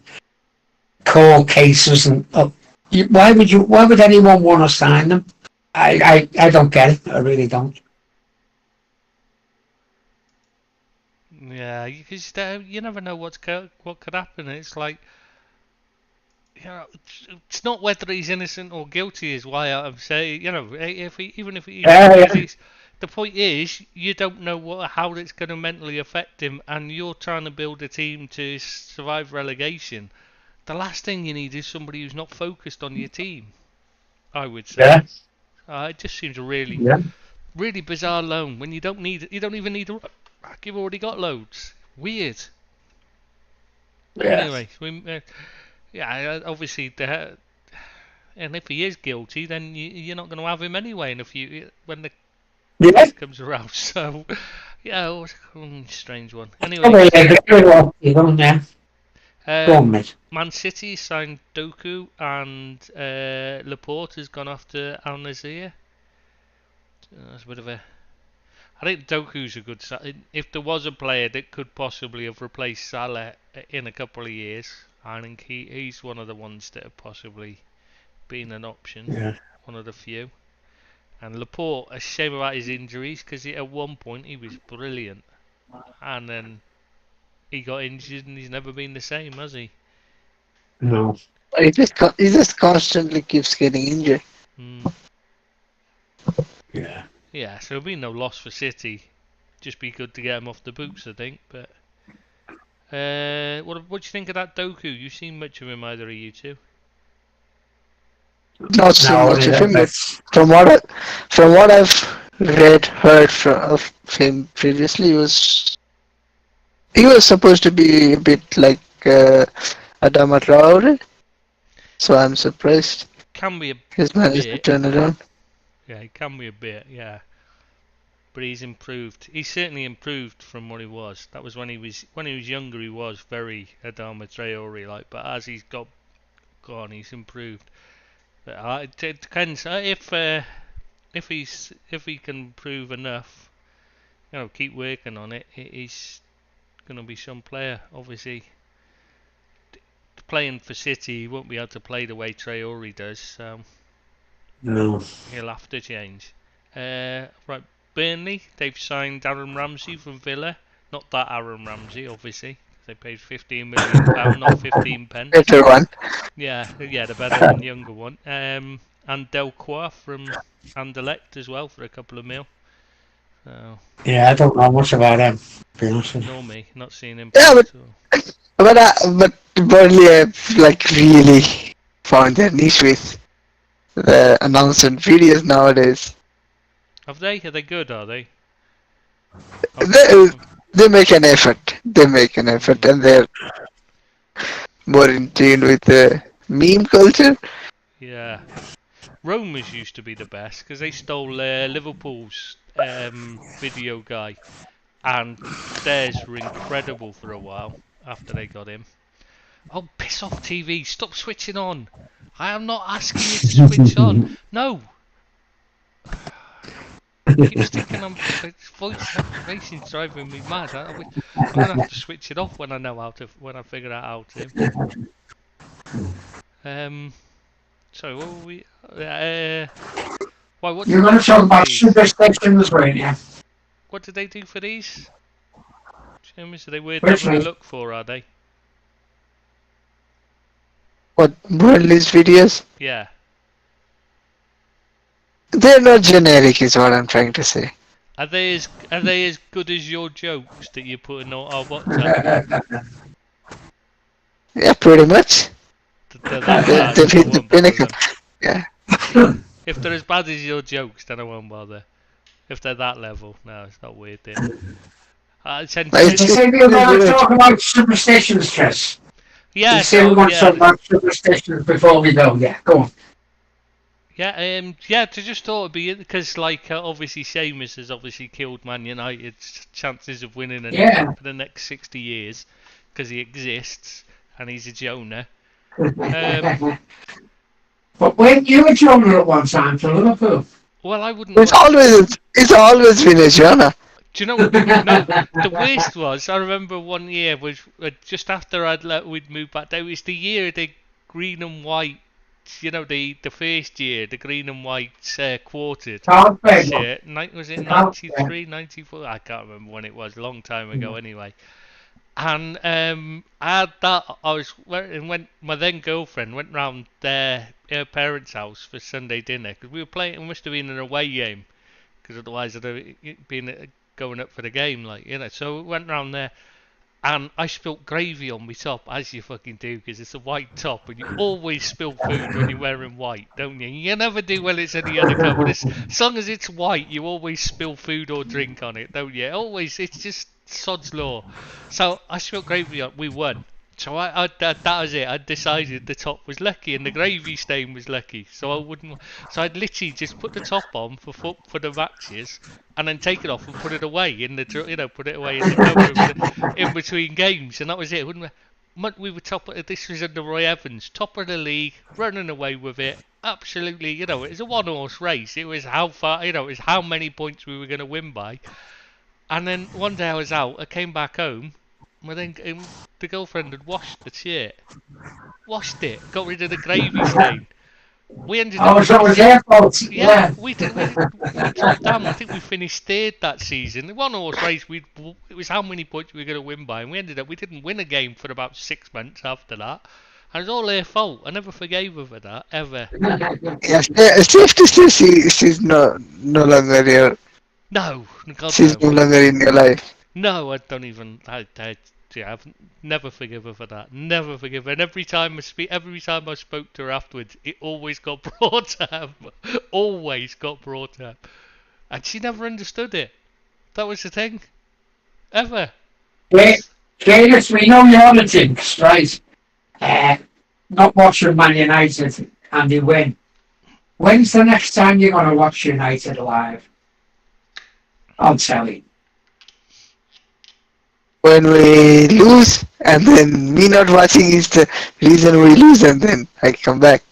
Speaker 1: court cases. And why would anyone want to sign them? I don't get it. I really don't.
Speaker 2: Yeah, because you never know what could happen. It's like, it's not whether he's innocent or guilty is why I'm saying, even if he's, the point is you don't know how it's going to mentally affect him, and you're trying to build a team to survive relegation. The last thing you need is somebody who's not focused on your team, I would say.
Speaker 1: Yeah.
Speaker 2: It just seems a really bizarre loan when you don't even need a. You've already got loads. Weird.
Speaker 1: Yeah.
Speaker 2: Anyway, obviously, and if he is guilty, then you're not going to have him anyway when the case comes around. So, strange one. Anyway, Man City signed Doku, and Laporte has gone off to Al Nassr. That's a bit of a. I think Doku's a good. If there was a player that could possibly have replaced Salah in a couple of years, I think he's one of the ones that have possibly been an option.
Speaker 1: Yeah.
Speaker 2: One of the few. And Laporte, a shame about his injuries, because at one point he was brilliant, and then he got injured and he's never been the same, has he?
Speaker 1: No.
Speaker 3: He just constantly keeps getting injured.
Speaker 1: Yeah.
Speaker 2: Yeah, so it'll be no loss for City. Just be good to get him off the books, I think. But what do you think of that Doku? You've seen much of him, either of you two?
Speaker 3: Not so much of him, but from what I've heard of him previously, he was supposed to be a bit like Adama Traore. So I'm surprised.
Speaker 2: Can be a
Speaker 3: He's managed to turn it around.
Speaker 2: Yeah, he can be a bit, yeah. But he's improved. He's certainly improved from what he was. That was when he was younger. He was very Adama Traore like, but as he's gone, he's improved. But it depends if he can improve enough. Keep working on it. He's going to be some player. Obviously, playing for City, he won't be able to play the way Traore does. So.
Speaker 1: No.
Speaker 2: He'll have to change. Right, Burnley, they've signed Aaron Ramsey from Villa. Not that Aaron Ramsey, obviously. They paid £15 million, not 15 pence.
Speaker 3: Better one.
Speaker 2: Yeah, the better and younger one. And Delcroix from Anderlecht as well for a couple of mil. So,
Speaker 1: yeah, I don't know much about him, to be honest with you.
Speaker 2: Nor me, not seen him.
Speaker 3: Yeah, but Burnley have really found their niche with the announcement videos nowadays.
Speaker 2: Have they? Are they good, are they?
Speaker 3: They make an effort. And they're more in tune with the meme culture.
Speaker 2: Yeah. Romers used to be the best because they stole Liverpool's video guy, and theirs were incredible for a while after they got him. Oh, piss off, TV! Stop switching on. I am not asking you to switch on. No. Keep sticking on voice activation's driving me mad. I'm gonna have to switch it off when I know how to. When I figure out how to. So what were we? Why? What
Speaker 1: You're
Speaker 2: did
Speaker 1: going
Speaker 2: they
Speaker 1: to talk
Speaker 2: do for
Speaker 1: about
Speaker 2: these?
Speaker 1: superstitions, right? Yeah.
Speaker 2: What did they do for these? James, are they worth
Speaker 1: Which
Speaker 2: having a
Speaker 1: one?
Speaker 2: look for? Are they?
Speaker 3: What, Burnley's videos?
Speaker 2: Yeah.
Speaker 3: They're not generic, is what I'm trying to say.
Speaker 2: Are they as good as your jokes that you put in our WhatsApp?
Speaker 3: Yeah, pretty much.
Speaker 2: They're that bad.
Speaker 3: They've
Speaker 2: I
Speaker 3: hit the
Speaker 2: won't bother
Speaker 3: pinnacle.
Speaker 2: then.
Speaker 3: Yeah.
Speaker 2: If they're as bad as your jokes, then I won't bother. If they're that level, no, it's not worth it.
Speaker 3: It's-
Speaker 1: They say we're going to talk about superstitions, Chris.
Speaker 2: Yeah,
Speaker 1: They say we
Speaker 2: so
Speaker 1: want to talk about superstitions before we go. Yeah, go on.
Speaker 2: yeah, to just thought it'd be because, like, obviously Seamus has obviously killed Man United's chances of winning a
Speaker 1: Yeah.
Speaker 2: for the next 60 years because he exists and he's a Jonah.
Speaker 1: But when you were Jonah at one time for Liverpool.
Speaker 2: Well, I wouldn't.
Speaker 3: It's always been a genre.
Speaker 2: Do you know what? No, the worst was, I remember one year was just after we'd moved back down. It was the year the green and white, you know, the first year, the green and white quartered shirt. Was it 93, 94? I can't remember when it was. A long time ago, anyway. And I had that. When my then girlfriend went round her parents' house for Sunday dinner because we were playing. It must have been an away game because otherwise I'd have been going up for the game, like, you know. So we went round there, and I spilt gravy on my top, as you fucking do, because it's a white top, and you always spill food when you're wearing white, don't you? You never do when it's any other colour, but as long as it's white, you always spill food or drink on it, don't you? Always, it's just sod's law. So I spilt gravy on. We won. So that was it. I decided the top was lucky and the gravy stain was lucky. So I wouldn't. So I'd literally just put the top on for the matches, and then take it off and put it away in the put it away in the cupboard in between games, and that was it. Wouldn't we were top. This was under Roy Evans, top of the league, running away with it. Absolutely, it was a one-horse race. It was how far, it was how many points we were going to win by. And then one day I was out. I came back home. Well, then the girlfriend had washed the shirt. Washed it. Got rid of the gravy stain. We ended up...
Speaker 1: Oh, so it was their fault.
Speaker 2: Yeah, we dropped down. I think we finished third that season. The one-horse race, it was how many points we were going to win by. And we didn't win a game for about 6 months after that. And it was all their fault. I never forgave her for that, ever.
Speaker 3: Yes, safe to say she's no longer here.
Speaker 2: No. God,
Speaker 3: She's no longer in your life.
Speaker 2: No, I don't even. I've never forgive her for that. Never forgive her. And every time I spoke to her afterwards, it always got brought up. Always got brought up. And she never understood it. That was the thing. Ever.
Speaker 1: Jadis, we know you're the jinx, right? Not watching Man United and they win. When's the next time you're going to watch United live? On telly.
Speaker 3: When we lose, and then me not watching is the reason we lose, and then I come back.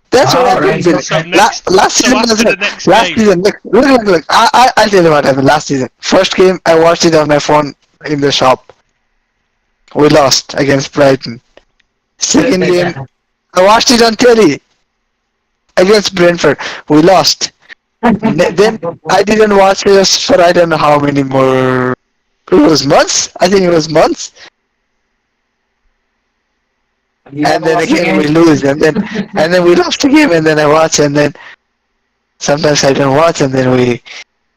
Speaker 3: That's what happened. Last season, look, I'll tell you what happened last season. First game, I watched it on my phone in the shop. We lost against Brighton. Second game, I watched it on telly against Brentford. We lost. Then I didn't watch it for I don't know how many more. It was months. I think it was months. And then again we lose, and then we lost the game, and then I watch, and then sometimes I don't watch, and then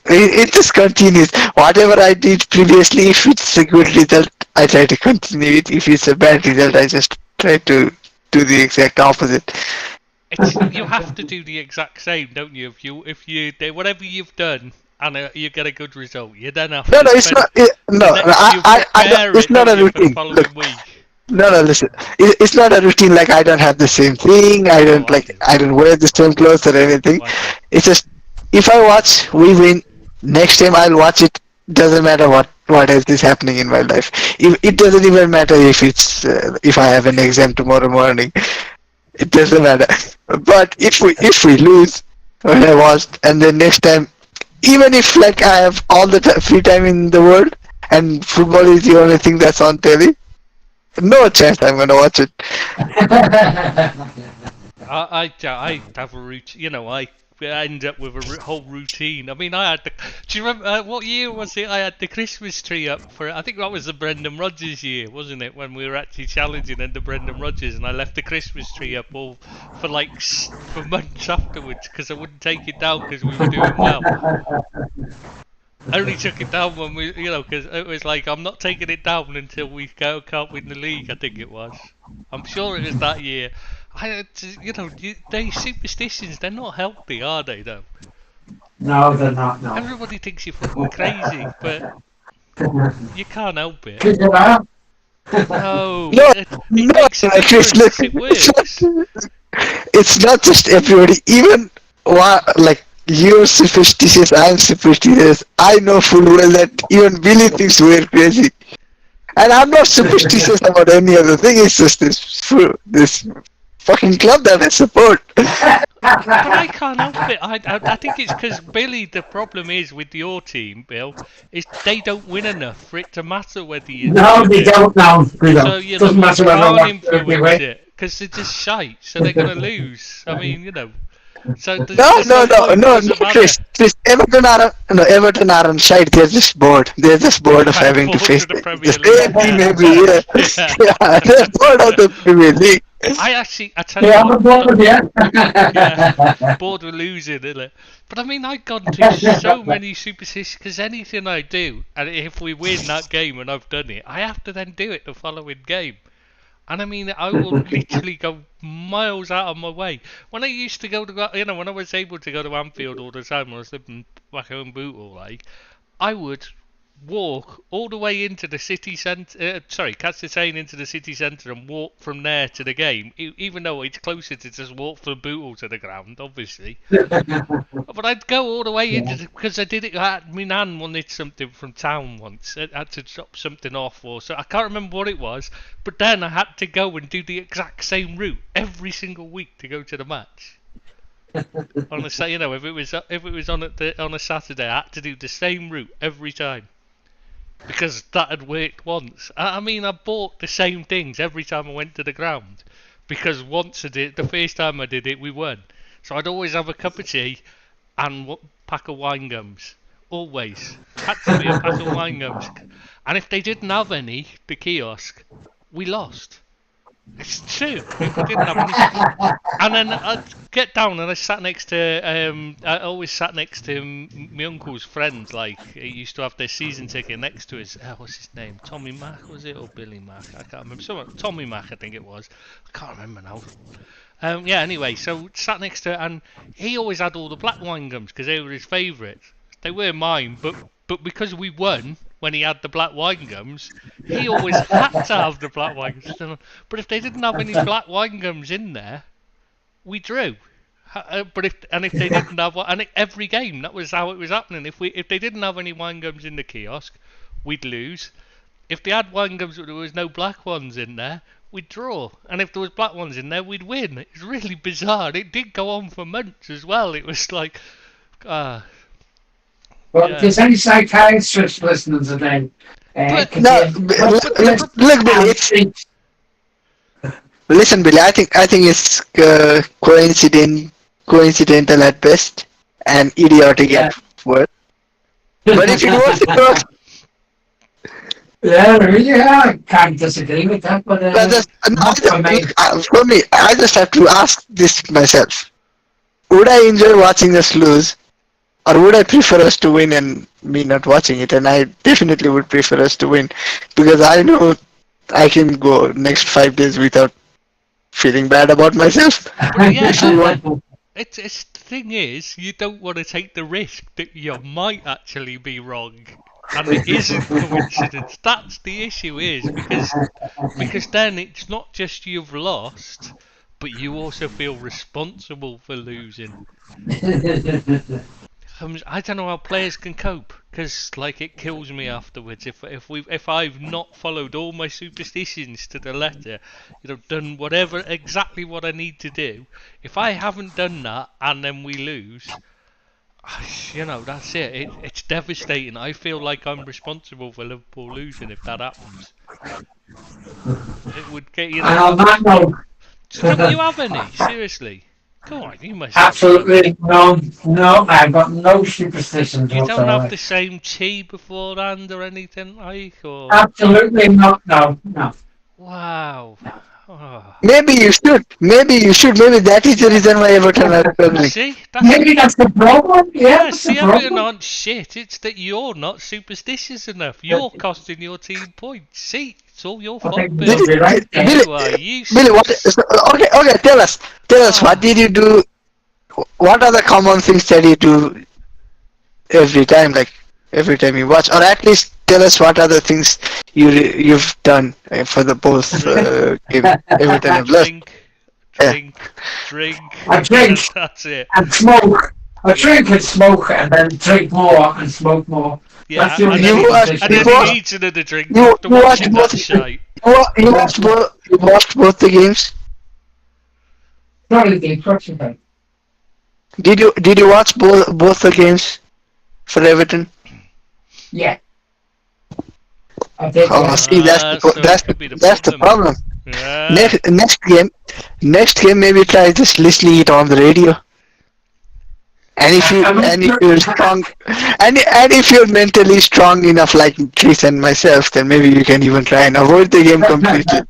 Speaker 3: it just continues. Whatever I did previously, if it's a good result, I try to continue it. If it's a bad result, I just try to do the exact opposite.
Speaker 2: You have to do the exact same, don't you? If you whatever you've done and you get a good result, you then have to.
Speaker 3: No, it's not. It's not a routine. Look, No, listen. It's not a routine. Like I don't have the same thing. I
Speaker 2: Oh,
Speaker 3: don't
Speaker 2: I
Speaker 3: like.
Speaker 2: do.
Speaker 3: I don't wear the same clothes or anything.
Speaker 2: Oh, I do.
Speaker 3: It's just if I watch, we win. Next time I'll watch it. Doesn't matter what else is happening in my life. If, it doesn't even matter if I have an exam tomorrow morning. It doesn't matter. But if we lose when I watched, and then next time, even if like I have all the free time in the world, and football is the only thing that's on telly, no chance I'm gonna watch it.
Speaker 2: I have a routine. You know, I end up with a whole routine. I mean, I had the. Do you remember what year was it? I had the Christmas tree up for. I think that was the Brendan Rodgers year, wasn't it? When we were actually challenging under Brendan Rodgers, and I left the Christmas tree up all for like for months afterwards because I wouldn't take it down because we were doing well. I only took it down when we, you know, because it was like I'm not taking it down until we can't win the league. I think it was. I'm sure it was that year. You know, they superstitions. They're not healthy, are they? Though.
Speaker 1: No, they're not. No.
Speaker 2: Everybody thinks you're fucking crazy, but you can't help it.
Speaker 1: Kids are.
Speaker 2: No,
Speaker 3: No,
Speaker 2: it makes a
Speaker 3: Chris,
Speaker 2: difference.
Speaker 3: look,
Speaker 2: It works.
Speaker 3: it's not just everybody. Even like you're superstitious, I'm superstitious. I know full well that even Billy thinks we're crazy, and I'm not superstitious about any other thing. It's just this fucking club that I support.
Speaker 2: But I can't help it. I think it's because Billy. The problem is with your team, Bill, is they don't win enough for it to matter whether you.
Speaker 1: No, they don't know.
Speaker 2: So you know,
Speaker 1: Doesn't matter
Speaker 2: you
Speaker 1: whether
Speaker 2: can't
Speaker 1: what
Speaker 2: influence it because they're just shite. So they're gonna lose. I mean, you know. So
Speaker 3: No,
Speaker 2: there's
Speaker 3: no, no,
Speaker 2: point,
Speaker 3: no,
Speaker 2: doesn't
Speaker 3: no,
Speaker 2: matter.
Speaker 3: Chris. Everton aren't shite. They're just bored. They're just bored of having to
Speaker 2: Bored
Speaker 3: face
Speaker 2: of the
Speaker 3: the
Speaker 2: Premier
Speaker 3: same
Speaker 2: League.
Speaker 3: team every year.
Speaker 2: Yeah.
Speaker 3: Yeah, they're bored of the Premier League.
Speaker 2: I tell you
Speaker 1: Yeah,
Speaker 2: what,
Speaker 1: I'm bored with you.
Speaker 2: yeah, bored with losing, isn't it? But I mean, I've gone to so many superstitions because anything I do, and if we win that game and I've done it, I have to then do it the following game. And I mean, I will literally go miles out of my way. When I used to go to, you know, when I was able to go to Anfield all the time when I was living back home in Bootle, like, I would walk all the way into the city centre, catch the train into the city centre and walk from there to the game, even though it's closer to just walk from Bootle to the ground, obviously. But I'd go all the way into because I did it. My nan wanted something from town once. I had to drop something off, or so I can't remember what it was. But then I had to go and do the exact same route every single week to go to the match. On a, you know, if it was on a Saturday, I had to do the same route every time because that had worked once. I mean, I bought the same things every time I went to the ground because once I did, the first time I did it, we won. So I'd always have a cup of tea and a pack of wine gums. Always. Had to be a pack of wine gums. And if they didn't have any, the kiosk, we lost. It's true. If we didn't have any. And then I'd get down and I sat next to, I always sat next to my uncle's friends, like, he used to have their season ticket next to his, what's his name? Tommy Mack, was it? Or Billy Mack? I can't remember. Tommy Mack, I think it was. I can't remember now. Yeah, anyway, so sat next to it, and he always had all the black wine gums because they were his favourites. They were mine, but because we won when he had the black wine gums, he always had to have the black wine gums. But if they didn't have any black wine gums in there, we drew. But if they didn't have one, and every game that was how it was happening. If they didn't have any wine gums in the kiosk, we'd lose. If they had wine gums but there was no black ones in there, we'd draw. And if there was black ones in there, we'd win. It's really bizarre. It did go on for months as well. It was like,
Speaker 1: Well,
Speaker 2: yeah.
Speaker 1: if there's any psychiatrists listening today,
Speaker 3: No, look, Billy. Listen, Billy. I think it's coincidental at best, and idiotic at worst. But if it was,
Speaker 1: I can't disagree with that, but
Speaker 3: for me, I just have to ask this myself: would I enjoy watching us lose, or would I prefer us to win and me not watching it? And I definitely would prefer us to win because I know I can go next 5 days without feeling bad about myself.
Speaker 2: But yeah, it's the thing is, you don't want to take the risk that you might actually be wrong. and it isn't coincidence. That's the issue, is because then it's not just you've lost, but you also feel responsible for losing. I don't know how players can cope, because like it kills me afterwards if I've not followed all my superstitions to the letter, done exactly what I need to do. If I haven't done that and then we lose, that's it. It's devastating. I feel like I'm responsible for Liverpool losing if that happens. It would get
Speaker 1: And on that note,
Speaker 2: Don't you have any? Seriously? Come on, you must have
Speaker 1: absolutely no, I've got no superstitions
Speaker 2: some. You don't
Speaker 1: whatsoever.
Speaker 2: have the same tea beforehand or anything like, or
Speaker 1: Absolutely not, no.
Speaker 2: wow. Oh.
Speaker 3: Maybe you should. Maybe that is the reason why Everton are struggling.
Speaker 2: See,
Speaker 1: Maybe that's the problem. Yeah, that's
Speaker 2: see,
Speaker 1: the
Speaker 2: Everton
Speaker 1: problem.
Speaker 2: aren't shit. It's that you're not superstitious enough. You're costing your team points. See, it's all your fault,
Speaker 1: think
Speaker 2: Bill.
Speaker 1: you'll be right there.
Speaker 2: You are useless.
Speaker 3: Billy, okay, tell us, what did you do? What are the common things that you do every time you watch, or at least tell us what are the things you've done for the both game Everton have lost.
Speaker 2: Drink.
Speaker 1: I drink.
Speaker 2: That's it.
Speaker 1: And smoke. I drink and smoke, and then drink more and smoke more.
Speaker 2: Yeah,
Speaker 1: That's the only
Speaker 2: and
Speaker 1: thing
Speaker 3: you
Speaker 1: you
Speaker 3: watch-
Speaker 1: can
Speaker 2: And
Speaker 1: do.
Speaker 2: then he eats another drink
Speaker 3: you-
Speaker 2: after
Speaker 3: you
Speaker 2: watching
Speaker 3: watched
Speaker 2: that
Speaker 3: both-
Speaker 2: shite.
Speaker 3: You watched both the games.
Speaker 1: Sorry, Dave, what's your name?
Speaker 3: Did you watch both the games for Everton?
Speaker 1: Yeah. I did,
Speaker 3: Oh,
Speaker 1: yeah.
Speaker 3: see,
Speaker 2: so it
Speaker 3: that's
Speaker 2: could be the
Speaker 3: the problem.
Speaker 2: Yeah.
Speaker 3: Next game, maybe try just listening it on the radio. And if you're strong, and if you're mentally strong enough, like Chris and myself, then maybe you can even try and avoid the game completely.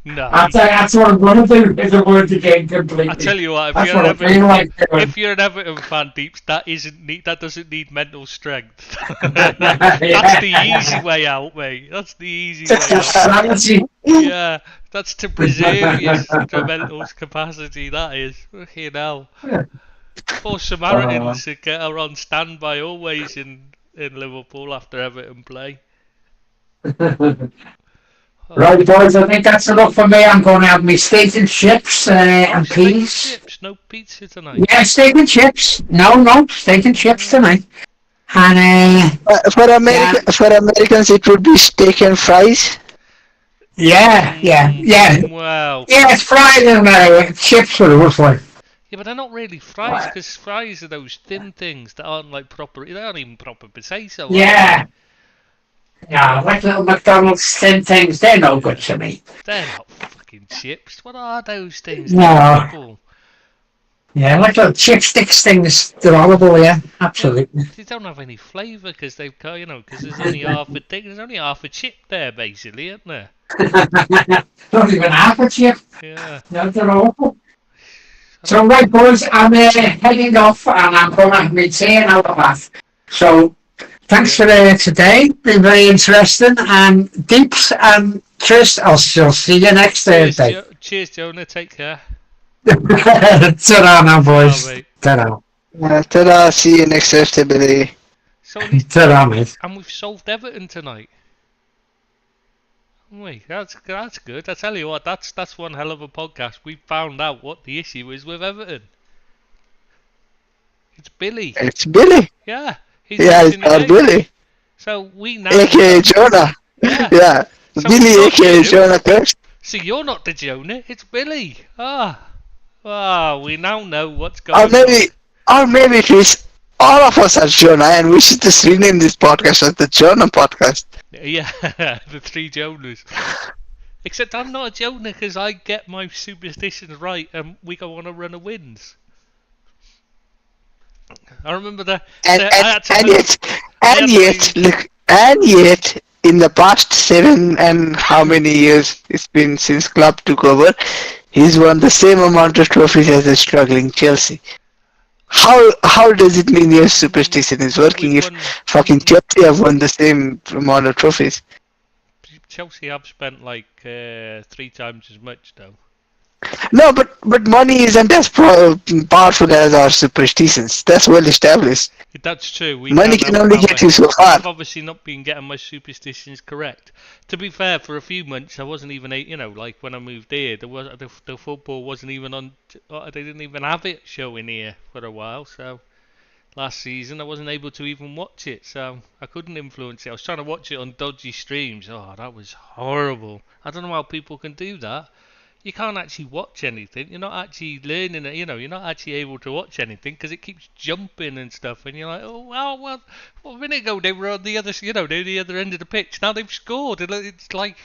Speaker 2: No.
Speaker 1: That's what I'm going to do, is avoid the game completely.
Speaker 2: I tell you what,
Speaker 1: That's what I feel like doing.
Speaker 2: if you're an Everton fan, Deeps, that doesn't need mental strength. That's the easy way out, mate. That's the easy way out.
Speaker 1: Sanity.
Speaker 2: Yeah, that's to preserve your mental capacity. That is, you know. Poor Samaritans are on standby always in Liverpool after Everton play.
Speaker 1: Right, boys, I think that's enough for me. I'm going to have my steak and chips and
Speaker 2: Steak and
Speaker 1: peas.
Speaker 2: chips, no pizza tonight.
Speaker 1: Yeah, steak and chips. No, steak and chips tonight. And
Speaker 3: For Americans, it would be steak and fries.
Speaker 1: yeah.
Speaker 2: Wow.
Speaker 1: Yeah, it's fried and chips for the roof like.
Speaker 2: Yeah, but they're not really fries, because fries are those thin things that aren't like proper. They aren't even proper potato.
Speaker 1: Yeah. Yeah, like little McDonald's thin things, they're no good to me.
Speaker 2: They're not fucking chips. What are those things?
Speaker 1: No.
Speaker 2: They're horrible.
Speaker 1: Yeah, like little chipsticks things, they're horrible, yeah, absolutely.
Speaker 2: They don't have any flavour because they've got, because there's only half a thing. There's only half a chip there, basically, isn't there?
Speaker 1: Not even half a chip.
Speaker 2: Yeah.
Speaker 1: No, they're awful. So, right, boys, I'm heading off and I'm going to have my tea and out of bath. So, thanks for today. Been very interesting. And Deeps and Chris, I'll see you next Thursday.
Speaker 2: Cheers, Jonah. Take care.
Speaker 1: Ta-ra now, boys.
Speaker 2: Oh, mate.
Speaker 1: Ta-ra.
Speaker 3: Ta-da, see you next Thursday, Billy.
Speaker 2: So at least,
Speaker 1: Ta-ra, mate.
Speaker 2: and we've solved Everton tonight. Wait, that's good. I tell you what, that's one hell of a podcast. We found out what the issue is with Everton. It's Billy.
Speaker 3: It's Billy.
Speaker 2: Yeah. He's
Speaker 3: Yeah,
Speaker 2: watching
Speaker 3: it's
Speaker 2: the game.
Speaker 3: Billy.
Speaker 2: So we now.
Speaker 3: AKA Jonah.
Speaker 2: Yeah.
Speaker 3: Yeah.
Speaker 2: So
Speaker 3: Billy,
Speaker 2: it's not
Speaker 3: AKA
Speaker 2: you.
Speaker 3: Jonah first.
Speaker 2: So you're not the Jonah. It's Billy. We now know what's
Speaker 3: Or
Speaker 2: going on.
Speaker 3: maybe Chris, all of us are Jonah, and we should just rename this podcast as the Jonah Podcast.
Speaker 2: Yeah, the three Jonahs. Except I'm not a Jonah because I get my superstitions right and we go on a run of wins. I remember that.
Speaker 3: And yet, in the past 7 and how many years it's been since club took over, he's won the same amount of trophies as a struggling Chelsea. How does it mean your superstition is working if fucking Chelsea have won the same amount of trophies?
Speaker 2: Chelsea have spent like 3 times as much though.
Speaker 3: No, but money isn't as powerful as our superstitions. That's well established.
Speaker 2: That's true. We
Speaker 3: Money
Speaker 2: can't
Speaker 3: can only
Speaker 2: have
Speaker 3: get you so far.
Speaker 2: I've obviously not been getting my superstitions correct. To be fair, for a few months I wasn't even, like when I moved here, there was the football wasn't even on. They didn't even have it showing here for a while. So last season I wasn't able to even watch it, so I couldn't influence it. I was trying to watch it on dodgy streams. Oh, that was horrible. I don't know how people can do that. You can't actually watch anything. You're not actually learning it. You're not actually able to watch anything because it keeps jumping and stuff. And you're like, oh well, a minute ago they were on the other, they're the other end of the pitch. Now they've scored. And it's like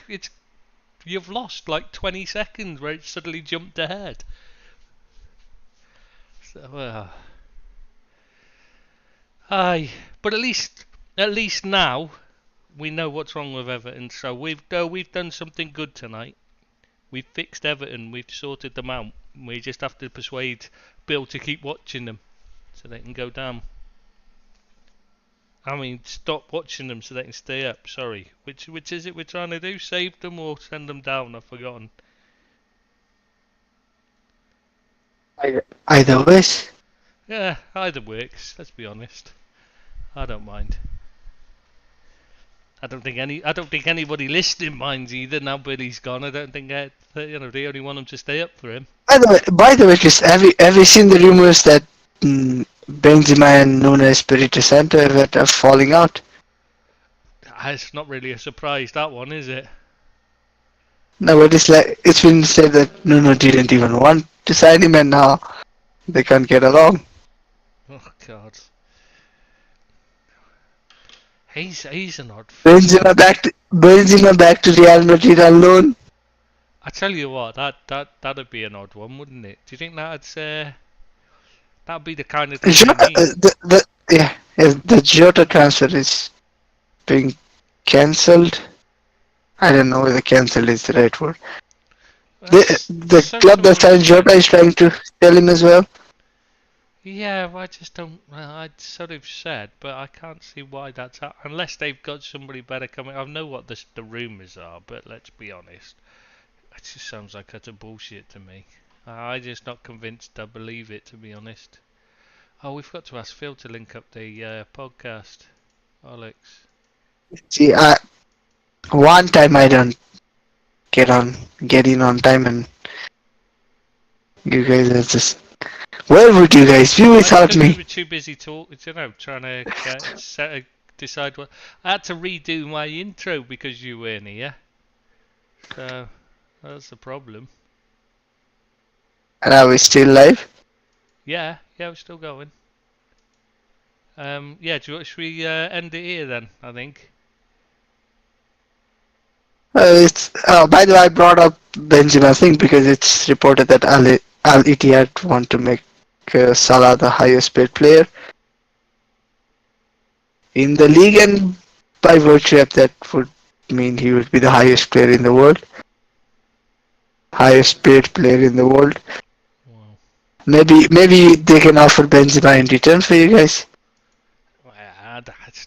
Speaker 2: you've lost like 20 seconds where it suddenly jumped ahead. So, aye, but at least now we know what's wrong with Everton. So we've done something good tonight. We've fixed Everton. We've sorted them out. We just have to persuade Bill to keep watching them so they can go down. I mean, stop watching them so they can stay up. Sorry. Which is it we're trying to do? Save them or send them down? I've forgotten.
Speaker 3: Either ways.
Speaker 2: Yeah, either works. Let's be honest. I don't mind. I don't think anybody listening minds either. Now Billy's gone, I don't think they only want him to stay up for him.
Speaker 3: By the way, Chris, have you seen the rumors that Benzema and Nuno Espirito Santo are falling out?
Speaker 2: It's not really a surprise, that one, is it?
Speaker 3: No, but it's been said that Nuno didn't even want to sign him, and now they can't get along.
Speaker 2: Oh God. He's an odd.
Speaker 3: Benzema back to Real Madrid on loan.
Speaker 2: I tell you what, that'd be an odd one, wouldn't it? Do you think that'd be the kind of thing they need?
Speaker 3: The Jota transfer is being cancelled. I don't know whether cancelled is the right word. The club that signed Jota is trying to sell him as well.
Speaker 2: Yeah, I just don't. Well, I sort of said, but I can't see why that's unless they've got somebody better coming. I know what the rumours are, but let's be honest, it just sounds like utter bullshit to me. I'm just not convinced I believe it, to be honest. Oh, we've got to ask Phil to link up the podcast, Alex.
Speaker 3: See, one time I don't get in on time, and you guys are just. Where would you guys be without me?
Speaker 2: We were too busy trying to decide what. I had to redo my intro because you weren't here. So that's the problem.
Speaker 3: And are we still live?
Speaker 2: Yeah, we're still going. Yeah, should we end it here then? I think.
Speaker 3: By the way, I brought up Benzema thing because it's reported that Al Ittihad want to make Salah the highest paid player in the league, and by virtue of that would mean he would be the highest player in the world, highest paid player in the world.
Speaker 2: Wow.
Speaker 3: Maybe they can offer Benzema in return for you guys.
Speaker 2: I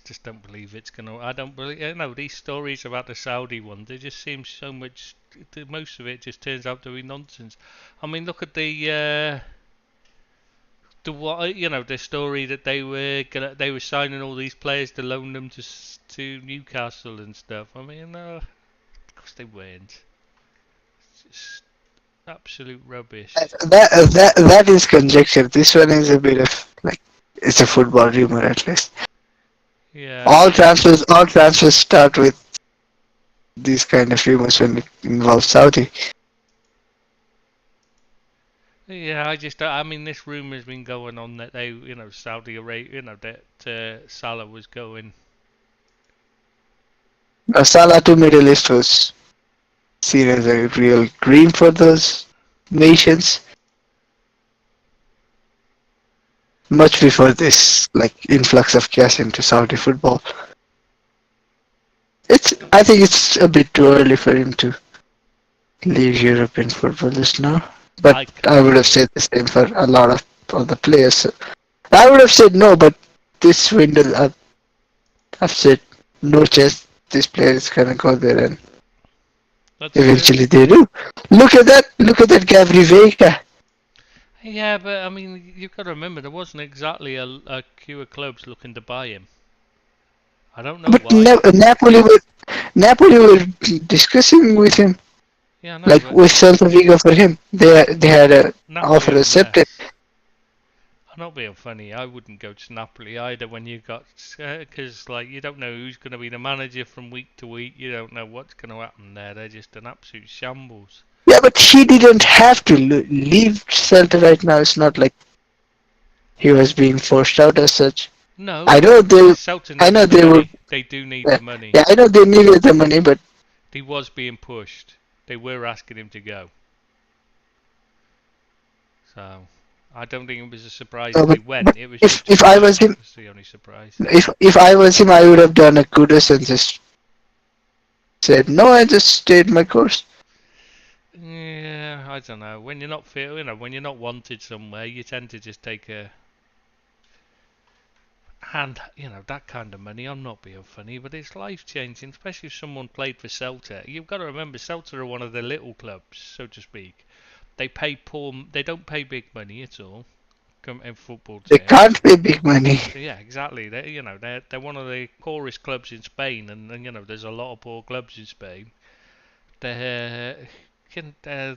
Speaker 2: just don't believe it's gonna. I don't believe. These stories about the Saudi one, they just seem so much. Most of it just turns out to be nonsense. I mean, look at the story that they were signing all these players to loan them to Newcastle and stuff. I mean, of course they weren't. It's just absolute rubbish.
Speaker 3: That is conjecture. This one is a bit of it's a football rumor at least.
Speaker 2: Yeah.
Speaker 3: All transfers start with these kind of rumors when it involves Saudi.
Speaker 2: Yeah, I mean, this rumor's been going on that they, Saudi Arabia, that Salah was going.
Speaker 3: Salah to Middle East was seen as a real dream for those nations. Much before this, influx of cash into Saudi football. I think it's a bit too early for him to leave European football just now. But I would have said the same for a lot of other players. I would have said no, but this window, I've said no chance this player is gonna go there, and
Speaker 2: That's
Speaker 3: Eventually
Speaker 2: true.
Speaker 3: they do. Look at that. Look at that Gabri Veiga.
Speaker 2: Yeah, but I mean, you've got to remember there wasn't exactly a queue of clubs looking to buy him. I don't know
Speaker 3: But
Speaker 2: why.
Speaker 3: Napoli were discussing with him,
Speaker 2: Yeah, I know,
Speaker 3: like
Speaker 2: but
Speaker 3: with Celta Vigo for him. They had a offer
Speaker 2: Napoli or
Speaker 3: accepted.
Speaker 2: less. I'm not being funny. I wouldn't go to Napoli either when you got because like you don't know who's going to be the manager from week to week. You don't know what's going to happen there. They're just an absolute shambles.
Speaker 3: Yeah, but he didn't have to leave Celta right now. It's not like he was being forced out as such.
Speaker 2: No,
Speaker 3: I know
Speaker 2: but
Speaker 3: they,
Speaker 2: Celta
Speaker 3: I know
Speaker 2: needed the
Speaker 3: they were,
Speaker 2: money. They do need
Speaker 3: yeah,
Speaker 2: the money.
Speaker 3: yeah, I know they needed the money, but
Speaker 2: He was being pushed. They were asking him to go. So I don't think it was a surprise
Speaker 3: no,
Speaker 2: that he
Speaker 3: but
Speaker 2: went. It was
Speaker 3: if
Speaker 2: just
Speaker 3: if
Speaker 2: to
Speaker 3: I
Speaker 2: go.
Speaker 3: was
Speaker 2: That
Speaker 3: him,
Speaker 2: was the only surprise.
Speaker 3: if I was him, I would have done a kudos and just said no. I just stayed my course.
Speaker 2: Yeah, I don't know. When you're not when you're not wanted somewhere, you tend to just take a hand. That kind of money. I'm not being funny, but it's life changing, especially if someone played for Celta. You've got to remember, Celta are one of the little clubs, so to speak. They pay poor. They don't pay big money at all, in football
Speaker 3: They
Speaker 2: terms.
Speaker 3: can't pay big money.
Speaker 2: Yeah, exactly. They're one of the poorest clubs in Spain, and there's a lot of poor clubs in Spain. They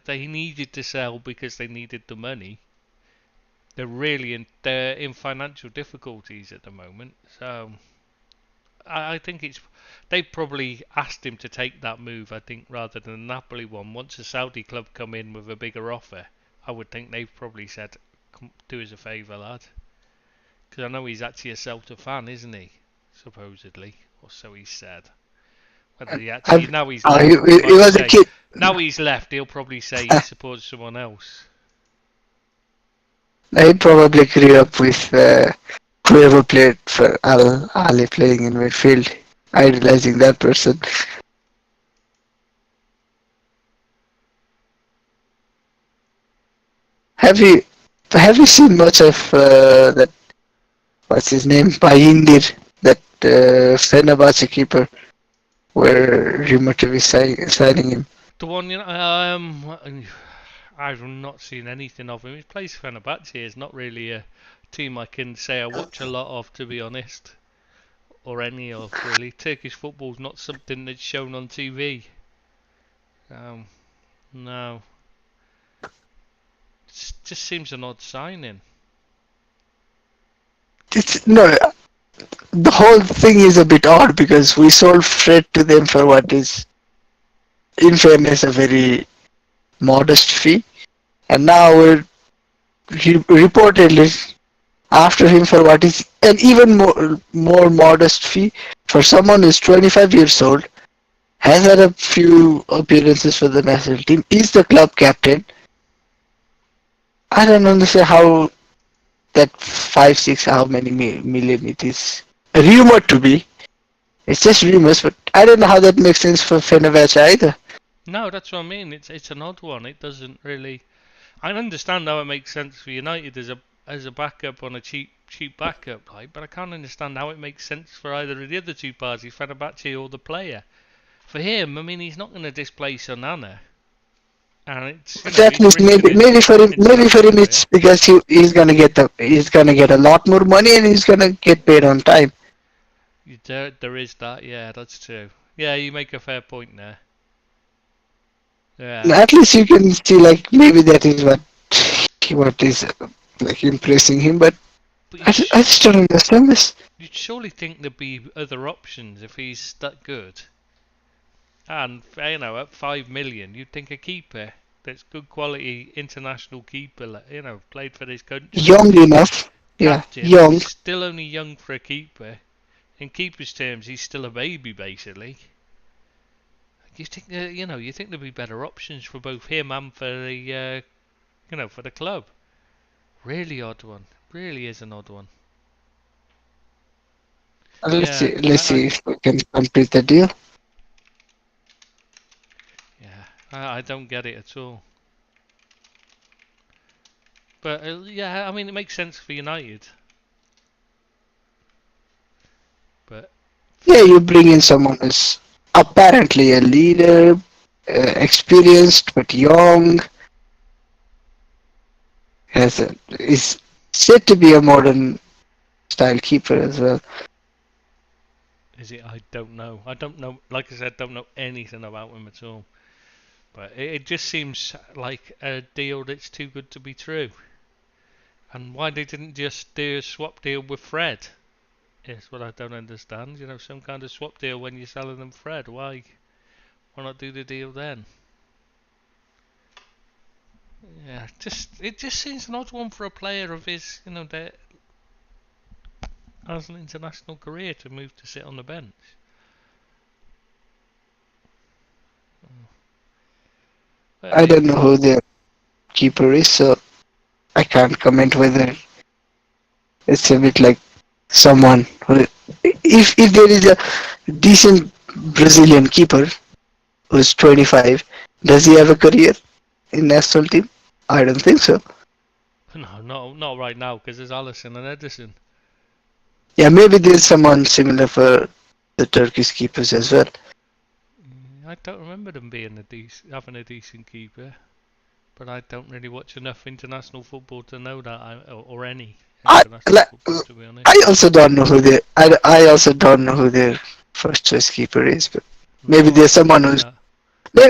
Speaker 2: needed to sell because they needed the money. They're in financial difficulties at the moment. So I think they probably asked him to take that move. I think rather than the Napoli one. Once a Saudi club come in with a bigger offer, I would think they've probably said, "Do us a favour, lad." Because I know he's actually a Celta fan, isn't he? Supposedly, or so he said. Whether he actually
Speaker 3: I've,
Speaker 2: now he's
Speaker 3: uh,
Speaker 2: left, he
Speaker 3: he
Speaker 2: might
Speaker 3: was a
Speaker 2: say
Speaker 3: kid.
Speaker 2: now he's left. He'll probably say he supports someone else.
Speaker 3: He probably grew up with whoever played for Al Ali playing in midfield, idolizing that person. Have you have you seen much of that? What's his name? Bayindir, that Fenerbahce keeper, were rumored to be signing him.
Speaker 2: The one, I've not seen anything of him. He plays for Fenerbahce. It's not really a team I can say I watch a lot of, to be honest, or any of really. Turkish football's not something that's shown on TV. No, it just seems an odd signing.
Speaker 3: No, the whole thing is a bit odd because we sold Fred to them for what is, in fairness, a very modest fee, and now we're reportedly after him for what is an even more modest fee for someone who's 25 years old, has had a few appearances for the national team, is the club captain. I don't understand how that 5, 6, how many million it is rumored to be. It's just rumors, but I don't know how that makes sense for Fenerbahce either.
Speaker 2: No, that's what I mean. It's an odd one. It doesn't really. I understand how it makes sense for United as a backup on a cheap backup, like, but I can't understand how it makes sense for either of the other two parties, Fenerbahce or the player. For him, I mean, he's not going to displace Onana, and it's
Speaker 3: That
Speaker 2: he's
Speaker 3: means
Speaker 2: bringing in
Speaker 3: maybe for
Speaker 2: international
Speaker 3: him
Speaker 2: player.
Speaker 3: it's because he's gonna get a lot more money and he's gonna get paid on time.
Speaker 2: There is that, yeah, that's true. Yeah, you make a fair point there. Yeah,
Speaker 3: At least you can see like maybe that is what is like impressing him, but
Speaker 2: but
Speaker 3: I just don't understand this.
Speaker 2: you'd surely think there'd be other options if he's that good. And at 5 million, you'd think a keeper that's good quality international keeper, played for this country,
Speaker 3: Young enough, yeah,
Speaker 2: captain, and
Speaker 3: young.
Speaker 2: he's still only young for a keeper. In keeper's terms, he's still a baby, basically. You think you think there'd be better options for both him and for for the club. Really odd one. Really is an odd one.
Speaker 3: Let's
Speaker 2: Yeah,
Speaker 3: see, let's see if we can complete the deal.
Speaker 2: I don't get it at all. But yeah, I mean it makes sense for United. But
Speaker 3: Yeah, you bring in someone who's apparently a leader, experienced but young. Is said to be a modern style keeper as well.
Speaker 2: Is it? I don't know. I don't know. Like I said, don't know anything about him at all. But it just seems like a deal that's too good to be true. And why they didn't just do a swap deal with Fred is what I don't understand. You know, some kind of swap deal when you're selling them Fred. Why not do the deal then? Yeah, it just seems an odd one for a player of his, you know, that has an international career to move to sit on the bench. But
Speaker 3: I don't know who their keeper is, so I can't comment whether it's a bit like someone who, if there is a decent Brazilian keeper who's 25, does he have a career in national team? I don't think so.
Speaker 2: No, not right now because there's Allison and Edison.
Speaker 3: Yeah, maybe there's someone similar for the Turkish keepers as well.
Speaker 2: I don't remember them being having a decent keeper, but I don't really watch enough international football to know that, or any
Speaker 3: I
Speaker 2: international
Speaker 3: like,
Speaker 2: football to be honest.
Speaker 3: I also don't know who I also don't know who their first choice keeper is, but maybe
Speaker 2: No, I
Speaker 3: there's
Speaker 2: don't
Speaker 3: someone
Speaker 2: know
Speaker 3: who's
Speaker 2: that.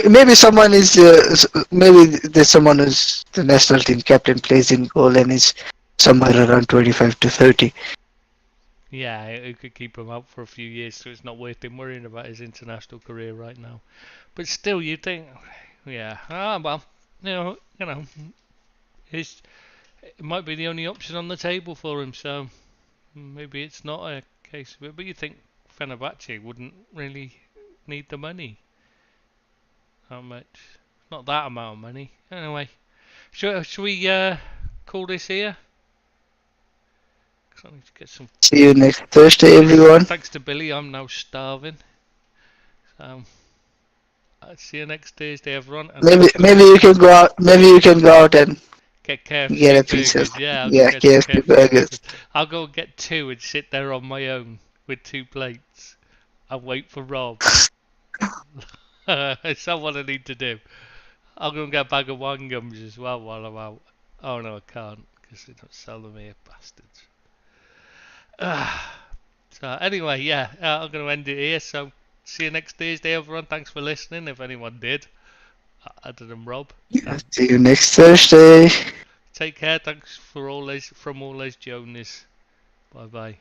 Speaker 3: maybe someone is maybe there's someone who's the national team captain plays in goal and is somewhere around 25 to 30.
Speaker 2: Yeah, it could keep him out for a few years, so it's not worth him worrying about his international career right now. But still, you think, yeah, well, you know, his it might be the only option on the table for him. So maybe it's not a case of it. But you think Fenerbahce wouldn't really need the money? How much? Not that amount of money. Anyway, should we call this here? 'Cause I need to get some.
Speaker 3: See you next Thursday, everyone.
Speaker 2: Thanks to Billy, I'm now starving. I'll see you next Thursday, everyone. And
Speaker 3: Maybe you can go out. Maybe you can go out and
Speaker 2: get
Speaker 3: get a
Speaker 2: KFC
Speaker 3: piece of
Speaker 2: burgers. Yeah, I'll go get some
Speaker 3: KFC burgers.
Speaker 2: I'll go get two and sit there on my own with 2 plates and wait for Rob. It's not what I need to do. I'll go and get a bag of wine gums as well while I'm out. Oh no, I can't because they don't sell them here, bastards. So anyway, yeah, I'm going to end it here. So see you next Thursday, everyone. Thanks for listening, if anyone did, other than Rob.
Speaker 3: See you next Thursday.
Speaker 2: Take care. Thanks for all those Jonas. Bye bye.